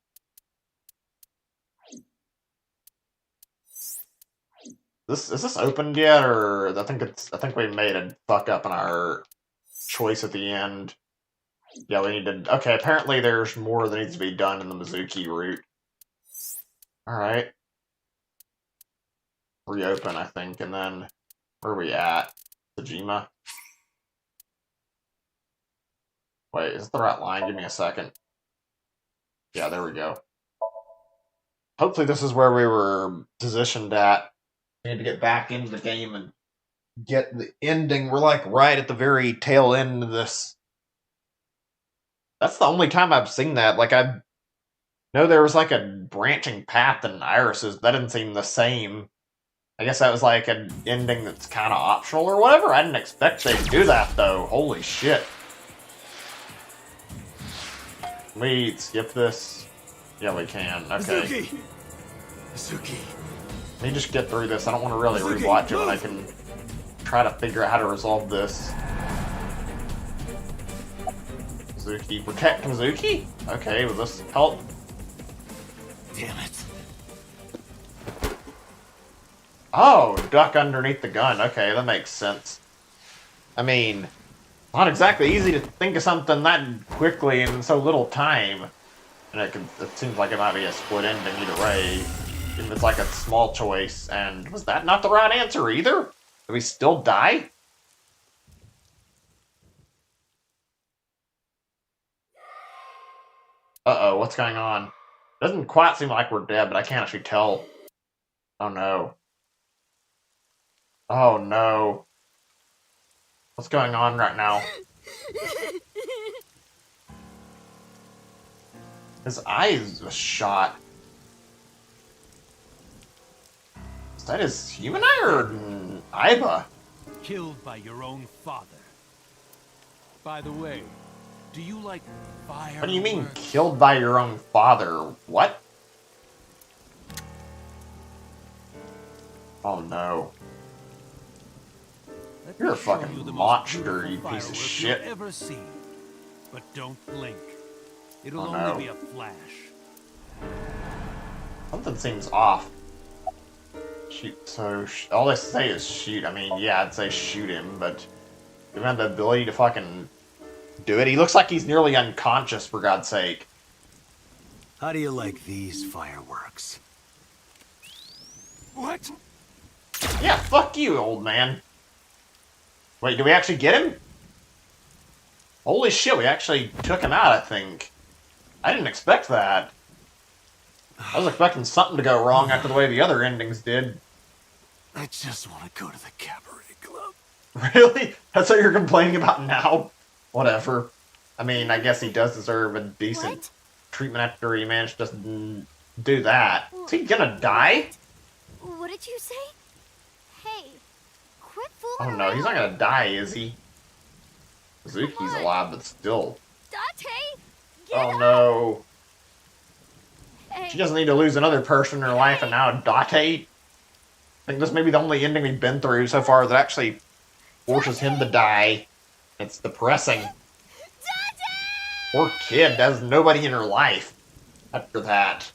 Is this opened yet, or I think we made a fuck up in our choice at the end. Yeah, we need to. Okay, apparently there's more that needs to be done in the Mizuki route. All right, reopen, I think, and then where are we at? Tajima. Wait, is it the right line? Give me a second. Yeah, there we go. Hopefully, this is where we were positioned at. We need to get back into the game and get the ending. We're like right at the very tail end of this. That's the only time I've seen that. Like, I know there was like a branching path in Iris's. That didn't seem the same. I guess that was like an ending that's kind of optional or whatever. I didn't expect they'd do that, though. Holy shit. Can we skip this? Yeah, we can. Okay. Mizuki! Mizuki! Let me just get through this. I don't want to really Mizuki, rewatch it when I move! can try to figure out how to resolve this. Mizuki. Protect Mizuki? Okay, will this help? Damn it. Oh, duck underneath the gun. Okay, that makes sense. I mean, not exactly easy to think of something that quickly in so little time. And it seems like it might be a split ending either way. If it's like a small choice. And was that not the right answer either? Did we still die? Uh-oh, what's going on? Doesn't quite seem like we're dead, but I can't actually tell. Oh no. Oh no. What's going on right now? His eyes was shot. Is that his human eye or Iba? Killed by your own father. By the way, do you like fire? What do you mean, killed by your own father? What? Oh no. You're a fucking monster, you piece of shit. Ever seen. But don't blink. It'll Oh, no. only be a flash. Something seems off. Shoot, so all they say is shoot. I mean, yeah, I'd say shoot him, but do you have the ability to fucking do it? He looks like he's nearly unconscious, for God's sake. How do you like these fireworks? What? Yeah, fuck you, old man. Wait, do we actually get him? Holy shit, we actually took him out, I think. I didn't expect that. I was expecting something to go wrong after the way the other endings did. I just want to go to the cabaret club. Really? That's what you're complaining about now? Whatever. I mean, I guess he does deserve a decent treatment after he managed to do that. Is he gonna die? What did you say? Hey, quit fooling Oh no, he's not gonna die, is he? Mizuki's alive, but still. Date! Oh no. Hey. She doesn't need to lose another person in her life, and now Date. I think this may be the only ending we've been through so far that actually forces him to die. It's depressing. Poor kid has nobody in her life after that.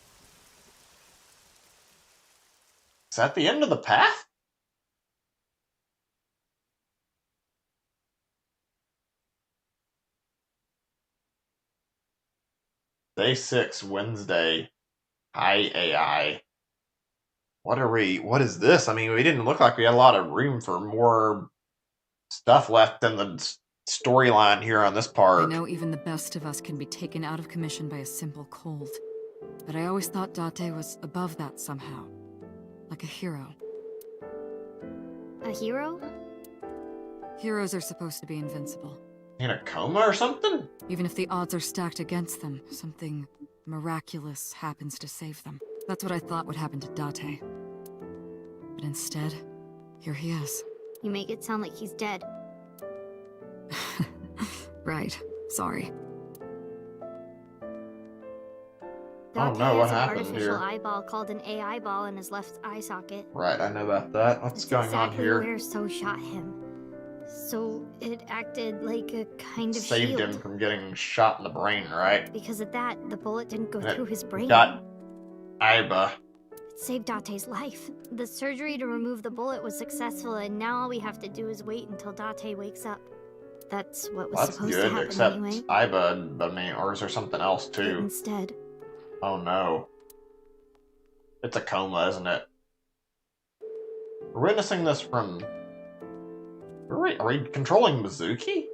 Is that the end of the path? Day 6, Wednesday. Hi, AI. What is this? I mean, we didn't look like we had a lot of room for more stuff left in the storyline here on this part. I know even the best of us can be taken out of commission by a simple cold. But I always thought Date was above that somehow. Like a hero. A hero? Heroes are supposed to be invincible. In a coma or something? Even if the odds are stacked against them, something miraculous happens to save them. That's what I thought would happen to Date. But instead, here he is. You make it sound like he's dead. Right. Sorry. Oh Date no, what has an happened artificial here? eyeball called an AI ball in his left eye socket. Right, I know about that. What's going exactly on here? Where So shot him. So it acted like a kind of Saved shield. him from getting shot in the brain, right? Because of that, the bullet didn't go And it through his brain. got Iba. It saved Date's life. The surgery to remove the bullet was successful, and now all we have to do is wait until Date wakes up. That's what was Well, that's supposed to good, happen except anyway. Iba, but I mean, or is there something else But too? instead, Oh no. It's a coma, isn't it? We're witnessing this from... Are we controlling Mizuki?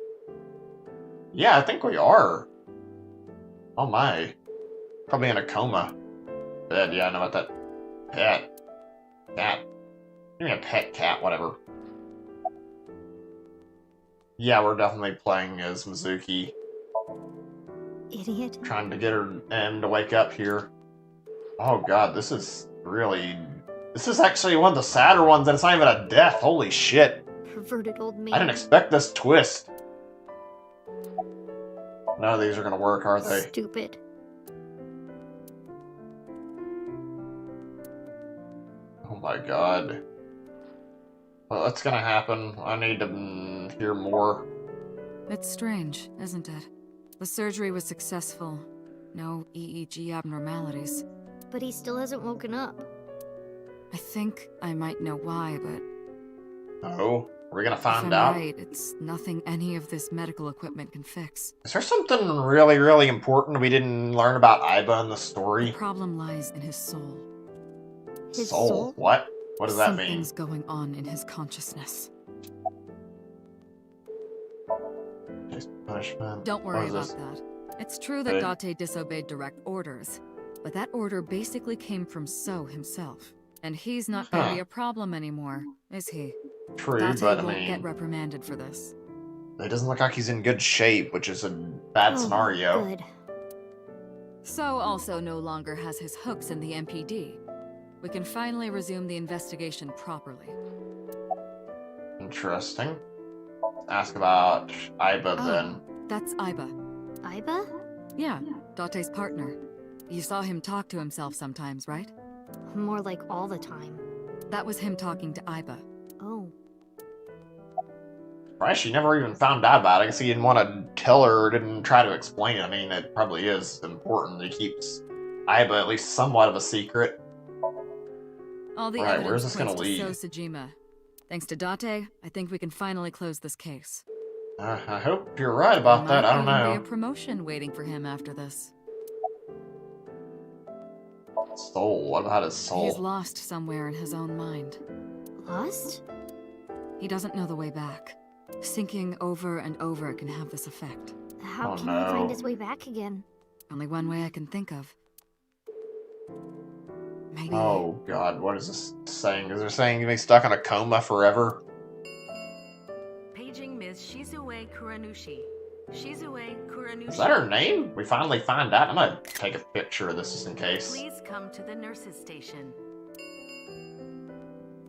Yeah, I think we are. Oh my. Probably in a coma. Dead, yeah, I know about that. Pet. Cat. Give me a pet cat, whatever. Yeah, we're definitely playing as Mizuki. Idiot. Trying to get him to wake up here. Oh god, this is actually one of the sadder ones, and it's not even a death. Holy shit. Perverted old man. I didn't expect this twist. None of these are gonna work, are they? Stupid. Oh my god. Well, that's gonna happen. I need to hear more. It's strange, isn't it? The surgery was successful. No EEG abnormalities. But he still hasn't woken up. I think I might know why, but... Oh, we're gonna if find I'm out. right, it's nothing any of this medical equipment can fix. Is there something really, really important we didn't learn about Iba in the story? The problem lies in his soul. His Soul? soul? What? What does that mean? Something's going on in his consciousness. Punishment. Don't What worry is about this? that. It's true that Date disobeyed direct orders, but that order basically came from So himself. And he's not going to be a problem anymore, is he? True, Date but I won't mean, get reprimanded for this. it doesn't look like he's in good shape, which is a bad scenario. Good. So also no longer has his hooks in the MPD. We can finally resume the investigation properly. Interesting. Ask about Iba then. That's Iba. Iba? Yeah, Date's partner. You saw him talk to himself sometimes, right? More like all the time. That was him talking to Iba. Oh. Right, she never even found out about it. I guess he didn't want to tell her or didn't try to explain it. I mean, it probably is important that he keeps Iba at least somewhat of a secret. All the Right, evidence where's this gonna points to lead? So Sajima. Thanks to Date, I think we can finally close this case. I hope you're right about that. I don't Might even know. be a promotion waiting for him after this. Soul. What about his soul? He's lost somewhere in his own mind. Lost? He doesn't know the way back. Thinking over and over can have this effect. How Oh, can he no. find his way back again? Only one way I can think of. Maybe... Oh god, what is this saying? Is it saying he's stuck in a coma forever? Paging Ms. Shizue Kuranushi. Shizue Kuranushi. Is that her name? We finally find out. I'm gonna take a picture of this just in case. Please come to the nurse's station.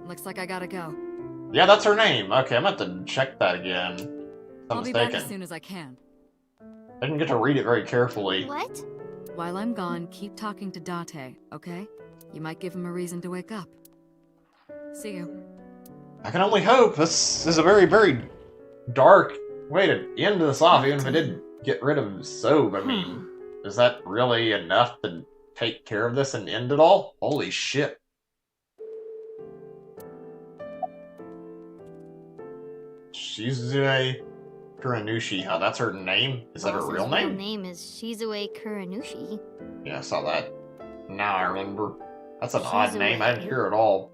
Looks like I gotta go. Yeah, that's her name. Okay, I'm gonna have to check that again. I'm I'll be back mistaken. as soon as I can. I didn't get to read it very carefully. What? While I'm gone, keep talking to Date, okay? You might give him a reason to wake up. See you. I can only hope. This is a very, very dark way to end this off, even if it did get rid of Soap. I mean, is that really enough to take care of this and end it all? Holy shit. Shizue Kuranushi. Oh, that's her name? Is that her Boss's real name? Real name is Shizue Kuranushi. Yeah, I saw that. Now I remember. That's an odd Shizue. name. I didn't hear it all.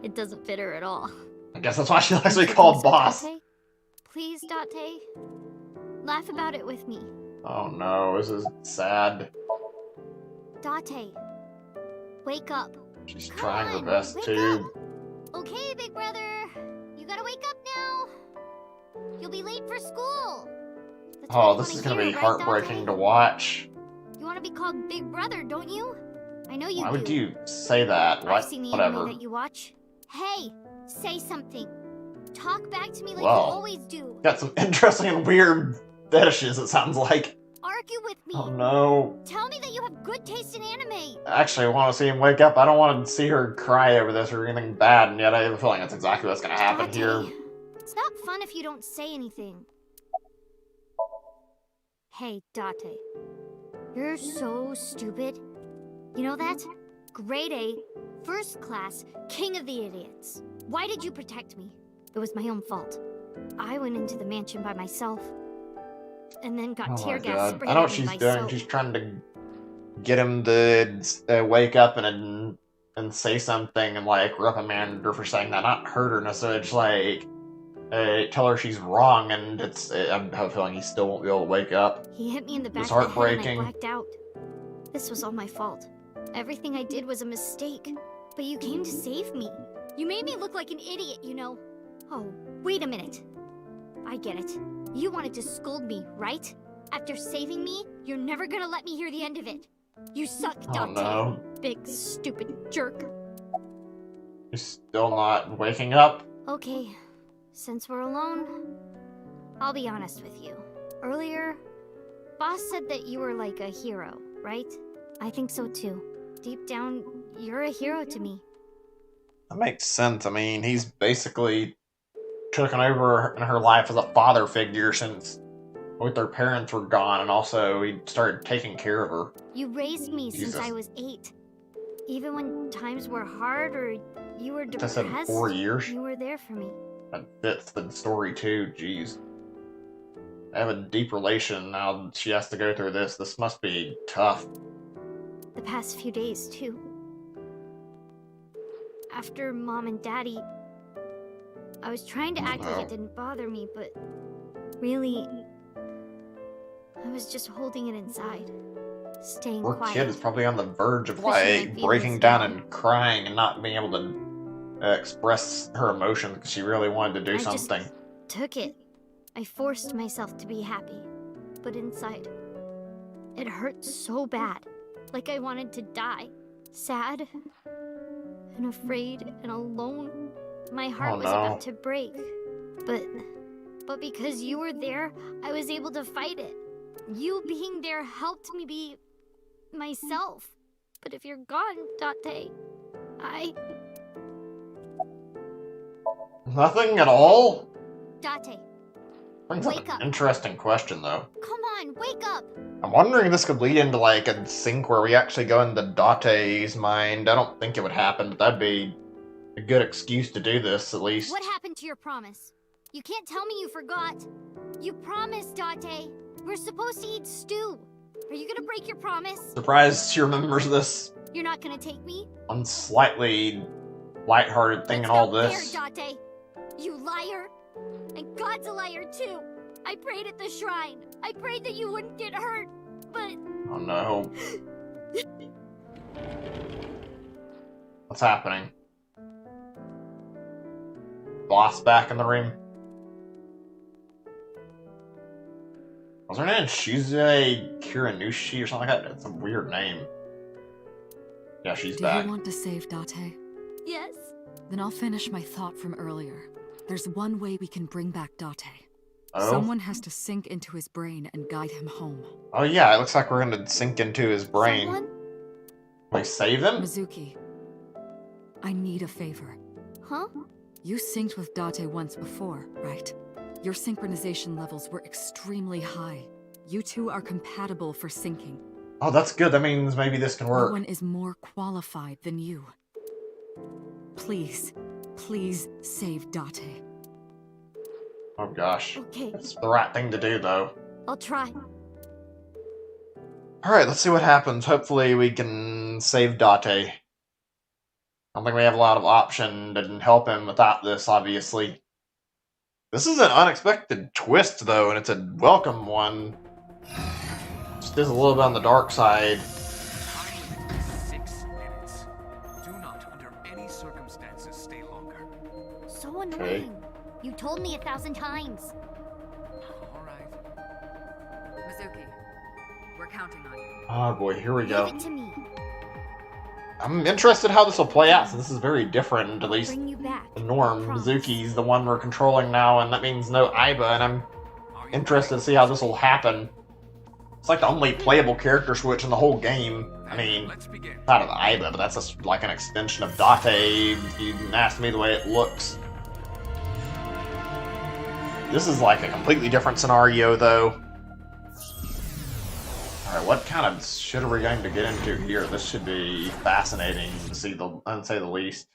It doesn't fit her at all. I guess that's why she likes to be called Boss. Date? Please, Date. Laugh about it with me. Oh no, this is sad. Date. Wake up. She's Come trying her on, best wake too. Okay, big brother. You gotta wake up now. You'll be late for school. That's what Oh, you this wanna is gonna hear, be right, heartbreaking Date? to watch. You wanna be called Big Brother, don't you? I know you Why do. would you say that? I've What? seen the Whatever. anime that you watch. Hey, say something. Talk back to me like Well, you always do. Got some interesting and weird fetishes, it sounds like. Argue with me. Oh no. Tell me that you have good taste in anime. Actually, I want to see him wake up. I don't want to see her cry over this or anything bad, and yet I have a feeling that's exactly what's gonna happen Date, here. It's not fun if you don't say anything. Hey, Date. You're so stupid. You know that? Grade A, first class, king of the idiots. Why did you protect me? It was my own fault. I went into the mansion by myself. And then got Oh tear my gas god. sprayed I know at what me she's by doing. soap. She's trying to get him to wake up and say something and like reprimand her for saying that, not hurt her necessarily, just like tell her she's wrong, and I have a feeling he still won't be able to wake up. He hit me in the back It's of the head and heartbreaking. I blacked out. This was all my fault. Everything I did was a mistake. But you came to save me. You made me look like an idiot, you know. Oh, wait a minute. I get it. You wanted to scold me, right? After saving me, you're never gonna let me hear the end of it. You suck, Oh Dante. no. Big, stupid jerk. You're still not waking up? Okay, since we're alone, I'll be honest with you. Earlier, Boss said that you were like a hero, right? I think so too. Deep down, you're a hero to me. That makes sense. I mean, he's basically taken over in her life as a father figure since both their parents were gone, and also he started taking care of her. You raised me since I was 8. Even when times were hard or you were depressed, I said 4 years. you were there for me. That fits the story too, jeez. I have a deep relation now she has to go through this. This must be tough. The past few days, too. After Mom and Daddy, I was trying to act like it didn't bother me, but really, I was just holding it inside. Staying Poor quiet. kid is probably on the verge of Pushing my like breaking feelings down down. and crying and not being able to express her emotion because she really wanted to do I just something. took it. I forced myself to be happy, but inside, it hurt so bad. Like I wanted to die. Sad and afraid and alone. My heart was about to break. But because you were there, I was able to fight it. You being there helped me be myself. But if you're gone, Date, Nothing at all? Date, Brings up wake an up. interesting question though. Come on, wake up. I'm wondering if this could lead into like a sync where we actually go into Date's mind. I don't think it would happen, but that'd be a good excuse to do this at least. What happened to your promise? You can't tell me you forgot. You promised, Date. We're supposed to eat stew. Are you gonna break your promise? Surprised she remembers this You're not gonna take me? one slightly lighthearted thing and all this. There, Date. You liar. And God's a liar too. I prayed at the shrine. I prayed that you wouldn't get hurt, but... Oh no. What's happening? Boss back in the room? Was her name Shizue Kiranushi or something like that? It's a weird name. Yeah, she's Do back. you want to save Date? Yes. Then I'll finish my thought from earlier. There's one way we can bring back Date. Oh? Someone has to sink into his brain and guide him home. Oh yeah, it looks like we're gonna sink into his brain. Someone? Like, save him? Mizuki, I need a favor. Huh? You synced with Date once before, right? Your synchronization levels were extremely high. You two are compatible for syncing. Oh, that's good. That means maybe this can No work. one is more qualified than you. Please, please save Date. Oh gosh. Okay. It's the right thing to do, though. I'll try. Alright, let's see what happens. Hopefully we can save Date. I don't think we have a lot of option to help him without this, obviously. This is an unexpected twist, though, and it's a welcome one. Just is a little bit on the dark side. 6 minutes. Do not, under any circumstances, stay longer. So annoying. You told me 1,000 times. Alright. Mizuki, we're counting on you. Oh boy, here we go. Give it to me. I'm interested how this will play out, since this is very different, at least Bring you back. the norm. Mizuki's the one we're controlling now, and that means no Aiba, and I'm interested to see how this will happen. It's like the only playable character switch in the whole game. I mean, not of Aiba, but that's just like an extension of Date, if you ask me the way it looks. This is like a completely different scenario, though. Alright, what kind of shit are we going to get into here? This should be fascinating to say the least.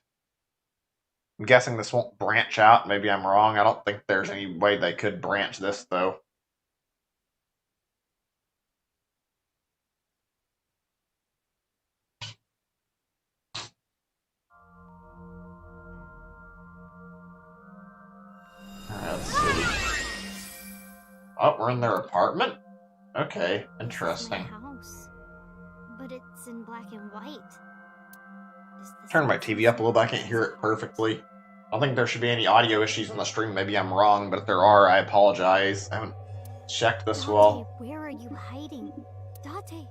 I'm guessing this won't branch out. Maybe I'm wrong. I don't think there's any way they could branch this, though. Alright, let's see. Oh, we're in their apartment? Okay, interesting. House. But it's in black and white. Turn my TV up a little bit, I can't hear it perfectly. I don't think there should be any audio issues in the stream, maybe I'm wrong, but if there are, I apologize. I haven't check this Date, wall. where are you hiding? Date.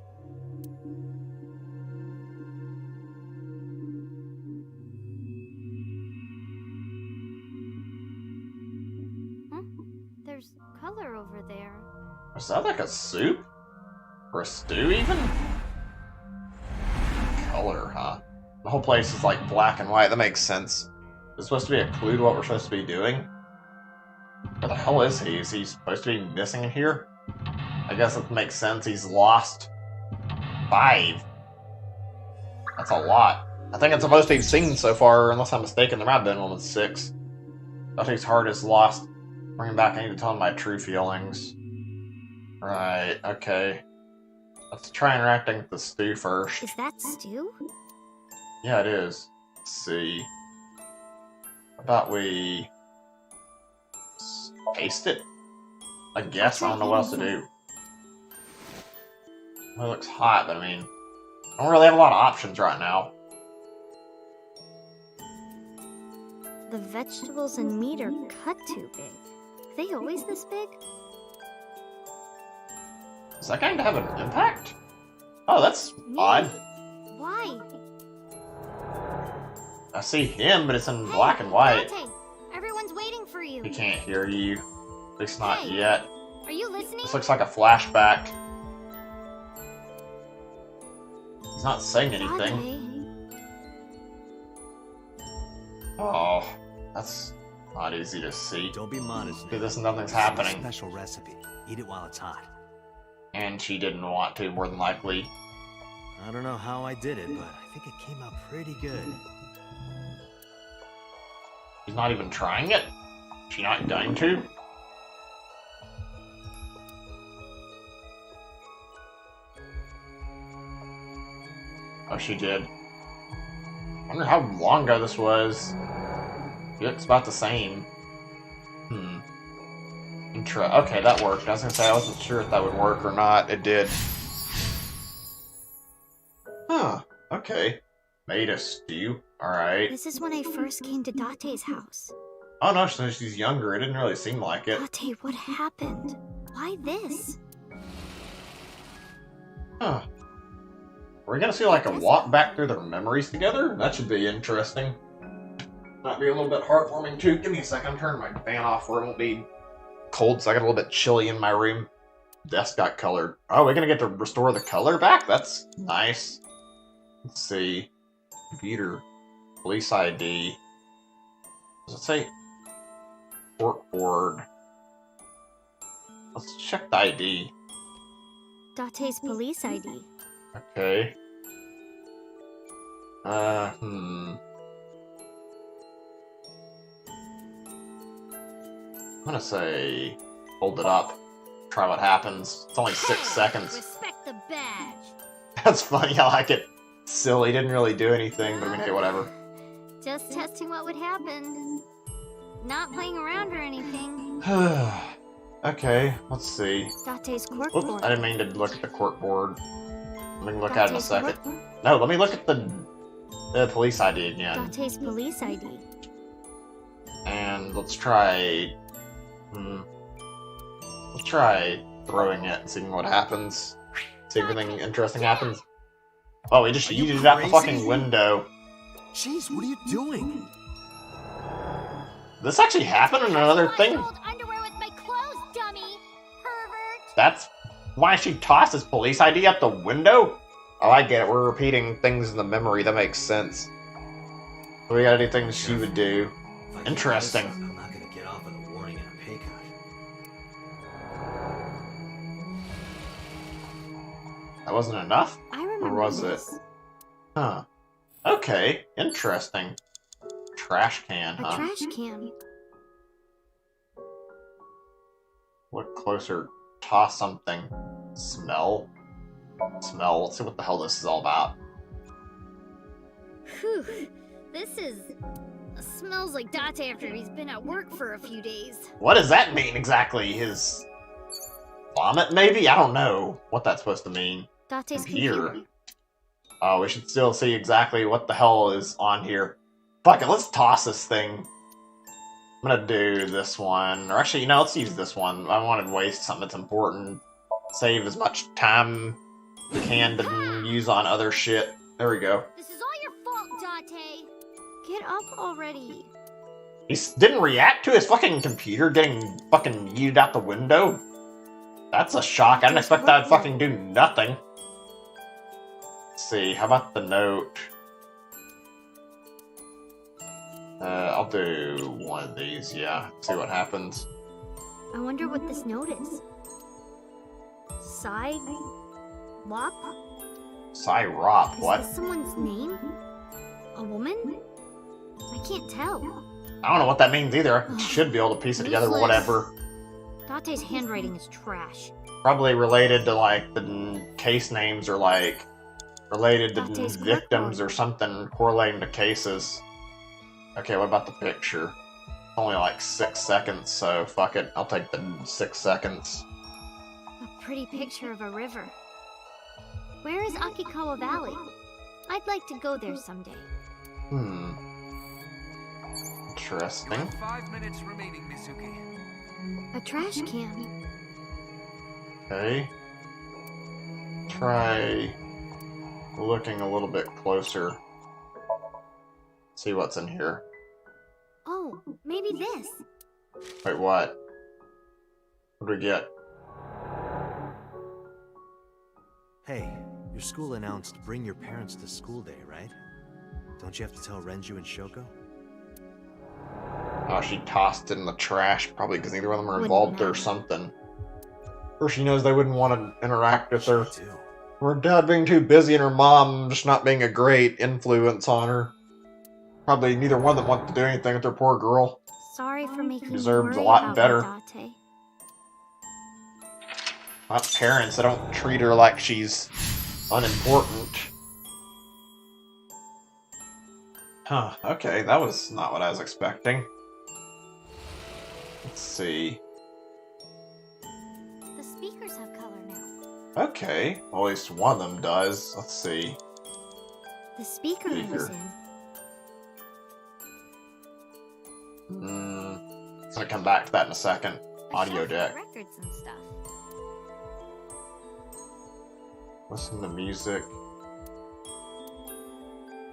Huh? There's color over there. Is that like a soup? Or a stew even? Color, huh? The whole place is like black and white. That makes sense. It's supposed to be a clue to what we're supposed to be doing. Where the hell is he? Is he supposed to be missing in here? I guess it makes sense. He's lost 5. That's a lot. I think it's the most we've seen so far, unless I'm mistaken. There might have been one with 6. Date's heart is lost. Bring him back. I need to tell him my true feelings. Right, okay. Let's try interacting with the stew first. Is that stew? Yeah, it is. Let's see. How about we taste it? I guess. I don't know what else to do. Well, it looks hot, but I mean, I don't really have a lot of options right now. The vegetables and meat are cut too big. Are they always this big? Is that going to have an impact? Oh, that's odd. Why? I see him, but it's in black and white. Date, everyone's waiting for you. He can't hear you. At least not yet. Are you listening? This looks like a flashback. He's not saying anything. Oh, that's not easy to see. Don't be modest. Do this and nothing's happening. It's a special recipe. Eat it while it's hot. And she didn't want to, more than likely. I don't know how I did it, but I think it came out pretty good. She's not even trying it? She not going to? Oh, she did. I wonder how long ago this was. It looks about the same. Okay, that worked. I was gonna say, I wasn't sure if that would work or not. It did. Huh. Okay. Made a stew. Alright. This is when I first came to Date's house. Oh no, since she's younger, it didn't really seem like it. Date, what happened? Why this? Huh. Are we gonna see like a walk back through their memories together? That should be interesting. Might be a little bit heartwarming too. Give me a second, I'm turning my fan off where it won't be cold, so I got a little bit chilly in my room. Desk got colored. Oh, we're gonna get to restore the color back? That's nice. Let's see. Computer. Police ID. Does it say court board? Let's check the ID. Date's police ID. Okay. I'm gonna say, hold it up. Try what happens. It's only 6 seconds. Respect the badge. That's funny, I like it. Silly, didn't really do anything, but I'm gonna hit whatever. Just testing what would happen. Not playing around or anything. Okay, let's see. Date's cork Oops, board. I didn't mean to look at the court board. Let me look at it in a Date's second. what? No, let me look at the police ID again. Date's police ID. And let's try... Let's try throwing it and seeing what happens. See if anything interesting happens. Oh, he just yeeted it out the fucking window. Jeez, what are you doing? This actually happened in another thing? Underwear with my clothes, dummy! Pervert! That's why she tossed his police ID out the window? Oh, I get it. We're repeating things in the memory. That makes sense. So we gotta do things she would do. Interesting. I'm not gonna get off with a warning and a pay cut. That wasn't enough? I remember Or was it? this. Huh. Okay. Interesting. Trash can, A huh? trash can. Look closer. Toss something. Smell? Smell. Let's see what the hell this is all about. Whew. This smells like Date after he's been at work for a few days. What does that mean exactly? His vomit, maybe? I don't know what that's supposed to mean. Date's Computer. computer. Oh, we should still see exactly what the hell is on here. Fuck it, let's toss this thing. I'm gonna do this one. Or actually, let's use this one. I wanted to waste something that's important. Save as much time we can to use on other shit. There we go. This is all your fault, Date. Get up already. He didn't react to his fucking computer getting fucking yeeted out the window. That's a shock. I didn't expect that would fucking do nothing. Let's see, how about the note? I'll do one of these, yeah. See what happens. I wonder what this note is. Side? Lop? Cyrop, what? Is this someone's name? A woman? I can't tell. I don't know what that means either. I should be able to piece it together or whatever. Date's handwriting is trash. Probably related to, like, the case names or, like, related to victims or something correlating to cases. Okay, what about the picture? Only like 6 seconds, so fuck it. I'll take the 6 seconds. A pretty picture of a river. Where is Akikawa Valley? I'd like to go there someday. Interesting. You have 5 minutes remaining, Mizuki. A trash can. Okay. Try looking a little bit closer. See what's in here. Oh, maybe this. Wait, what? What do we get? Hey, your school announced bring your parents to school day, right? Don't you have to tell Renju and Shoko? Oh, she tossed it in the trash, probably because neither one of them are involved or something. Or she knows they wouldn't want to interact with her. Her dad being too busy and her mom just not being a great influence on her. Probably neither one of them want to do anything with their poor girl. Sorry for making you Deserves a worry lot about better. Date. Not parents that don't treat her like she's unimportant. Huh, okay, that was not what I was expecting. Let's see. The speakers have color now. Okay, well, at least one of them does. Let's see. The speaker I was in. It's gonna come back to that in a second. Audio deck. Records and stuff. Listen to music.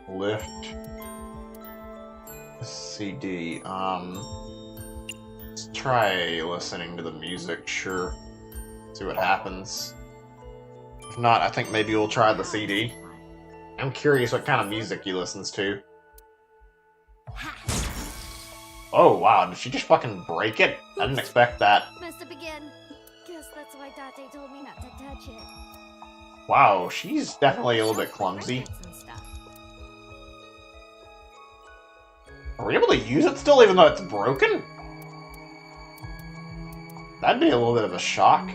Lift. CD. Let's try listening to the music, sure. See what happens. If not, I think maybe we'll try the CD. I'm curious what kind of music he listens to. Oh wow, did she just fucking break it? I didn't expect that. Messed up again. Guess that's why Date told me not to touch it. Wow, she's definitely a little bit clumsy. Are we able to use it still even though it's broken? That'd be a little bit of a shock.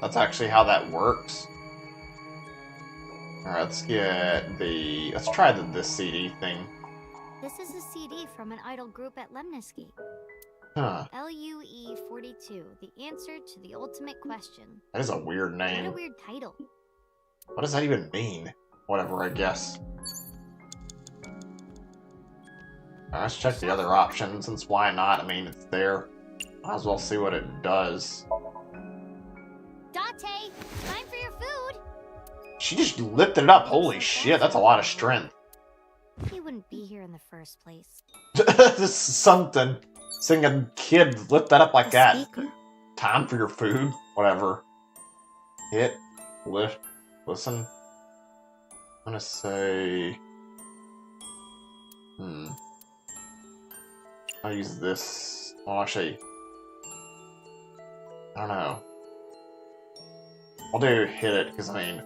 That's actually how that works. Alright, let's try this CD thing. This is a CD from an idol group at Lemnisky. Huh. LUE 42, the answer to the ultimate question. That is a weird What name. a weird title. What does that even mean? Whatever, I guess. Alright, let's check the other option, since why not? I mean, it's there. Might as well see what it does. Date, time for your food. She just lifted it up. Holy shit, that's a lot of strength. He wouldn't be here in the first place. This is something. Seeing a kid lift that up like that. Speaker. Time for your food. Whatever. Hit. Lift. Listen. I'm gonna say... I'll use this. Well, actually... I don't know. I'll do hit it, because, I mean,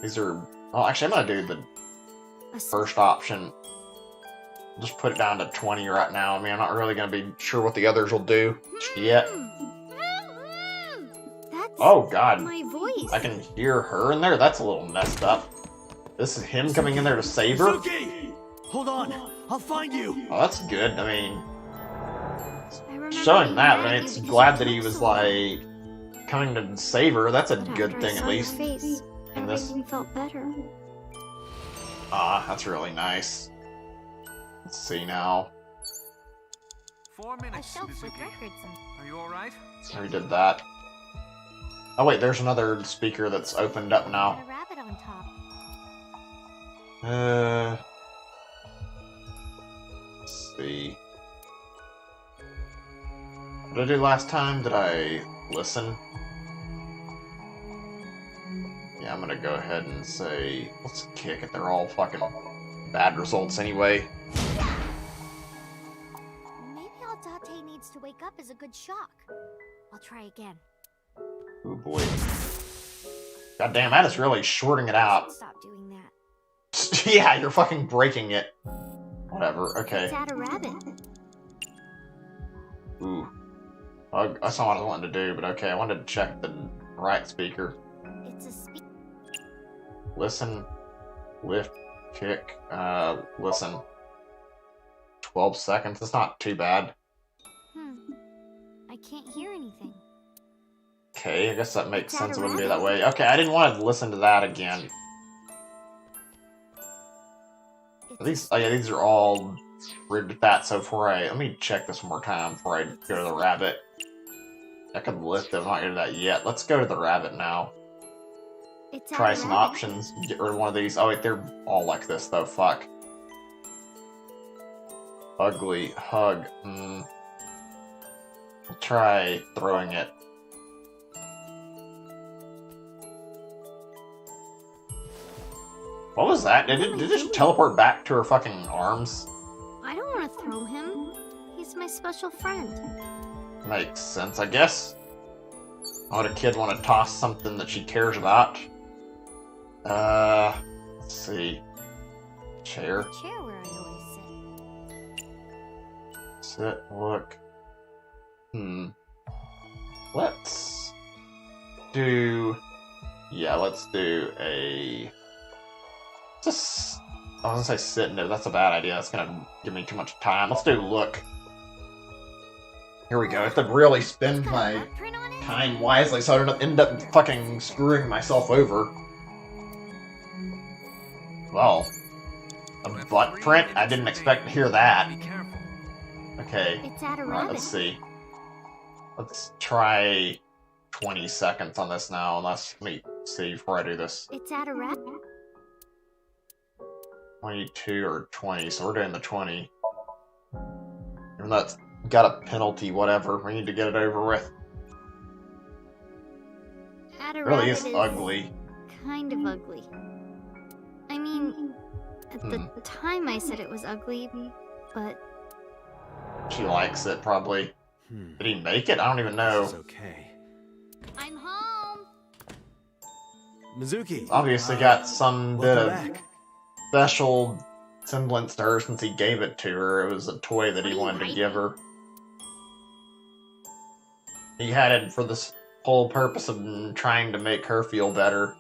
these are... Well, actually, I'm gonna do the first option. Just put it down to 20 right now. I mean, I'm not really gonna be sure what the others will do yet. Oh, God. My voice. I can hear her in there? That's a little messed up. This is him coming in there to save her? Mizuki! Hold on, I'll find you. Oh, that's good. I mean... Showing that, I mean, it's glad that he was, like, coming to save her. That's a good thing, at least. Face, In this. everything felt better. Ah, that's really nice. Let's see now. 4 minutes, shelf with Mizuki. records and... Are you alright? I already did that. Oh wait, there's another speaker that's opened up now. Got a rabbit on top. Let's see. What did I do last time? Did I listen? Yeah, I'm gonna go ahead and say, let's kick it. They're all fucking bad results anyway. Maybe all Date needs to wake up is a good shock. I'll try again. Oh boy. God damn, that is really shorting it out. Stop doing that. Yeah, you're fucking breaking it. Whatever, okay. It's at a rabbit. Ooh. That's not what I wanted to do, but okay, I wanted to check the right speaker. It's a speaker. Listen, lift, kick, listen. 12 seconds, that's not too bad. I can't hear anything. Okay, I guess that makes sense it wouldn't be that way. Okay, I didn't want to listen to that again. These, oh yeah, these are all rigged with that, so before let me check this one more time before I go to the rabbit. I could lift it, I'm not going to do that yet. Let's go to the rabbit now. Try some options, get rid of one of these. Oh wait, they're all like this though, fuck. Ugly, hug, Try throwing it. What was that? Did it just teleport back to her fucking arms? I don't want to throw him. He's my special friend. Makes sense, I guess. Why would a kid want to toss something that she cares about? Let's see. Chair. The chair where I always sit. Sit, look. Let's do... Yeah, let's do a... Just... I was gonna say sit there, that's a bad idea. That's gonna give me too much time. Let's do look. Here we go. I have to really spend my time wisely so I don't end up fucking screwing myself over. Well, a butt print? I didn't expect to hear that. Okay, alright, let's see. Let's try 20 seconds on this now, let me see before I do this. It's at a rabbit. 22 or 20, so we're doing the 20. Even though it's got a penalty, whatever, we need to get it over with. It really is ugly. Kind of ugly. I mean, at the time I said it was ugly, but... She likes it, probably. Did he make it? I don't even know. This is okay. I'm home! Mizuki! Obviously got some bit of special semblance to her since he gave it to her. It was a toy that he wanted to give her. He had it for this whole purpose of trying to make her feel better.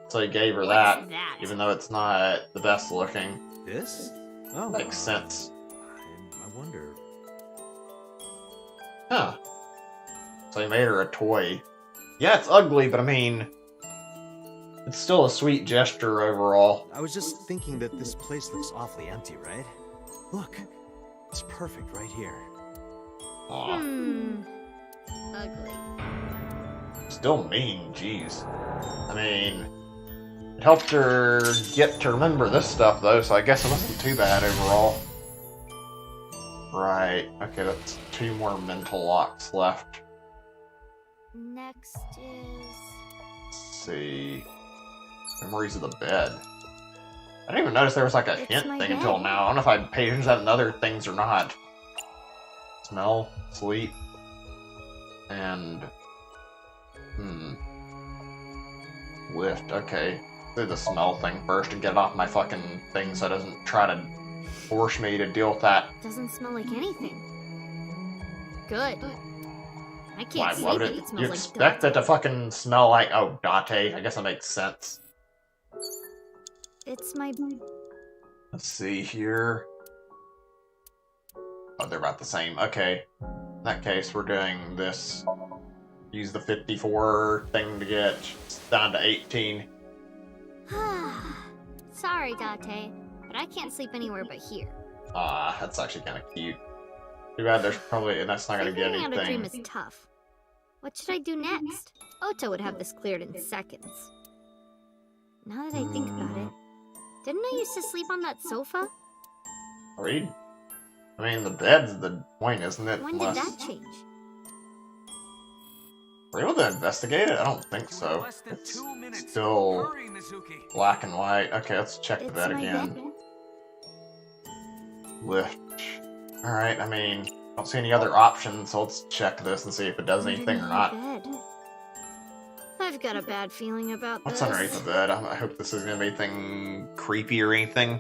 So he gave her that, even though it's not the best looking. This? Oh, makes sense. I wonder. Huh. So he made her a toy. Yeah, it's ugly, but I mean, it's still a sweet gesture overall. I was just thinking that this place looks awfully empty, right? Look, it's perfect right here. Aw. Ugly. Still mean, jeez. I mean, it helped her get to remember this stuff, though, so I guess it wasn't too bad overall. Right, okay, that's 2 more mental locks left. Next is... Let's see... Memories of the bed. I didn't even notice there was like a hint thing until now. I don't know if I paid attention to that in other things or not. Smell, sleep, and... Lift, okay. Do the smell thing first and get it off my fucking thing so it doesn't try to force me to deal with that. Doesn't smell like anything. Good. I can't Why sleep would if it? it smells You like expect it to fucking smell like... Oh, Date. I guess that makes sense. It's my... Let's see here. Oh, they're about the same. Okay. In that case, we're doing this. Use the 54 thing to get down to 18. Sorry, Date, but I can't sleep anywhere but here. Ah, that's actually kind of cute. Too bad there's probably, and that's not gonna get Figuring out a dream anything. is tough. What should I do next? Ota would have this cleared in seconds. Now that I think about it, didn't I used to sleep on that sofa? Read. I mean, the bed's the point, isn't it? When did that change? We're able to investigate it? I don't think so. It's still black and white. Okay, let's check the bed again. Lift. Alright, I mean, I don't see any other options, so let's check this and see if it does anything or not. I've got a bad feeling about What's this. underneath the bed? I hope this isn't gonna be anything creepy or anything.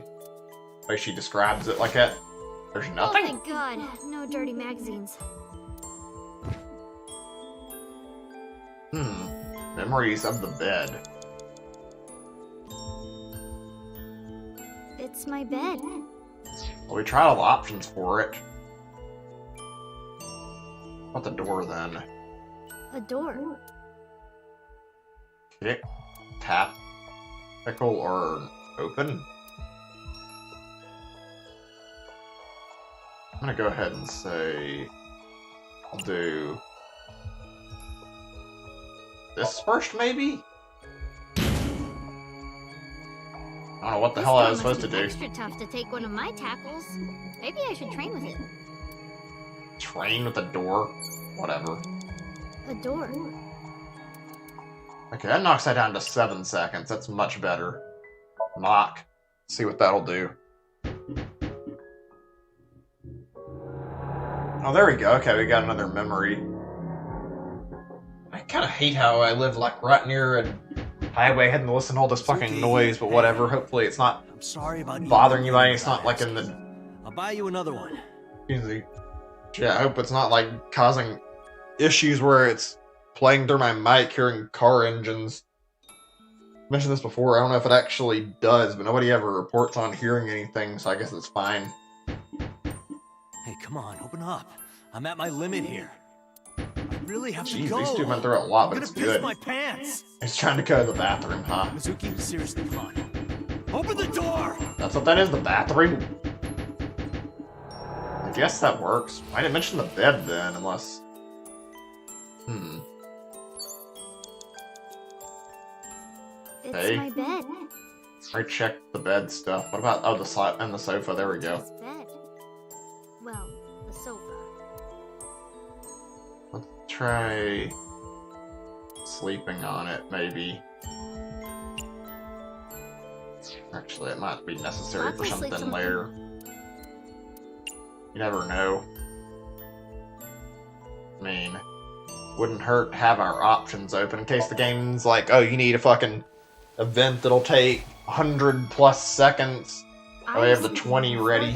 The way she describes it like that. There's Oh, nothing. thank God. No dirty magazines. Memories of the bed. It's my bed. Well, we tried all the options for it. What the door then? A door. Kick, tap, pickle, or open? I'm gonna go ahead and say I'll do this first, maybe? I don't know what the hell I was supposed to do. Extra tough to take one of my tackles. Maybe I should train with it. Train with the door? Whatever. A door. Okay, that knocks that down to 7 seconds. That's much better. Knock. See what that'll do. Oh, there we go. Okay, we got another memory. I kind of hate how I live like right near a highway, having to listen to all this fucking noise, but whatever. Hopefully it's not bothering you. It's not like in the... I'll buy you another one. Easy. Yeah, I hope it's not like causing issues where it's playing through my mic, hearing car engines. I mentioned this before, I don't know if it actually does, but nobody ever reports on hearing anything, so I guess it's fine. Hey, come on, open up. I'm at my limit here. I really have to Jeez, go. these two went through a lot, but I'm it's gonna piss good. my pants. He's trying to go to the bathroom, huh? Mizuki, seriously, come on. Open the door! That's what that is, the bathroom? I guess that works. I didn't mention the bed then, unless... It's Hey. my bed. I checked the bed stuff. What about... Oh, the slot and the sofa. There we go. This bed. Well, the sofa. Let's try... sleeping on it, maybe. Actually, it might be necessary for something later. You never know. I mean, wouldn't hurt to have our options open in case the game's like, oh, you need a fucking event that'll take 100+ seconds. Oh, we have the 20 ready.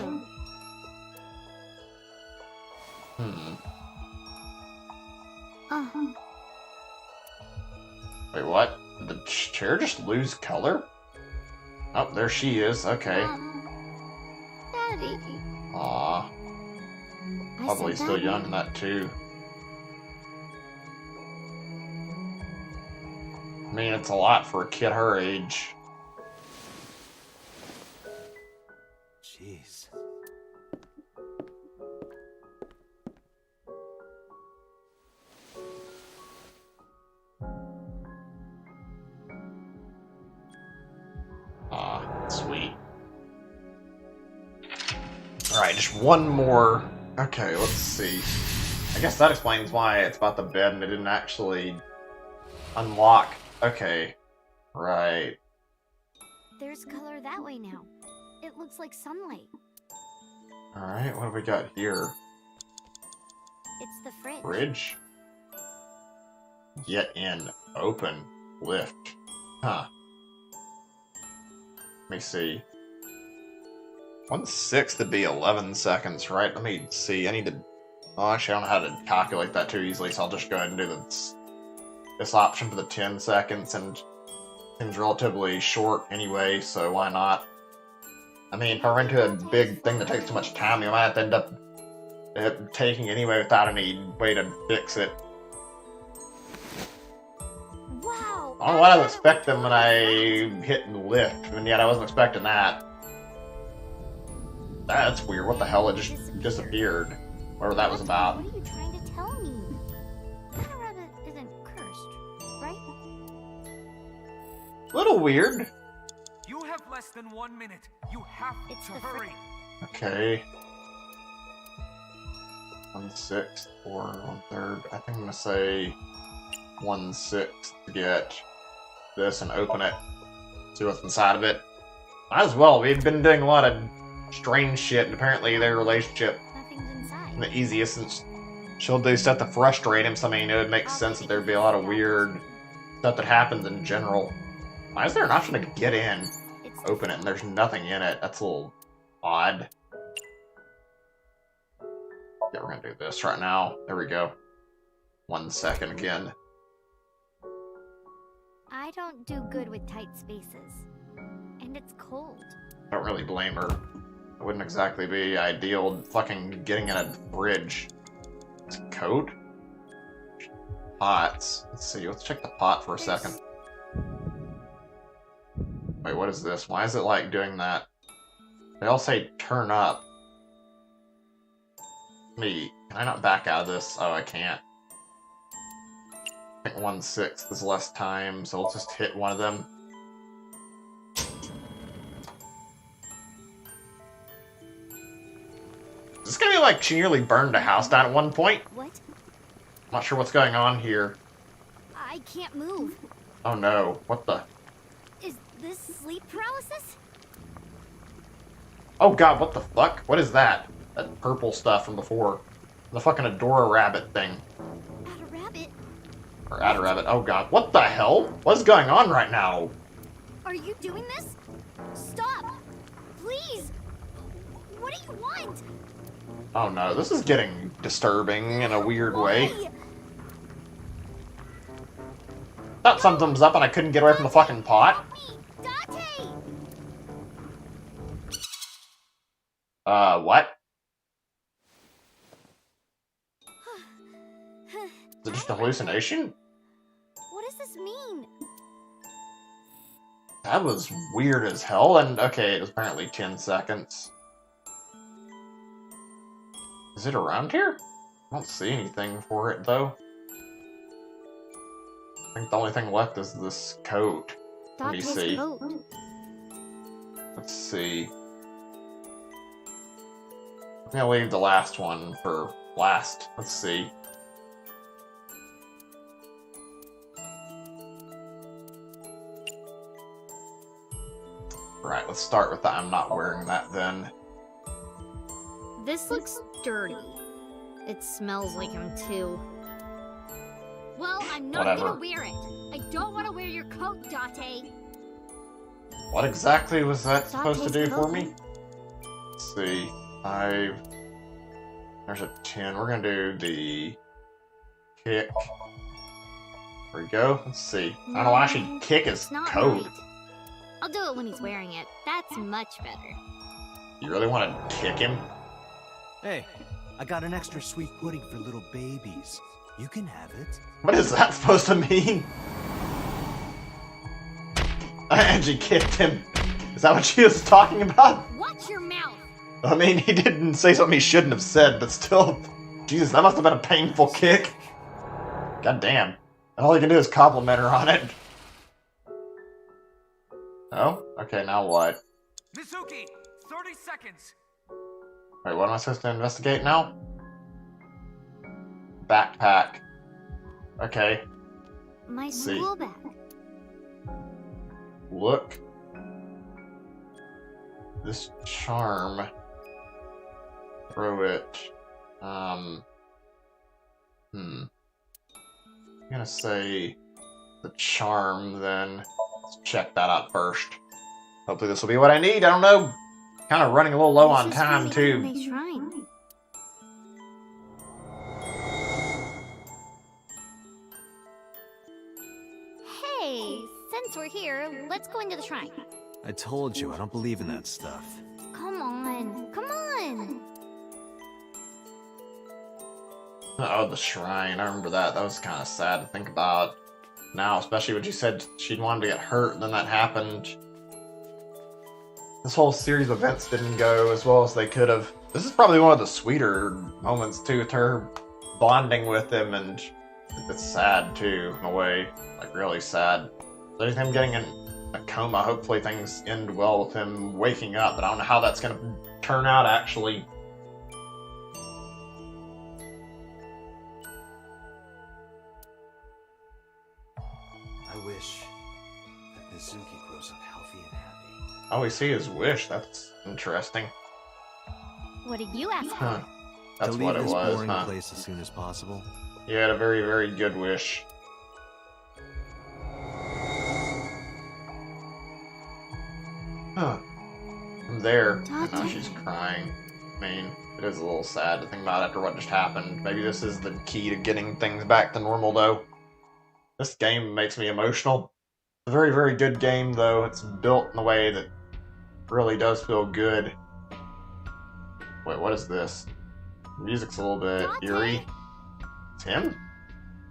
Wait, what? Did the chair just lose color? Oh, there she is. Okay. Daddy. Aw. Probably still young in that too. I mean, it's a lot for a kid her age. Jeez. Ah, sweet. Alright, just one more. Okay, let's see. I guess that explains why it's about the bed and it didn't actually unlock. Okay. Right. There's color that way now. It looks like sunlight. Alright, what have we got here? It's the fridge. Fridge? Get in. Open. Lift. Huh. Let me see. 1/6 would be 11 seconds, right? Let me see. I need to... Oh, actually, I don't know how to calculate that too easily, so I'll just go ahead and do this option for the 10 seconds, and it seems relatively short anyway, so why not? I mean, if I run into a big thing that takes too much time, you might have to end up taking anyway without any way to fix it. Wow! I don't know what I was expecting when I hit lift, and yet I wasn't expecting that. That's weird. What the hell? It just disappeared. whatever that was about. What are you trying to tell me? That rabbit isn't cursed, right? Little weird. You have less than 1 minute. You have to hurry. Okay. 1/6 or 1/3. I think I'm gonna say 1/6 to get this and open it. See what's inside of it. Might as well. We've been doing a lot of strange shit, and apparently their relationship isn't the easiest. Since she'll do stuff to frustrate him, so I mean, it would make sense that there'd be a lot of weird stuff that happens in general. Why is there an option to get in? Open it, and there's nothing in it. That's a little odd. Yeah, we're gonna do this right now. There we go. 1 second again. I don't do good with tight spaces. And it's cold. I don't really blame her. It wouldn't exactly be ideal fucking getting in a fridge. It's a coat? Pots. Let's see, let's check the pot for a second. Wait, what is this? Why is it like doing that? They all say turn up. Can I not back out of this? Oh, I can't. I think 1/6 is less time, so let's just hit one of them. Is this gonna be like she nearly burned a house down at one point? What? I'm not sure what's going on here. I can't move. Oh no, what the? Is this sleep paralysis? Oh god, what the fuck? What is that? That purple stuff from before. The fucking Adora rabbit thing. Add a rabbit? Or add a rabbit. Oh god, what the hell? What's going on right now? Are you doing this? Stop! Please! What do you want? Oh no, this is getting disturbing in a weird way. Thought something was up and I couldn't get away from the fucking pot. What? Is it just a hallucination? What does this mean? That was weird as hell, and okay, it was apparently 10 seconds. Is it around here? I don't see anything for it, though. I think the only thing left is this coat. Let me see. Let's see. I'm gonna leave the last one for last. Let's see. Right, let's start with that. I'm not wearing that then. This looks dirty. It smells like him too. Well, I'm not gonna wear it. I don't want to wear your coat, Date. What exactly was that supposed to do for me? Let's see. 5. There's a 10. We're gonna do the kick. There we go. Let's see. I don't know why I should kick his coat. Right. I'll do it when he's wearing it. That's much better. You really want to kick him? Hey, I got an extra sweet pudding for little babies. You can have it. What is that supposed to mean? And she kicked him. Is that what she was talking about? Watch your mouth. I mean, he didn't say something he shouldn't have said, but still. Jesus, that must have been a painful kick. God damn. And all he can do is compliment her on it. Oh? Okay, now what? Mizuki, 30 seconds. Wait, what am I supposed to investigate now? Backpack. Okay. My school bag. Look. This charm. Throw it. I'm gonna say the charm then. Let's check that out first. Hopefully this will be what I need. I don't know. Kind of running a little low on time too. Hey, since we're here, let's go into the shrine. I told you, I don't believe in that stuff. Come on, come on. Oh, the shrine. I remember that. That was kind of sad to think about now, especially when she said she wanted to get hurt, and then that happened. This whole series of events didn't go as well as they could have. This is probably one of the sweeter moments too, with her bonding with him, and it's sad too, in a way. Like, really sad. There's him getting in a coma. Hopefully things end well with him waking up, but I don't know how that's gonna turn out, actually. I wish that Mizuki grows up healthy and happy. Oh, we see his wish. That's interesting. What did you ask Huh. for? That's to what leave it this was, boring huh? place as soon as possible. You had a very, very good wish. Huh. I'm there. And now she's crying. I mean, it is a little sad to think about after what just happened. Maybe this is the key to getting things back to normal, though. This game makes me emotional. It's a very, very good game, though. It's built in a way that really does feel good. Wait, what is this? The music's a little bit eerie. It's him?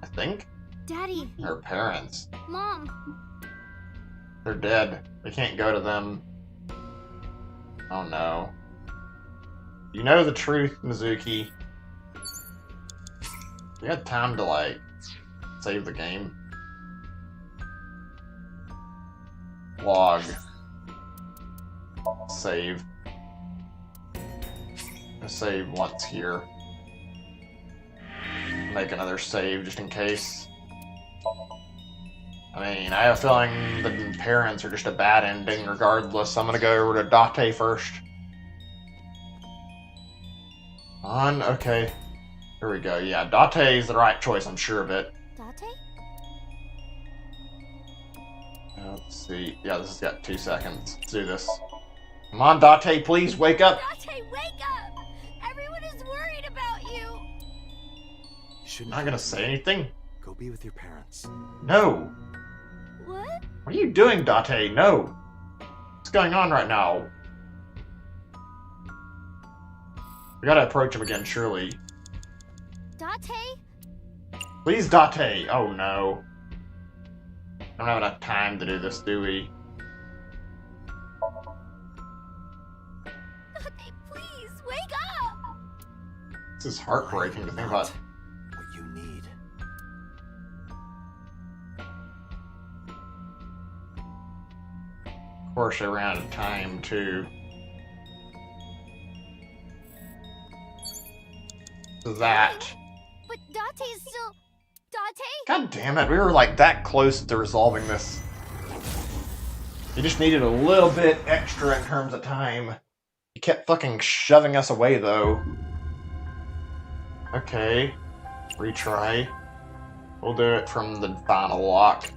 I think? Daddy. Her parents. Mom. They're dead. We can't go to them. Oh no. You know the truth, Mizuki. You had time to, like, save the game. Log. Save. I'll save once here. Make another save just in case. I mean, I have a feeling the parents are just a bad ending regardless. I'm gonna go over to Date first. Okay. Here we go. Yeah, Date is the right choice, I'm sure of it. Date? Let's see. Yeah, this has got 2 seconds. Let's do this. Come on, Date, please wake up! Date, wake up! Everyone is worried about you! I'm not gonna say anything. Go be with your parents. No! What? What are you doing, Date? No! What's going on right now? We gotta approach him again, surely. Date? Please, Date! Oh no. Don't have enough time to do this, do we? Date, please, wake up! This is heartbreaking to think about. What you need. Of course, I ran out of time, too. That. But Date's still... Date? God damn it, we were like that close to resolving this. You just needed a little bit extra in terms of time. You kept fucking shoving us away, though. Okay. Retry. We'll do it from the final lock.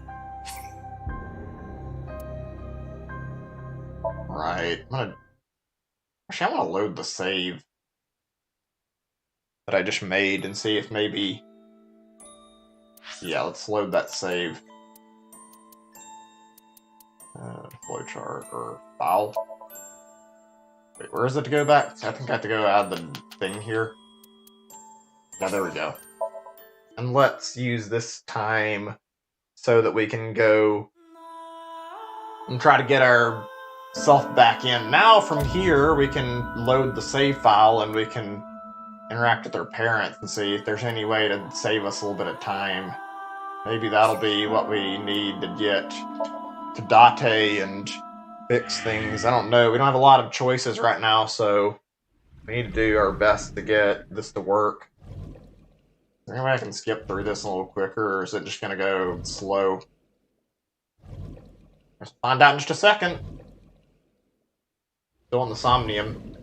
Right. Actually, I want to load the save that I just made and see if maybe... Yeah, let's load that save. Flowchart or file. Wait, where is it to go back? I think I have to go add the thing here. Yeah, there we go. And let's use this time so that we can go and try to get our self back in. Now from here we can load the save file and we can interact with their parents and see if there's any way to save us a little bit of time. Maybe that'll be what we need to get to Date and fix things. I don't know. We don't have a lot of choices right now, so we need to do our best to get this to work. Is there any way I can skip through this a little quicker, or is it just gonna go slow? Let's find out in just a second. Still in the Somnium.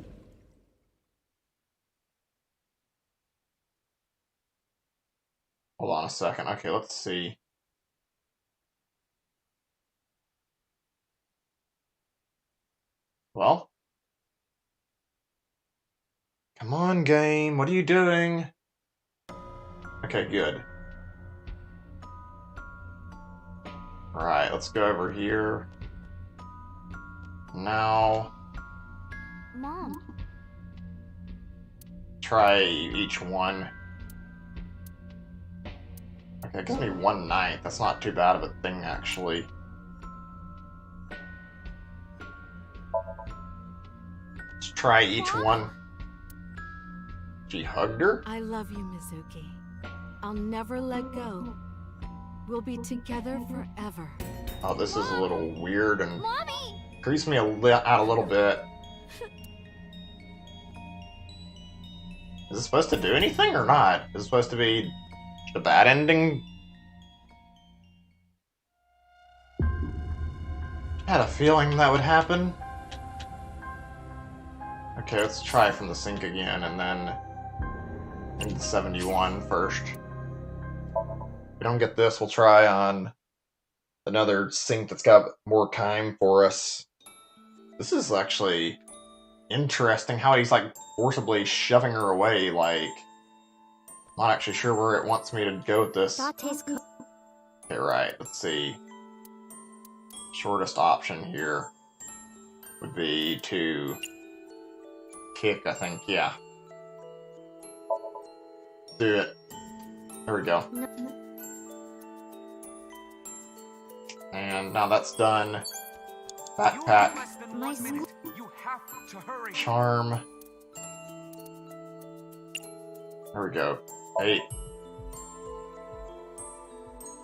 Hold on a second. Okay, let's see. Well? Come on, game. What are you doing? Okay, good. Alright, let's go over here. Now... Mom. Try each one. Okay, it gives me 1/9. That's not too bad of a thing, actually. Let's try each one. She hugged her? I love you, Mizuki. I'll never let go. We'll be together forever. Oh, this is a little weird and Mommy! creeps me out a little bit. Is it supposed to do anything or not? Is it supposed to be the bad ending? I had a feeling that would happen. Okay, let's try from the sink again and then into 71 first. If we don't get this, we'll try on another sink that's got more time for us. This is actually interesting how he's like forcibly shoving her away, like not actually sure where it wants me to go with this. Okay, right, let's see. Shortest option here would be to kick, I think, yeah. Do it. There we go. And now that's done. Backpack. Charm. There we go. Hey.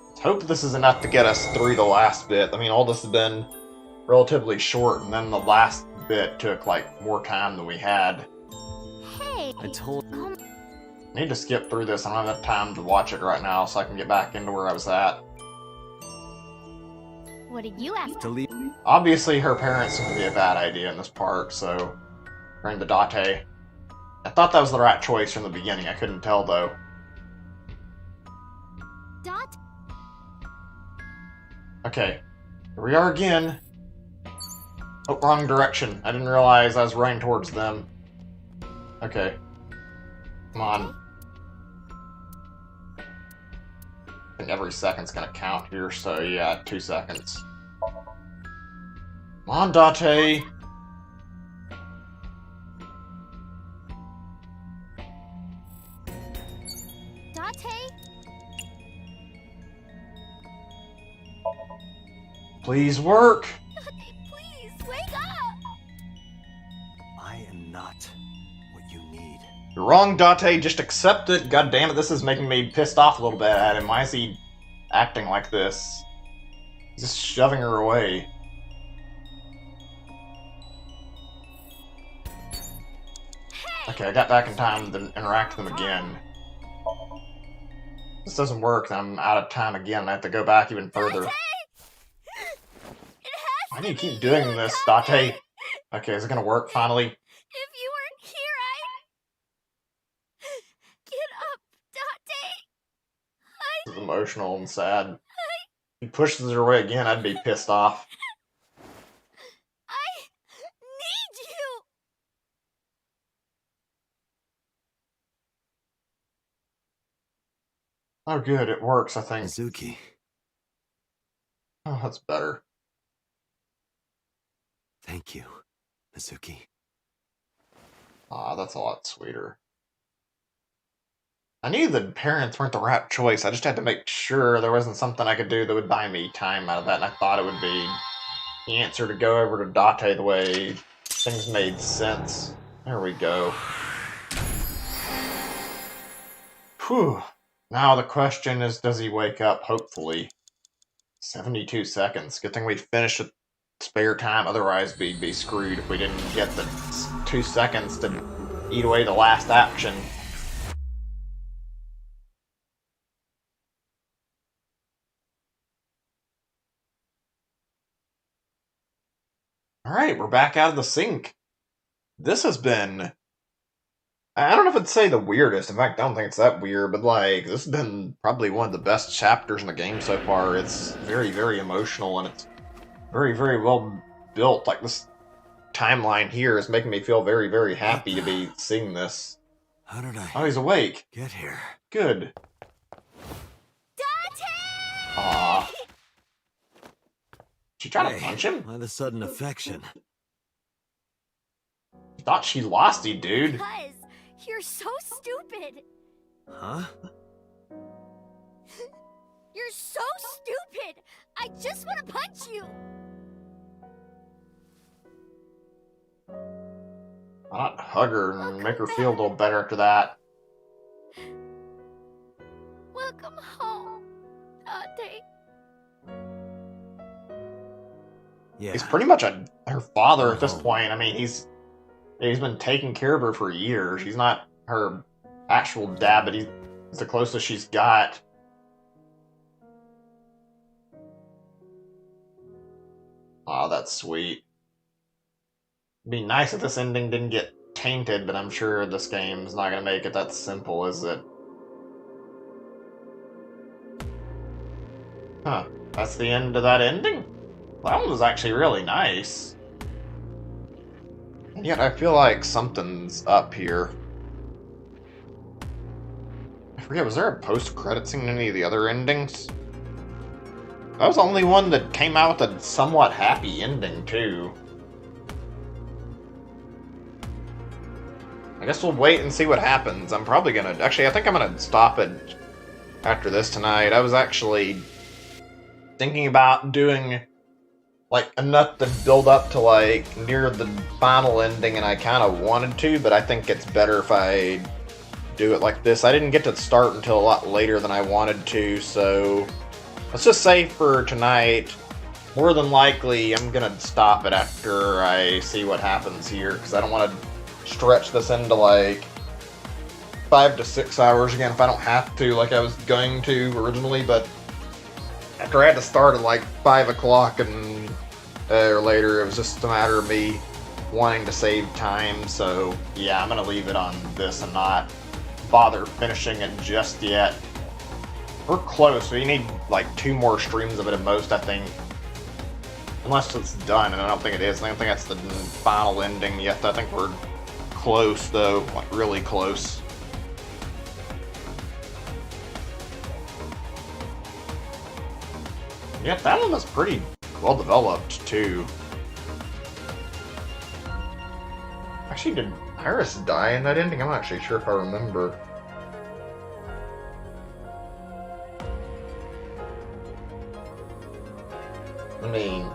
Let's hope this is enough to get us through the last bit. I mean, all this has been relatively short, and then the last bit took, like, more time than we had. Hey! I told... I need to skip through this. I don't have time to watch it right now, so I can get back into where I was at. What did you ask? To leave. Obviously, her parents would be a bad idea in this part, so bring the Date. I thought that was the right choice from the beginning. I couldn't tell, though. Dot? Okay, here we are again. Oh, wrong direction. I didn't realize I was running towards them. Okay. Come on. I think every second's gonna count here, so yeah, 2 seconds. Come on, Date! Date? Please work! Please, wake up! I am not what you need. You're wrong, Date. Just accept it. God damn it, this is making me pissed off a little bit at him. Why is he acting like this? He's just shoving her away. Okay, I got back in time to interact with them again. If this doesn't work, then I'm out of time again. I have to go back even further. Why do you keep doing this, Date? Okay, is it gonna work finally? If you weren't here, Get up, Date! This is emotional and sad. If he pushes her away again, I'd be pissed off. I need you! Oh good, it works, I think. Mizuki. Oh, that's better. Thank you, Mizuki. Ah, that's a lot sweeter. I knew the parents weren't the right choice. I just had to make sure there wasn't something I could do that would buy me time out of that, and I thought it would be the answer to go over to Date the way things made sense. There we go. Whew. Now the question is, does he wake up? Hopefully. 72 seconds. Good thing we finished with spare time, otherwise we'd be screwed if we didn't get the 2 seconds to eat away the last action. Alright, we're back out of the sink. This has been... I don't know if I'd say the weirdest. In fact, I don't think it's that weird, but like, this has been probably one of the best chapters in the game so far. It's very, very emotional, and it's very, very well built. Like, this timeline here is making me feel very, very happy to be seeing this. How did I... Oh, he's awake. Get here. Good. Aww. She tried to punch him? Why the sudden affection? Thought she lost you, dude. Because you're so stupid. Huh? You're so stupid. I just want to punch you. Why not hug her and make her feel a little better after that? Welcome home, Dante. Yeah. He's pretty much her father at this home. point. I mean, he's been taking care of her for years. He's not her actual dad, but he's the closest she's got. Oh, that's sweet. It'd be nice if this ending didn't get tainted, but I'm sure this game's not gonna make it that simple, is it? Huh. That's the end of that ending? That one was actually really nice. And yet I feel like something's up here. I forget, was there a post-credit scene in any of the other endings? That was the only one that came out with a somewhat happy ending, too. I guess we'll wait and see what happens. I'm probably gonna... Actually, I think I'm gonna stop it after this tonight. I was actually thinking about doing, like, enough to build up to, like, near the final ending, and I kind of wanted to, but I think it's better if I do it like this. I didn't get to start until a lot later than I wanted to, so let's just say for tonight, more than likely, I'm gonna stop it after I see what happens here, because I don't want to stretch this into, like, 5 to 6 hours again if I don't have to, like I was going to originally, but after I had to start at, like, 5 o'clock and or later, it was just a matter of me wanting to save time, so yeah, I'm gonna leave it on this and not bother finishing it just yet. We're close. We need like 2 more streams of it at most, I think. Unless it's done, and I don't think it is. I don't think that's the final ending yet. I think we're close, though. Like, really close. Yeah, that one was pretty well developed, too. Actually, did Iris die in that ending? I'm not actually sure if I remember. I mean,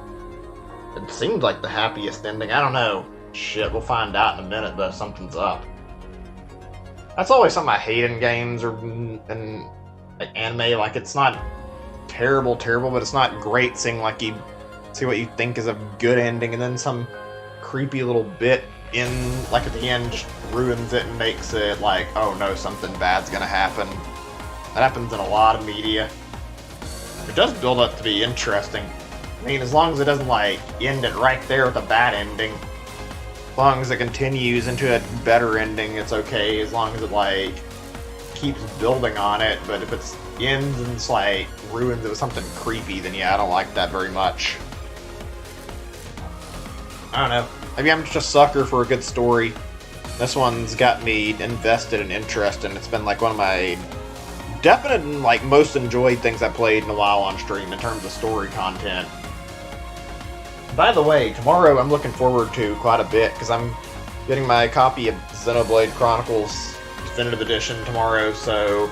it seemed like the happiest ending. I don't know. Shit, we'll find out in a minute, though. Something's up. That's always something I hate in games or in like, anime. Like, it's not terrible, but it's not great seeing, like, you see what you think is a good ending, and then some creepy little bit in, like, at the end just ruins it and makes it like, oh no, something bad's gonna happen. That happens in a lot of media. It does build up to be interesting. I mean, as long as it doesn't, like, end it right there with a bad ending. As long as it continues into a better ending, it's okay. As long as it, like, keeps building on it. But if it ends and it's, like, ruins it with something creepy, then yeah, I don't like that very much. I don't know. Maybe I'm just a sucker for a good story. This one's got me invested and interested, and it's been, like, one of my definite and, like, most enjoyed things I played in a while on stream in terms of story content. By the way, tomorrow I'm looking forward to quite a bit, because I'm getting my copy of Xenoblade Chronicles Definitive Edition tomorrow, so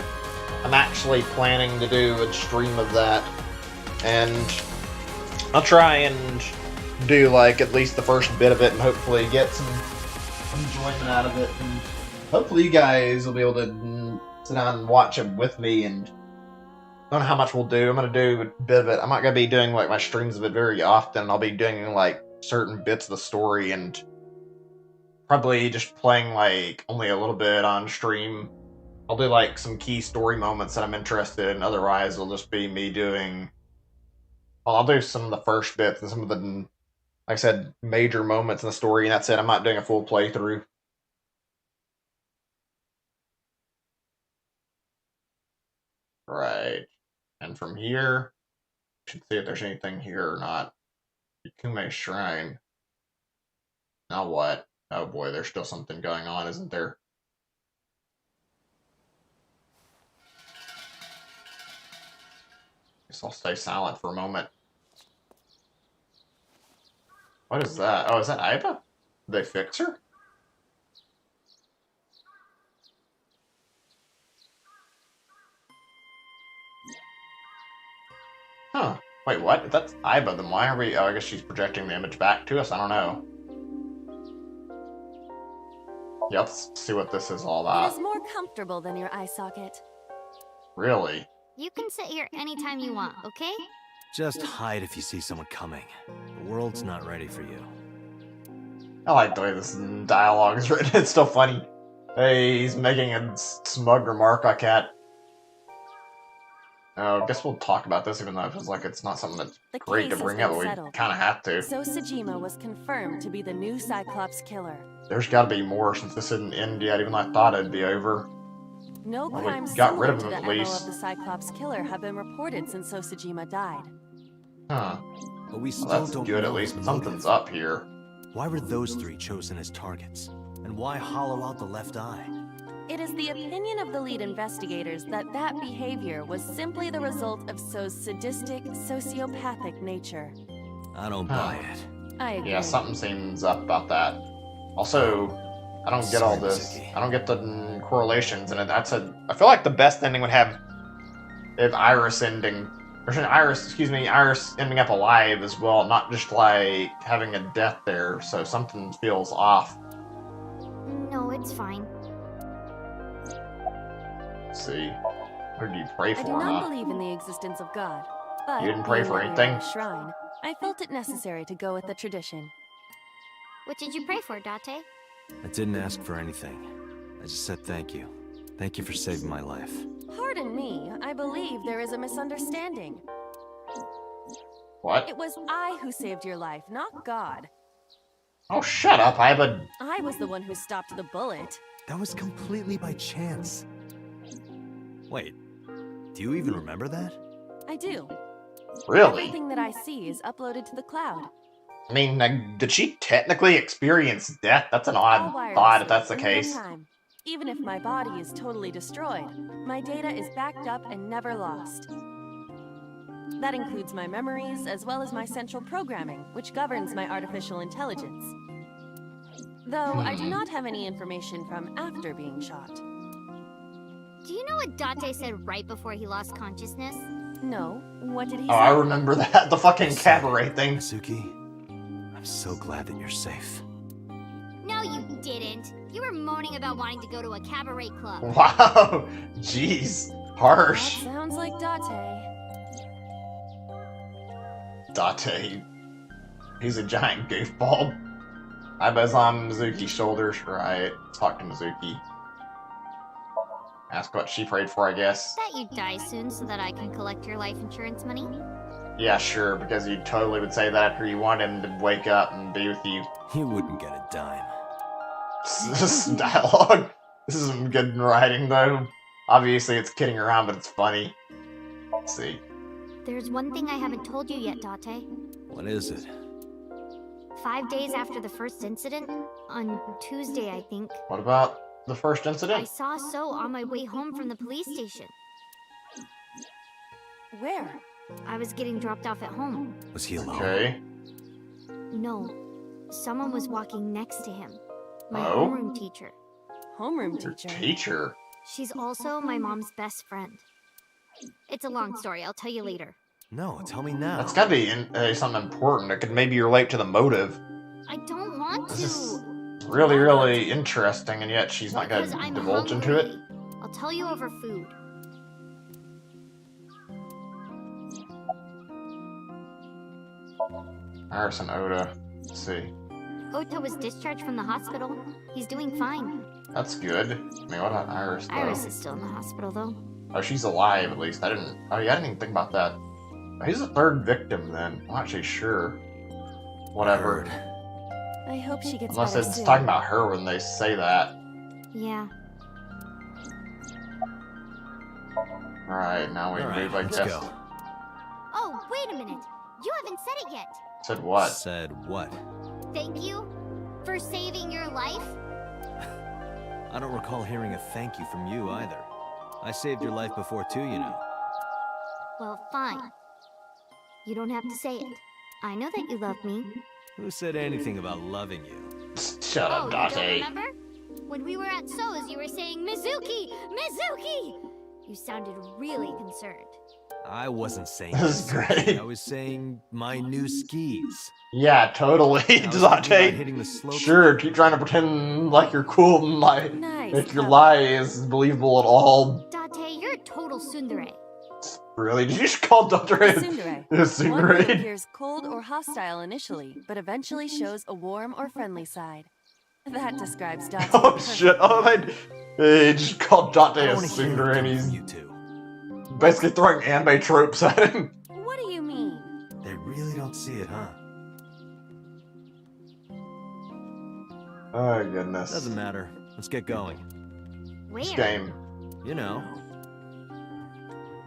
I'm actually planning to do a stream of that, and I'll try and do, like, at least the first bit of it, and hopefully get some enjoyment out of it, and hopefully you guys will be able to sit down and watch it with me, and I don't know how much we'll do. I'm going to do a bit of it. I'm not going to be doing, like, my streams of it very often. I'll be doing, like, certain bits of the story and probably just playing, like, only a little bit on stream. I'll do, like, some key story moments that I'm interested in. Otherwise, it'll just be me doing... Well, I'll do some of the first bits and some of the, like I said, major moments in the story, and that's it. I'm not doing a full playthrough. Right. And from here, should see if there's anything here or not. Ikume Shrine. Now what? Oh boy, there's still something going on, isn't there? Guess I'll stay silent for a moment. What is that? Oh, is that Aiba? Did they fix her? Huh. Wait, what? If that's Aiba, then why are we... Oh, I guess she's projecting the image back to us? I don't know. Yeah, let's see what this is all It about. is more comfortable than your eye socket. Really? You can sit here anytime you want, okay? Just hide if you see someone coming. The world's not ready for you. I like the way this dialogue is written. It's still funny. Hey, he's making a smug remark I can't. I guess we'll talk about this, even though it feels like it's not something that's The great to case has bring been up, but we settled. kind of have to. So Sejima was confirmed to be the new Cyclops killer. There's got to be more since this didn't end yet, even though I thought it'd be over. No Well, we crimes got rid similar of to him the at MO least. of the Cyclops killer have been reported since Sojima died. Huh. But we still Well, that's don't good, know at least. his Something's motive. up here. Why were those three chosen as targets? And why hollow out the left eye? It is the opinion of the lead investigators that that behavior was simply the result of So's sadistic, sociopathic nature. I don't buy it. I agree. Yeah, something seems up about that. Also, I don't get all Sorry, this. Mizuki. I don't get the correlations, and I feel like the best ending would have if Iris ending, or Iris ending up alive as well, not just like having a death there. So something feels off. No, it's fine. Let's see, who do you pray I for? do not Huh? believe in the existence of God, but You didn't pray being for that we are anything? at a shrine, I felt it necessary to go with the tradition. What did you pray for, Date? I didn't ask for anything. I just said thank you. Thank you for saving my life. Pardon me, I believe there is a misunderstanding. What? It was I who saved your life, not God. Oh, shut up! I was the one who stopped the bullet. That was completely by chance. Wait, do you even remember that? I do. Really? Everything that I see is uploaded to the cloud. I mean, like, did she technically experience death? That's an odd All thought if wirelessly, that's the in case. real time. Even if my body is totally destroyed, my data is backed up and never lost. That includes my memories as well as my central programming, which governs my artificial intelligence. Though I do not have any information from after being shot. Do you know what Date said right before he lost consciousness? No. What did he Oh, say? I remember that. The fucking cabaret thing. Mizuki, I'm so glad that you're safe. No, you didn't. You were moaning about wanting to go to a cabaret club. Wow. Jeez. That Harsh. sounds like Date. Date. He's a giant goofball. I bet on Mizuki's shoulders. Right. Talk to Mizuki. Ask what she prayed for, I guess. Bet you die soon so that I can collect your life insurance money. Yeah, sure, because you totally would say that after you want him to wake up and be with you. You wouldn't get a dime. This is dialogue. This is some good writing, though. Obviously, it's kidding around, but it's funny. Let's see. There's one thing I haven't told you yet, Date. What is it? 5 days after the first incident, on Tuesday, I think, What about the first I incident? saw So on my way home from the police station. Where? I was getting dropped off at home. Was he alone? Okay. No, someone was walking next to him. My Oh? homeroom teacher. Homeroom Your teacher. teacher. She's also my mom's best friend. It's a long story, I'll tell you later. No, tell me now. That's gotta be something important that could maybe relate to the motive. I don't want This is to. really, really interesting, and yet she's not Because gonna I'm divulge into it. hungry. I'll tell you over food. Iris and Oda. Let's see. Ota was discharged from the hospital. He's doing fine. That's good. I mean, what about Iris, though? Iris is still in the hospital, though. Oh, she's alive, at least. Oh, yeah, I didn't even think about that. Oh, he's the third victim, then. I'm not actually sure. Whatever. I hope she gets Unless better it's soon. talking about her when they say that. Yeah. Alright, now we move, I let's guess. go. Oh, wait a minute. You haven't said it yet. Said what? Said what? Thank you for saving your life. I don't recall hearing a thank you from you either. I saved your life before too, you know. Well, fine. You don't have to say it. I know that you love me. Who said anything about loving you? Shut up, You don't Date. remember? When we were at So's, you were saying, Mizuki! Mizuki! You sounded really concerned. I wasn't saying This is great. I was saying my new skis. Yeah, totally. I was thinking about Date. hitting the slopes. Sure, keep trying to pretend like you're cool and like Nice make your cover. lie is believable at all. Date, you're a total tsundere. Really? Did you just call Dr. A tsundere. a One who tsundere? appears cold or hostile initially, but eventually shows a warm or friendly side. That describes Date. Oh shit! Oh, they just called Date I a don't wanna hear tsundere, and it he's from you two. basically throwing anime tropes at him. What do you mean? They really don't see it, huh? Oh goodness. Doesn't matter. Let's get going. Where? This game. You know,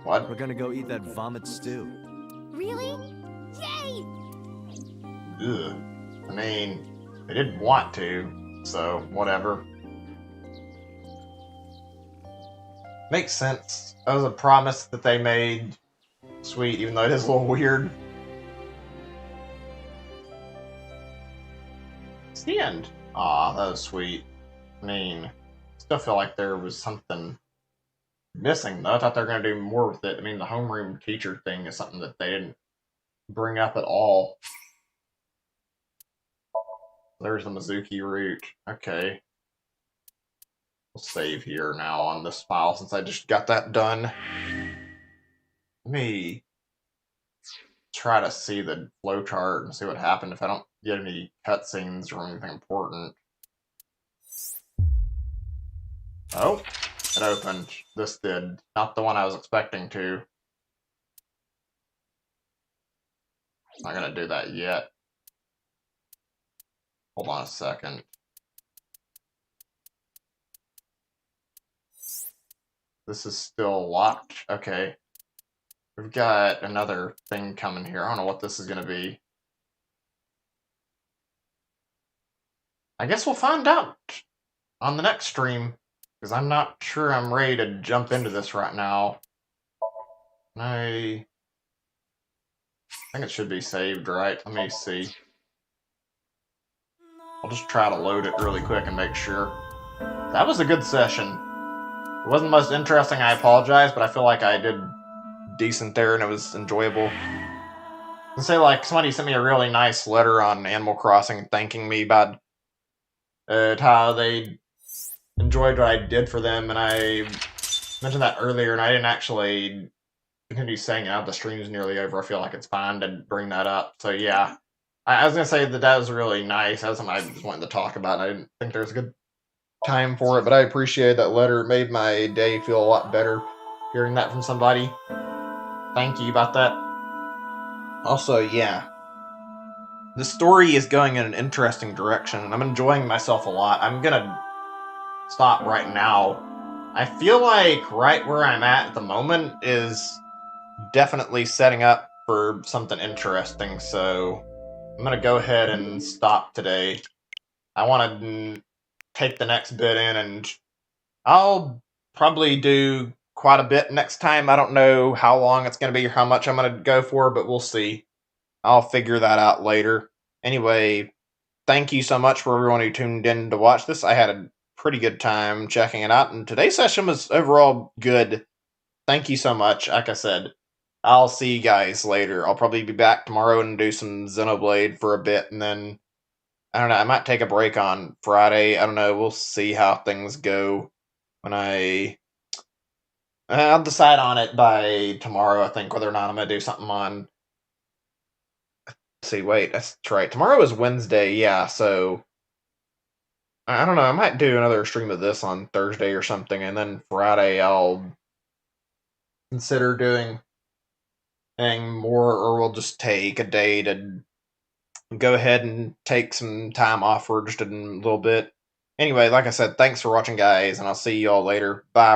What? we're gonna go eat that vomit stew. Really? Yay! Ugh. I mean, they didn't want to, so whatever. Makes sense. That was a promise that they made. Sweet, even though it is a little weird. It's the end. Aw, that was sweet. I mean, still feel like there was something missing, though. I thought they were going to do more with it. I mean, the homeroom teacher thing is something that they didn't bring up at all. There's the Mizuki route. Okay. We'll save here now on this file since I just got that done. Let me try to see the flowchart and see what happened if I don't get any cutscenes or anything important. Oh, it opened. This did. Not the one I was expecting to. Not gonna do that yet. Hold on a second. This is still locked. Okay. We've got another thing coming here. I don't know what this is gonna be. I guess we'll find out on the next stream, because I'm not sure I'm ready to jump into this right now. I think it should be saved, right? Let me see. I'll just try to load it really quick and make sure. That was a good session. It wasn't the most interesting, I apologize, but I feel like I did decent there and it was enjoyable. I say, like, somebody sent me a really nice letter on Animal Crossing thanking me about how they enjoyed what I did for them, and I mentioned that earlier, and I didn't actually continue saying it out. The stream's nearly over. I feel like it's fine to bring that up. So yeah, I was gonna say that was really nice. That was something I just wanted to talk about. I didn't think there was a good time for it, but I appreciated that letter. It made my day feel a lot better hearing that from somebody. Thank you about that. Also, yeah, the story is going in an interesting direction, and I'm enjoying myself a lot. I'm gonna stop right now. I feel like right where I'm at the moment is definitely setting up for something interesting, so I'm gonna go ahead and stop today. I want to take the next bit in, and I'll probably do quite a bit next time. I don't know how long it's going to be or how much I'm going to go for, but we'll see. I'll figure that out later. Anyway, thank you so much for everyone who tuned in to watch this. I had a pretty good time checking it out, and today's session was overall good. Thank you so much. Like I said, I'll see you guys later. I'll probably be back tomorrow and do some Xenoblade for a bit, and then, I don't know, I might take a break on Friday. I don't know, we'll see how things go when I'll decide on it by tomorrow, I think, whether or not I'm going to do something on... Let's see, wait, that's right. Tomorrow is Wednesday, yeah, so... I don't know, I might do another stream of this on Thursday or something, and then Friday I'll consider doing more, or we'll just take a day to go ahead and take some time off for just a little bit. Anyway, like I said, thanks for watching, guys, and I'll see you all later. Bye.